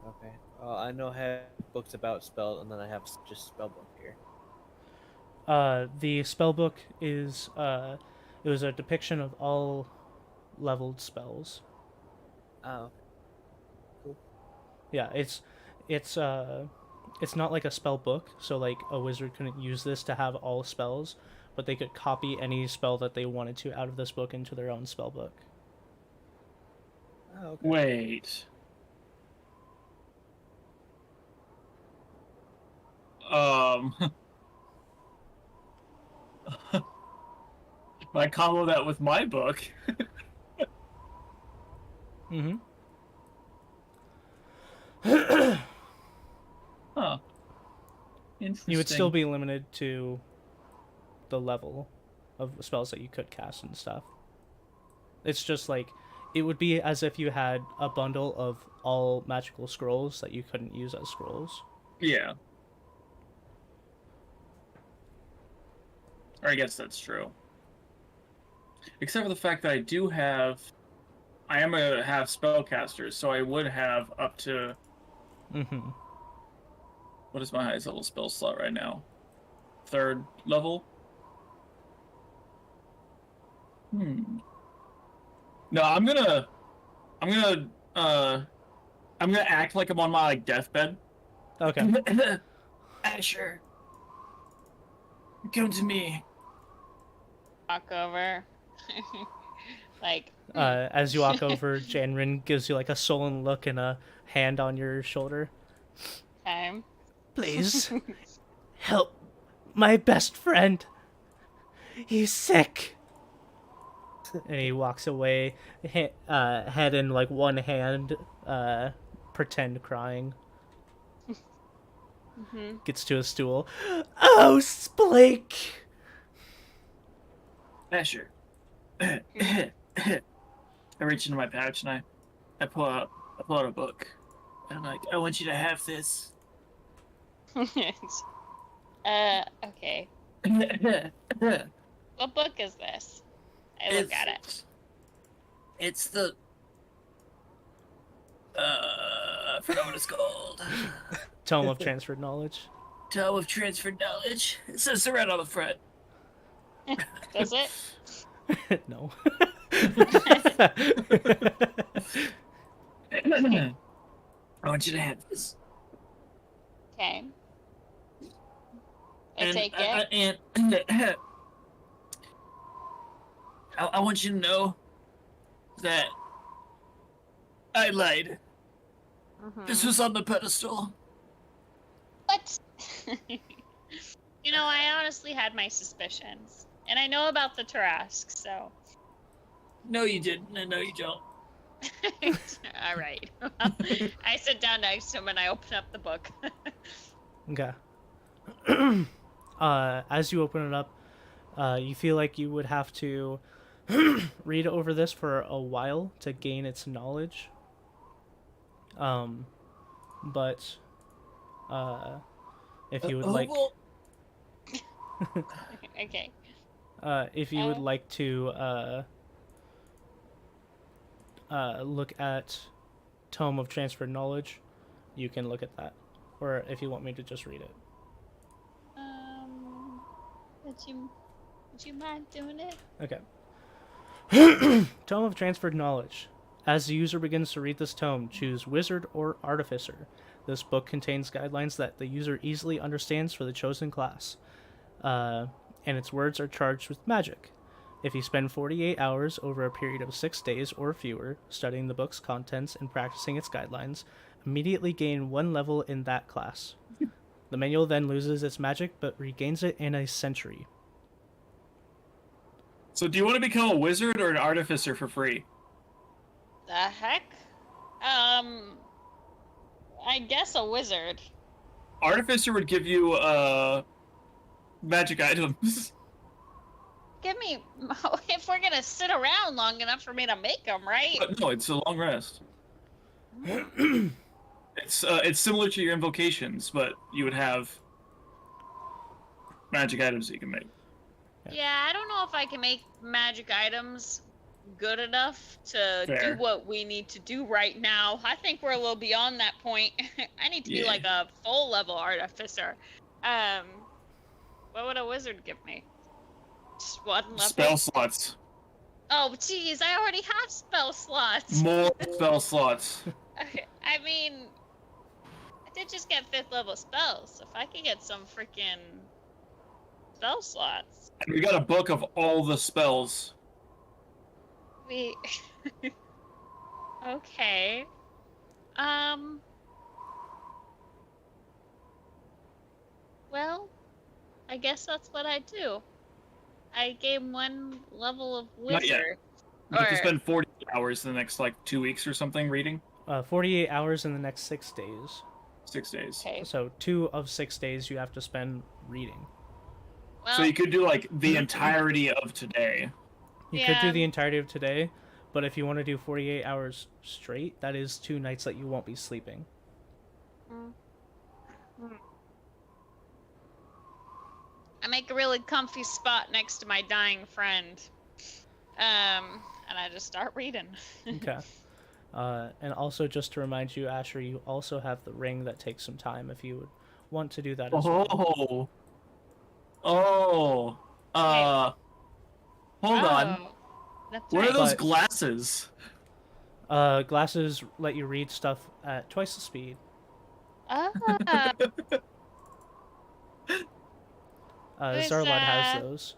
Okay. I know I have books about spells, and then I have just spell book here. The spell book is it was a depiction of all leveled spells. Oh. Cool. Yeah, it's not like a spell book, so like a wizard couldn't use this to have all spells, but they could copy any spell that they wanted to out of this book into their own spell book. Oh, okay. Wait. I combo that with my book. Mm-hmm. Huh. Interesting. You would still be limited to the level of spells that you could cast and stuff. It's just like it would be as if you had a bundle of all magical scrolls that you couldn't use as scrolls. Yeah. Or I guess that's true. Except for the fact that I am a half spellcaster, so I would have up to... Mm-hmm. What is my highest level spell slot right now? 3rd level? No, I'm gonna act like I'm on my deathbed. Okay. Asher, come to me. Walk over. Like, As you walk over, Janrin gives you like a sullen look and a hand on your shoulder. okay. Please, help my best friend. He's sick. And he walks away, head in like one hand, pretend crying. Mm-hmm. Gets to a stool. Oh, Splake! Asher. I reach into my pouch and I pull out a book. And I'm like, I want you to have this. Okay. What book is this? I look at it. It's the I forgot what it's called. Tome of Transferred Knowledge. Tome of Transferred Knowledge. It says the red on the front. Does it? No. I want you to have this. Okay. I take it. And I want you to know that I lied. Mhm. This was on the pedestal. What? You know, I honestly had my suspicions. And I know about the Tarask, so. No, you didn't. And no, you don't. All right. I sit down next to him and I open up the book. Okay. As you open it up, you feel like you would have to read over this for a while to gain its knowledge. But if you would like, Okay. if you would like to look at Tome of Transferred Knowledge, you can look at that. Or if you want me to just read it. Would you mind doing it? Okay. Tome of Transferred Knowledge. As the user begins to read this tome, choose Wizard or Artificer. This book contains guidelines that the user easily understands for the chosen class, and its words are charged with magic. If you spend 48 hours over a period of 6 days or fewer studying the book's contents and practicing its guidelines, immediately gain 1 level in that class. The manual then loses its magic, but regains it in a century. So do you want to become a wizard or an artificer for free? The heck? I guess a wizard. Artificer would give you magic items. give me. If we're gonna sit around long enough for me to make them, right? But no, it's a long rest. It's similar to your invocations, but you would have magic items that you can make. Yeah, I don't know if I can make magic items good enough to Fair. do what we need to do right now. I think we're a little beyond that point. I need to be Yeah. like a full level artificer. What would a wizard give me? Just one level? Spell slots. Oh, jeez, I already have spell slots. More spell slots. I mean, I did just get 5th level spells. If I could get some freaking spell slots. And we got a book of all the spells. We. Okay. Well, I guess that's what I do. I gain 1 level of Not yet. wizard. You have to Or- spend 40 hours in the next, like, 2 weeks or something reading. 48 hours in the next 6 days. 6 days. Okay. So 2 of 6 days you have to spend reading. Well, So you could do, like, the entirety of today. You could do Yeah. the entirety of today, but if you want to do 48 hours straight, that is 2 nights that you won't be sleeping. I make a really comfy spot next to my dying friend. And I just start reading. Okay. And also, just to remind you, Asher, you also have the ring that takes some time if you would want to do that as well. Oh. Hold on. Oh, that's What right. are those But- glasses? Glasses let you read stuff at twice the speed. Ah, Who's, Zarlad has those.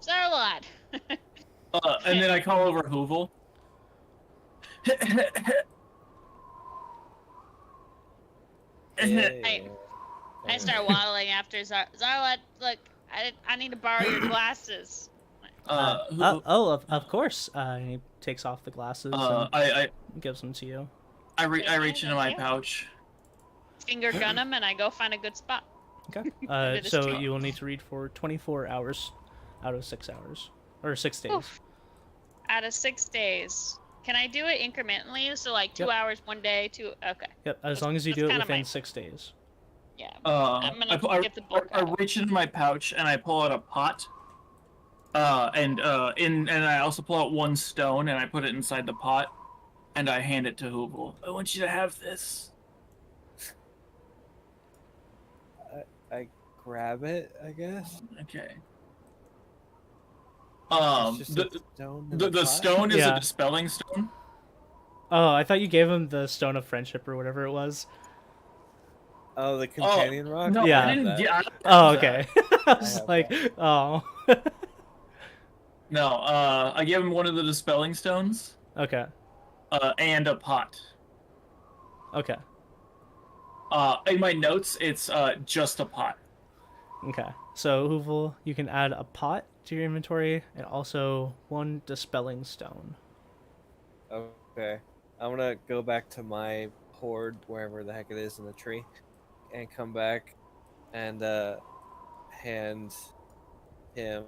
Zarlad. And then I call over Hoovel. Yeah. I start waddling after Zarlad. Look, I need to borrow your glasses. Of course. And he takes off the glasses and I gives them to you. reach into my Yeah. pouch. Finger gun him, and I go find a good spot. Okay. Under the So street. you will need to read for 24 hours out of 6 hours. Or 6 days. Oof. Out of 6 days. Can I do it incrementally? So like 2 Yep. hours one day, 2. Okay. Yep, as long as you that's do it kinda within my- 6 days. Yeah. I'm gonna get the book I out. reach into my pouch and I pull out a pot. And I also pull out 1 stone and I put it inside the pot, and I hand it to Hoovel. I want you to have this. I grab it, I guess. Okay. It's just The a stone in the, a the pot? stone is Yeah. a dispelling stone. Oh, I thought you gave him the Stone of Friendship or whatever it was. Oh, the companion rock. No, Yeah. I didn't get. I don't Oh, have okay. that. I was have like, oh. No, I gave him one of the dispelling stones. Okay. And a pot. Okay. In my notes, it's just a pot. Okay. So, Hoovel, you can add a pot to your inventory and also 1 Dispelling Stone. Okay. I'm gonna go back to my hoard, wherever the heck it is in the tree, and come back and hand him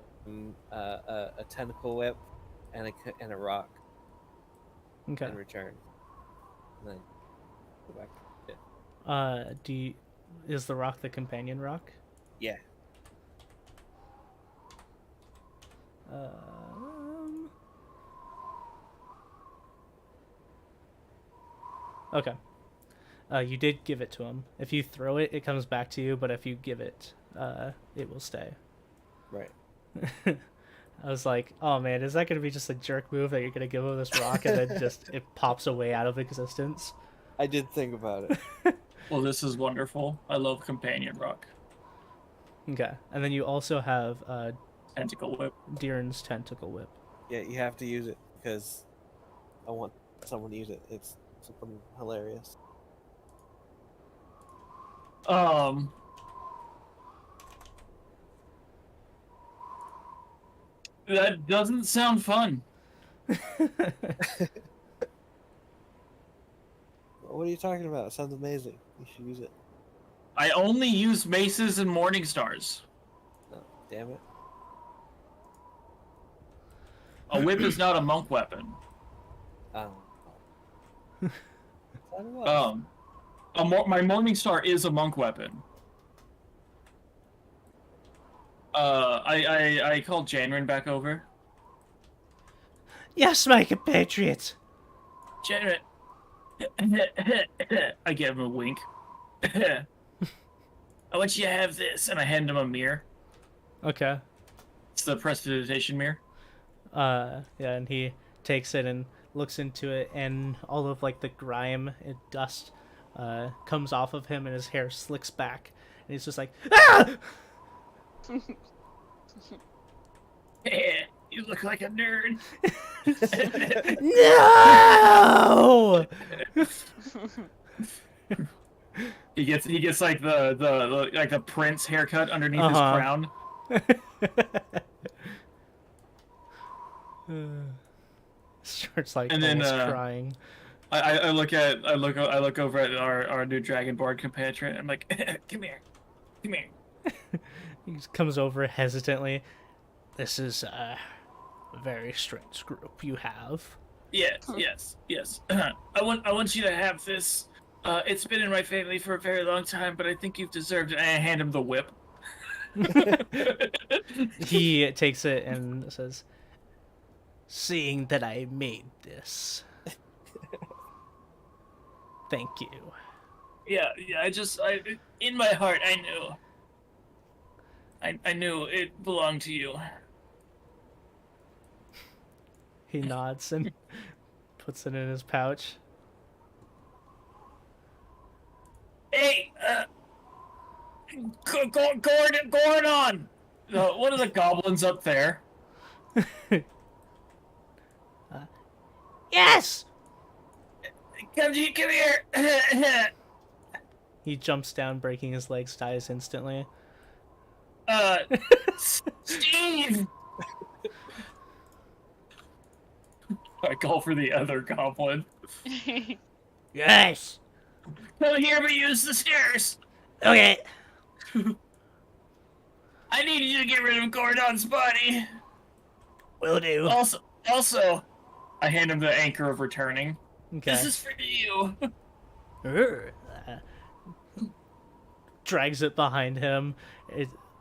a tentacle whip and a rock Okay. in return. And then go back. Is the rock the companion rock? Yeah. Okay. You did give it to him. If you throw it, it comes back to you, but if you give it, it will stay. Right. I was like, oh man, is that going to be just a jerk move that you're going to give him this rock and then just it pops away out of existence? I did think about it. Well, this is wonderful. I love companion rock. Okay. And then you also have Tentacle whip. Deeran's Tentacle Whip. Yeah, you have to use it because I want someone to use it. It's something hilarious. That doesn't sound fun. What are you talking about? It sounds amazing. You should use it. I only use maces and morning stars. No, damn it. A whip is not a monk weapon. Oh. Thought it was. My Morning Star is a monk weapon. I called Janrin back over. Yes, my compatriot. Janrin. I give him a wink. I want you to have this, and I hand him a mirror. Okay. It's the prestidigitation mirror. Yeah, and he takes it and looks into it, and all of like the grime and dust comes off of him, and his hair slicks back, and he's just like, ah! You look like a nerd. No! He gets like the like the prince haircut underneath his crown. Starts like And then, almost crying. I look over at our new Dragonborn compatriot. I'm like, come here. He just comes over hesitantly. This is a very strange group you have. Yes. I want you to have this. It's been in my family for a very long time, but I think you've deserved it. And I hand him the whip. He takes it and says, seeing that I made this, thank you. Yeah, I in my heart, I knew it belonged to you. He nods and puts it in his pouch. Hey, Gordon! What are the goblins up there? Yes! Come here! He jumps down, breaking his legs, dies instantly. Steve! I call for the other goblin. Yes! Come here, but use the stairs! Okay. I need you to get rid of Gordon's body! Will do. Also, I hand him the Anchor of Returning. Okay. This is for you! Drags it behind him.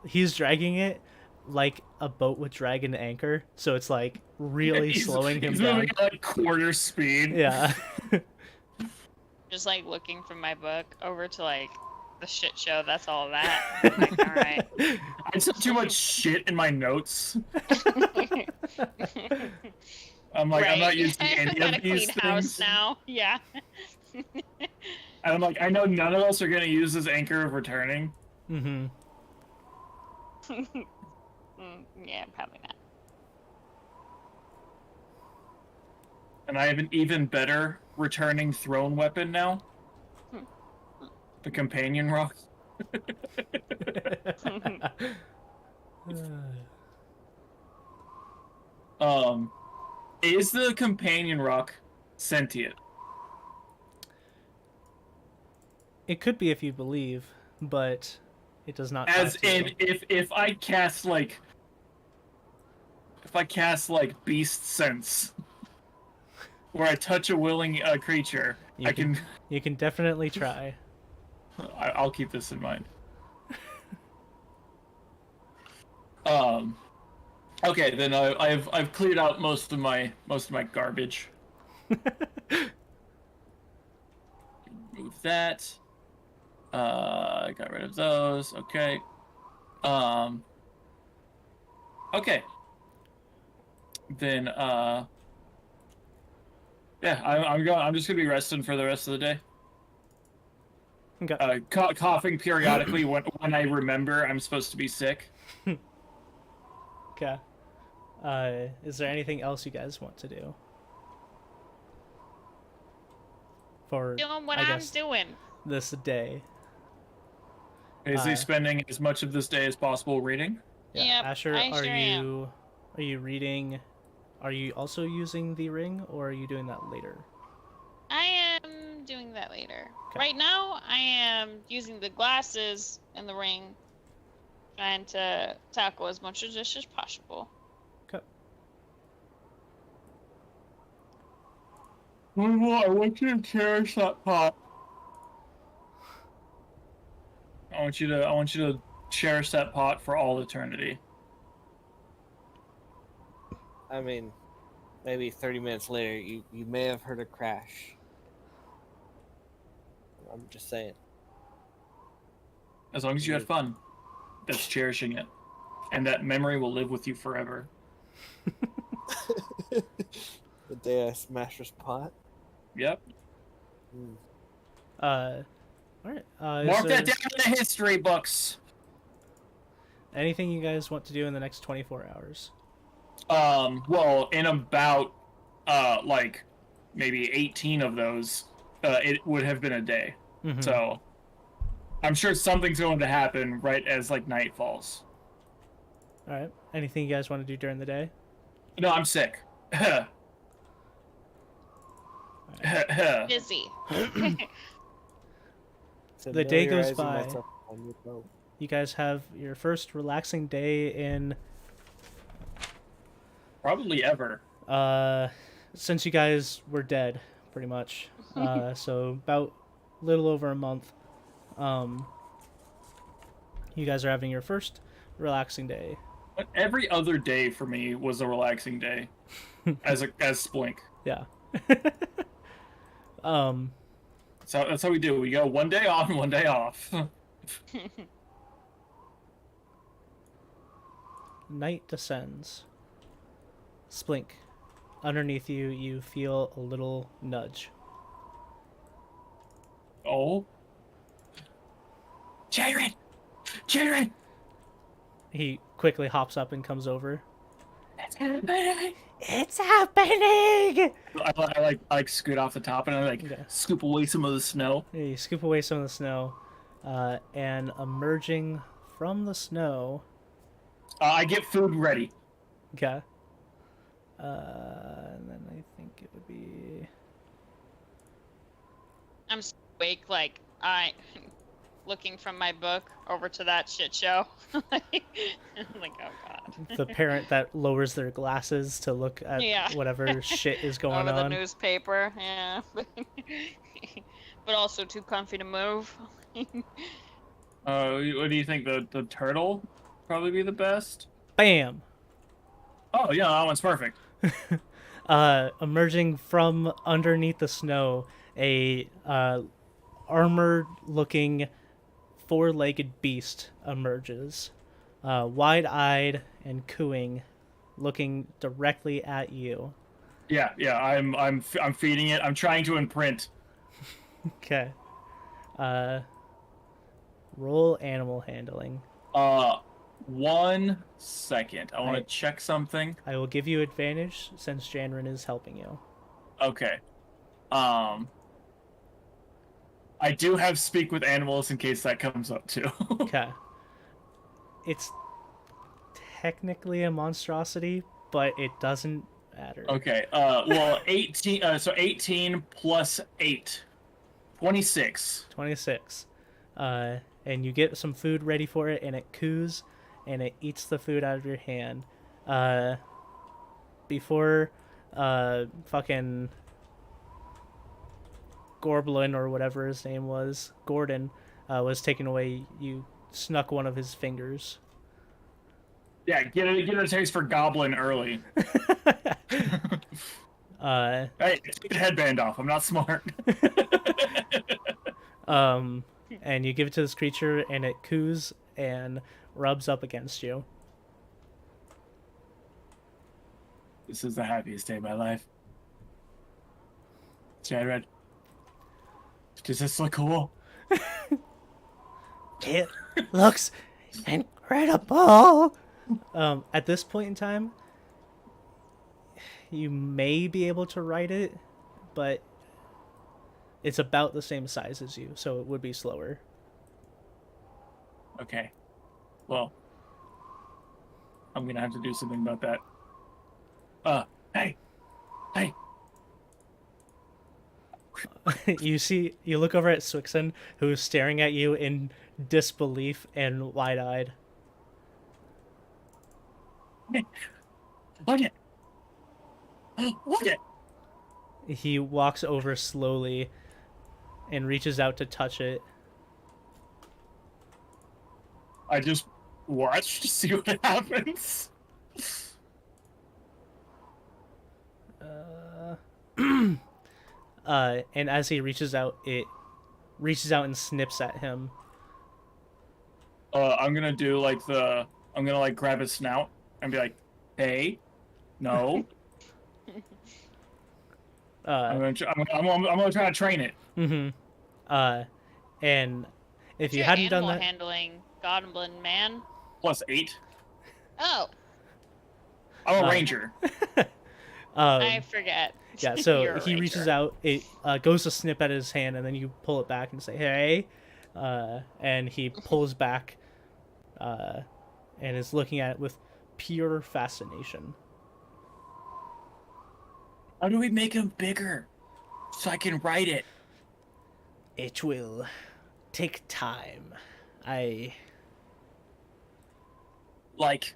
He's dragging it like a boat would drag an anchor, so it's like really slowing him he's down. moving at like quarter speed. Yeah. Just like looking from my book over to like the shit show. That's all that. I'm like, all right. I said too much shit in my notes. I'm like, I'm not using any Got a of these clean house things. now. Yeah. And I'm like, I know none of us are gonna use this Anchor of Returning. Mm-hmm. Yeah, probably not. And I have an even better returning throne weapon now. The Companion Rock. Is the Companion Rock sentient? It could be if you believe, but it does not. As talk to in, you. if I cast like Beast Sense, where I touch a willing creature, You can definitely try. I'll keep this in mind. Okay, then I've cleared out most of my garbage. Move that. I got rid of those. Okay. Okay. Then yeah, I'm just gonna be resting for the rest of the day. Okay. Coughing periodically when I remember I'm supposed to be sick. Okay. Is there anything else you guys want to do? For Doing what I I'm guess, doing. this day. Is he spending as much of this day as possible reading? Yeah. Yep, Asher, I are sure you reading? Are you also using the ring, or are you doing that later? I am doing that later. Okay. Right now, I am using the glasses and the ring, trying to tackle as much of this as possible. Okay. I want you to cherish that pot. I want you to cherish that pot for all eternity. I mean, maybe 30 minutes later, you may have heard a crash. I'm just saying. As long as you had fun, that's cherishing it. And that memory will live with you forever. The day I smashed this pot. Yep. All right. Mark that down in the history books. Anything you guys want to do in the next 24 hours? Well, in about, like, maybe 18 of those, it would have been a day. Mm-hmm. So, I'm sure something's going to happen right as, like, night falls. All right. Anything you guys want to do during the day? No, I'm sick. Busy. The day goes Familiarizing by. myself on your boat. You guys have your first relaxing day in Probably ever. since you guys were dead, pretty much. So about a little over a month. You guys are having your first relaxing day. But every other day for me was a relaxing day. as Splink. Yeah. So that's how we do. We go one day on, one day off. Night descends. Splink. Underneath you, you feel a little nudge. Oh. Jared! Jared! He quickly hops up and comes over. It's happening! It's happening! I like scoot off the top and I like Okay. scoop away some of the snow. You scoop away some of the snow, and emerging from the snow. I get food ready. Okay. And then I think it would be. I'm awake, like I looking from my book over to that shit show. like, oh god. The parent that lowers their glasses to look at Yeah. whatever shit is going Over the on. newspaper, yeah. But also too comfy to move. What do you think? The turtle probably be the best? Bam! Oh yeah, that one's perfect. Emerging from underneath the snow, a armored-looking, four-legged beast emerges, wide-eyed and cooing, looking directly at you. Yeah, I'm feeding it. I'm trying to imprint. Okay. Roll animal handling. 1 second. I want to check something. I will give you advantage since Janrin is helping you. Okay. I do have speak with animals in case that comes up too. Okay. It's technically a monstrosity, but it doesn't matter. Okay. Well, 18. So 18 plus 8, 26. 26. And you get some food ready for it, and it coos, and it eats the food out of your hand. Before fucking Gorblin, or whatever his name was, Gordon, was taken away, you snuck one of his fingers. Yeah, get a taste for Goblin early. Hey, take the headband off. I'm not smart. And you give it to this creature, and it coos and rubs up against you. This is the happiest day of my life. Jared, does this look cool? It looks incredible. At this point in time, you may be able to write it, but it's about the same size as you, so it would be slower. Okay. Well, I'm gonna have to do something about that. Hey! You look over at Swixen, who's staring at you in disbelief and wide-eyed. Look it! Look it! He walks over slowly and reaches out to touch it. I just watch to see what happens. And as he reaches out, it reaches out and snips at him. I'm gonna do like I'm gonna like grab his snout and be like, "Hey, no." I'm gonna try to train it. And if What's you your hadn't done animal that, handling, Goblin man? +8. Oh, I'm a ranger. I forget. yeah. So You're a he reaches ranger. out, it goes to snip at his hand, and then you pull it back and say, "Hey," and he pulls back, and is looking at it with pure fascination. How do we make him bigger so I can ride it? It will take time. Like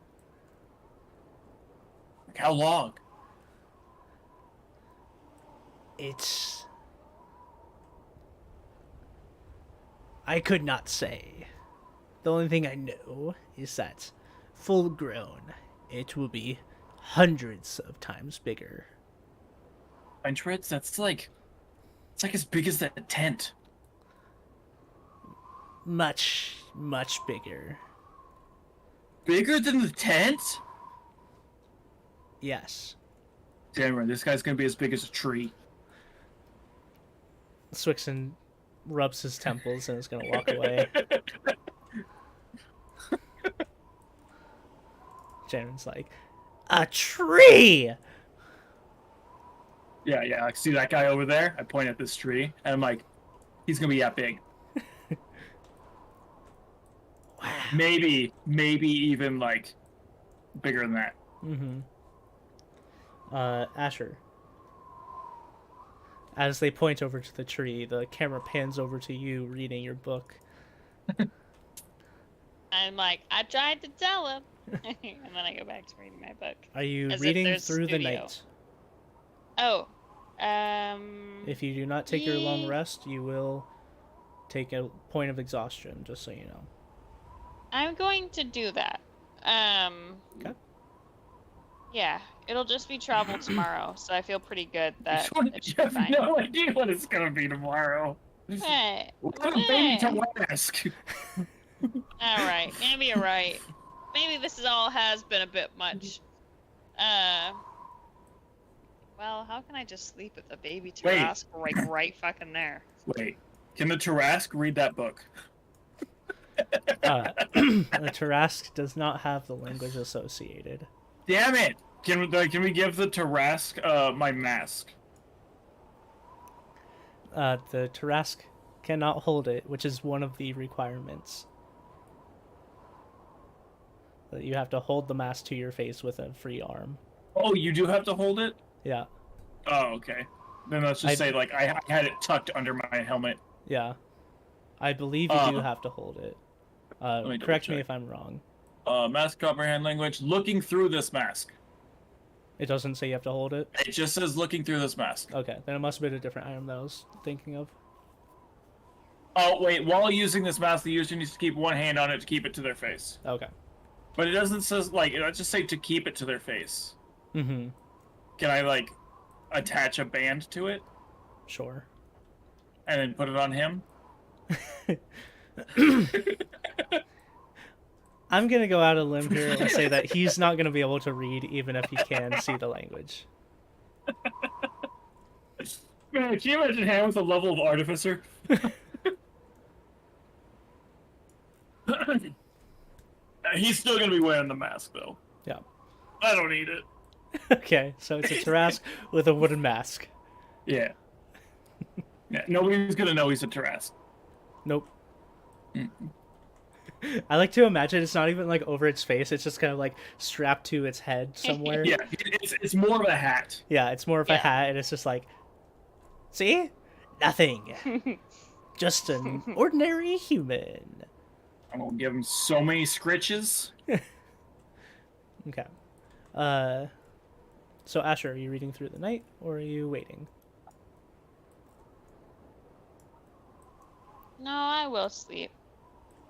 how long? I could not say. The only thing I know is that full grown, it will be hundreds of times bigger. Hundreds? It's like as big as that tent. Much, much bigger. Bigger than the tent? Yes. Damn right, this guy's gonna be as big as a tree. Swixen rubs his temples and is going to walk away. Jaren's like, a tree! Yeah, I see that guy over there? I point at this tree, and I'm like, he's gonna be that big. Wow. Maybe even, like, bigger than that. Asher. As they point over to the tree, the camera pans over to you reading your book. I'm like, I tried to tell him. And then I go back to reading my book. Are you As if reading there's through the studio. night? Oh. If you do not take your long rest, you will take a point of exhaustion, just so you know. I'm going to do that. Okay. Yeah, it'll just be travel tomorrow, so I feel pretty good that it You should be have fine. no idea what it's gonna be tomorrow. Hey, What a baby to ask. alright, maybe you're right. Maybe this all has been a bit much. Well, how can I just sleep with the baby Wait. Tarask right fucking there? Wait, can the Tarask read that book? The Tarask does not have the language associated. Damn it! Can we give the Tarask my mask? The Tarask cannot hold it, which is one of the requirements. That you have to hold the mask to your face with a free arm. Oh, you do have to hold it? Yeah, Oh, okay. Then let's just say, like, I had it tucked under my helmet. yeah. I believe you do have to hold it. me Correct me double-check. if I'm wrong. Mask comprehend language. Looking through this mask. It doesn't say you have to hold it? It just says looking through this mask. Okay, then it must have been a different item that I was thinking of. Oh, wait. While using this mask, the user needs to keep one hand on it to keep it to their face. Okay. But it doesn't says, like, it doesn't just say to keep it to their face. Mm-hmm. Can I, like, attach a band to it Sure. and then put it on him? I'm gonna go out on a limb here and say that he's not gonna be able to read even if he can see the language. Man, can you imagine him with a level of artificer? He's still gonna be wearing the mask, though. Yeah. I don't need it. Okay, so it's a Tarask with a wooden mask. Yeah. Yeah, nobody's gonna know he's a Tarask. Nope. I like to imagine it's not even like over its face, it's just kind of like strapped to its head somewhere. Yeah, it's more of a hat. Yeah, it's more of a Yeah. hat and it's just like, see? Nothing. Just an ordinary human. I'm gonna give him so many scritches. Okay. So Asher, are you reading through the night or are you waiting? No, I will sleep.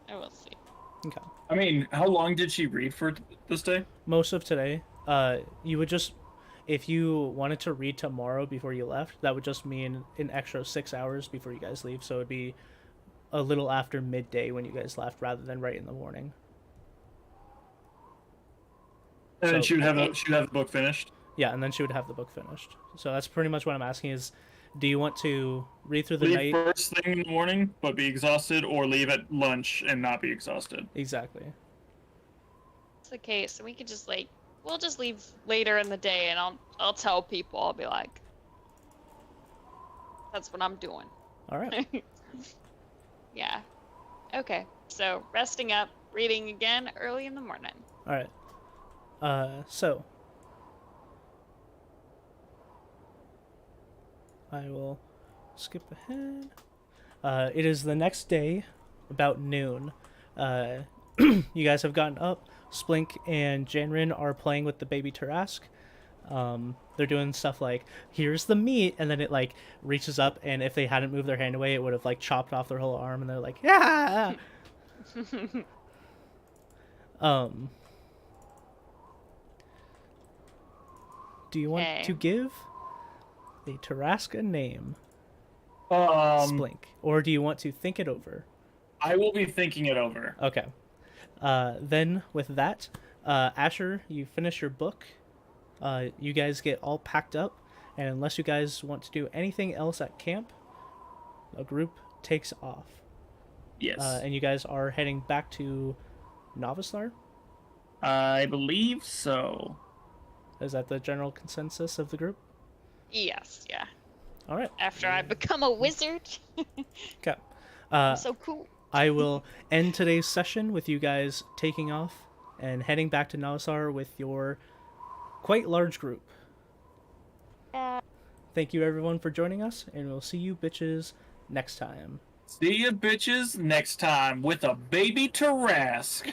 I will sleep. Okay. I mean, how long did she read for this day? Most of today. You would just, if you wanted to read tomorrow before you left, that would just mean an extra 6 hours before you guys leave. So it'd be a little after midday when you guys left, rather than right in the morning. And then So- she would have the book finished. Yeah, and then she would have the book finished. So that's pretty much what I'm asking is, do you want to read through the Leave night? first thing in the morning, but be exhausted, or leave at lunch and not be exhausted. Exactly. It's the case, so we could just we'll just leave later in the day, and I'll tell people. I'll be like, that's what I'm doing. All right. Yeah. Okay. So resting up, reading again early in the morning. All right. So I will skip ahead. It is the next day, about noon. You guys have gotten up. Splink and Janrin are playing with the baby Tarask. They're doing stuff like, here's the meat, and then it like reaches up, and if they hadn't moved their hand away, it would have like chopped off their whole arm, and they're like, yeah. Do you want to give the Tarask a name, Splink, or do you want to think it over? I will be thinking it over. Okay. Then with that, Asher, you finish your book. You guys get all packed up, and unless you guys want to do anything else at camp, a group takes off. Yes. And you guys are heading back to Novislar? I believe so. Is that the general consensus of the group? Yes. Yeah. All right. After I become a wizard. Okay. So cool. I will end today's session with you guys taking off and heading back to Novislar with your quite large group. Thank you everyone for joining us, and we'll see you bitches next time. See ya, bitches, next time with a baby Tarask.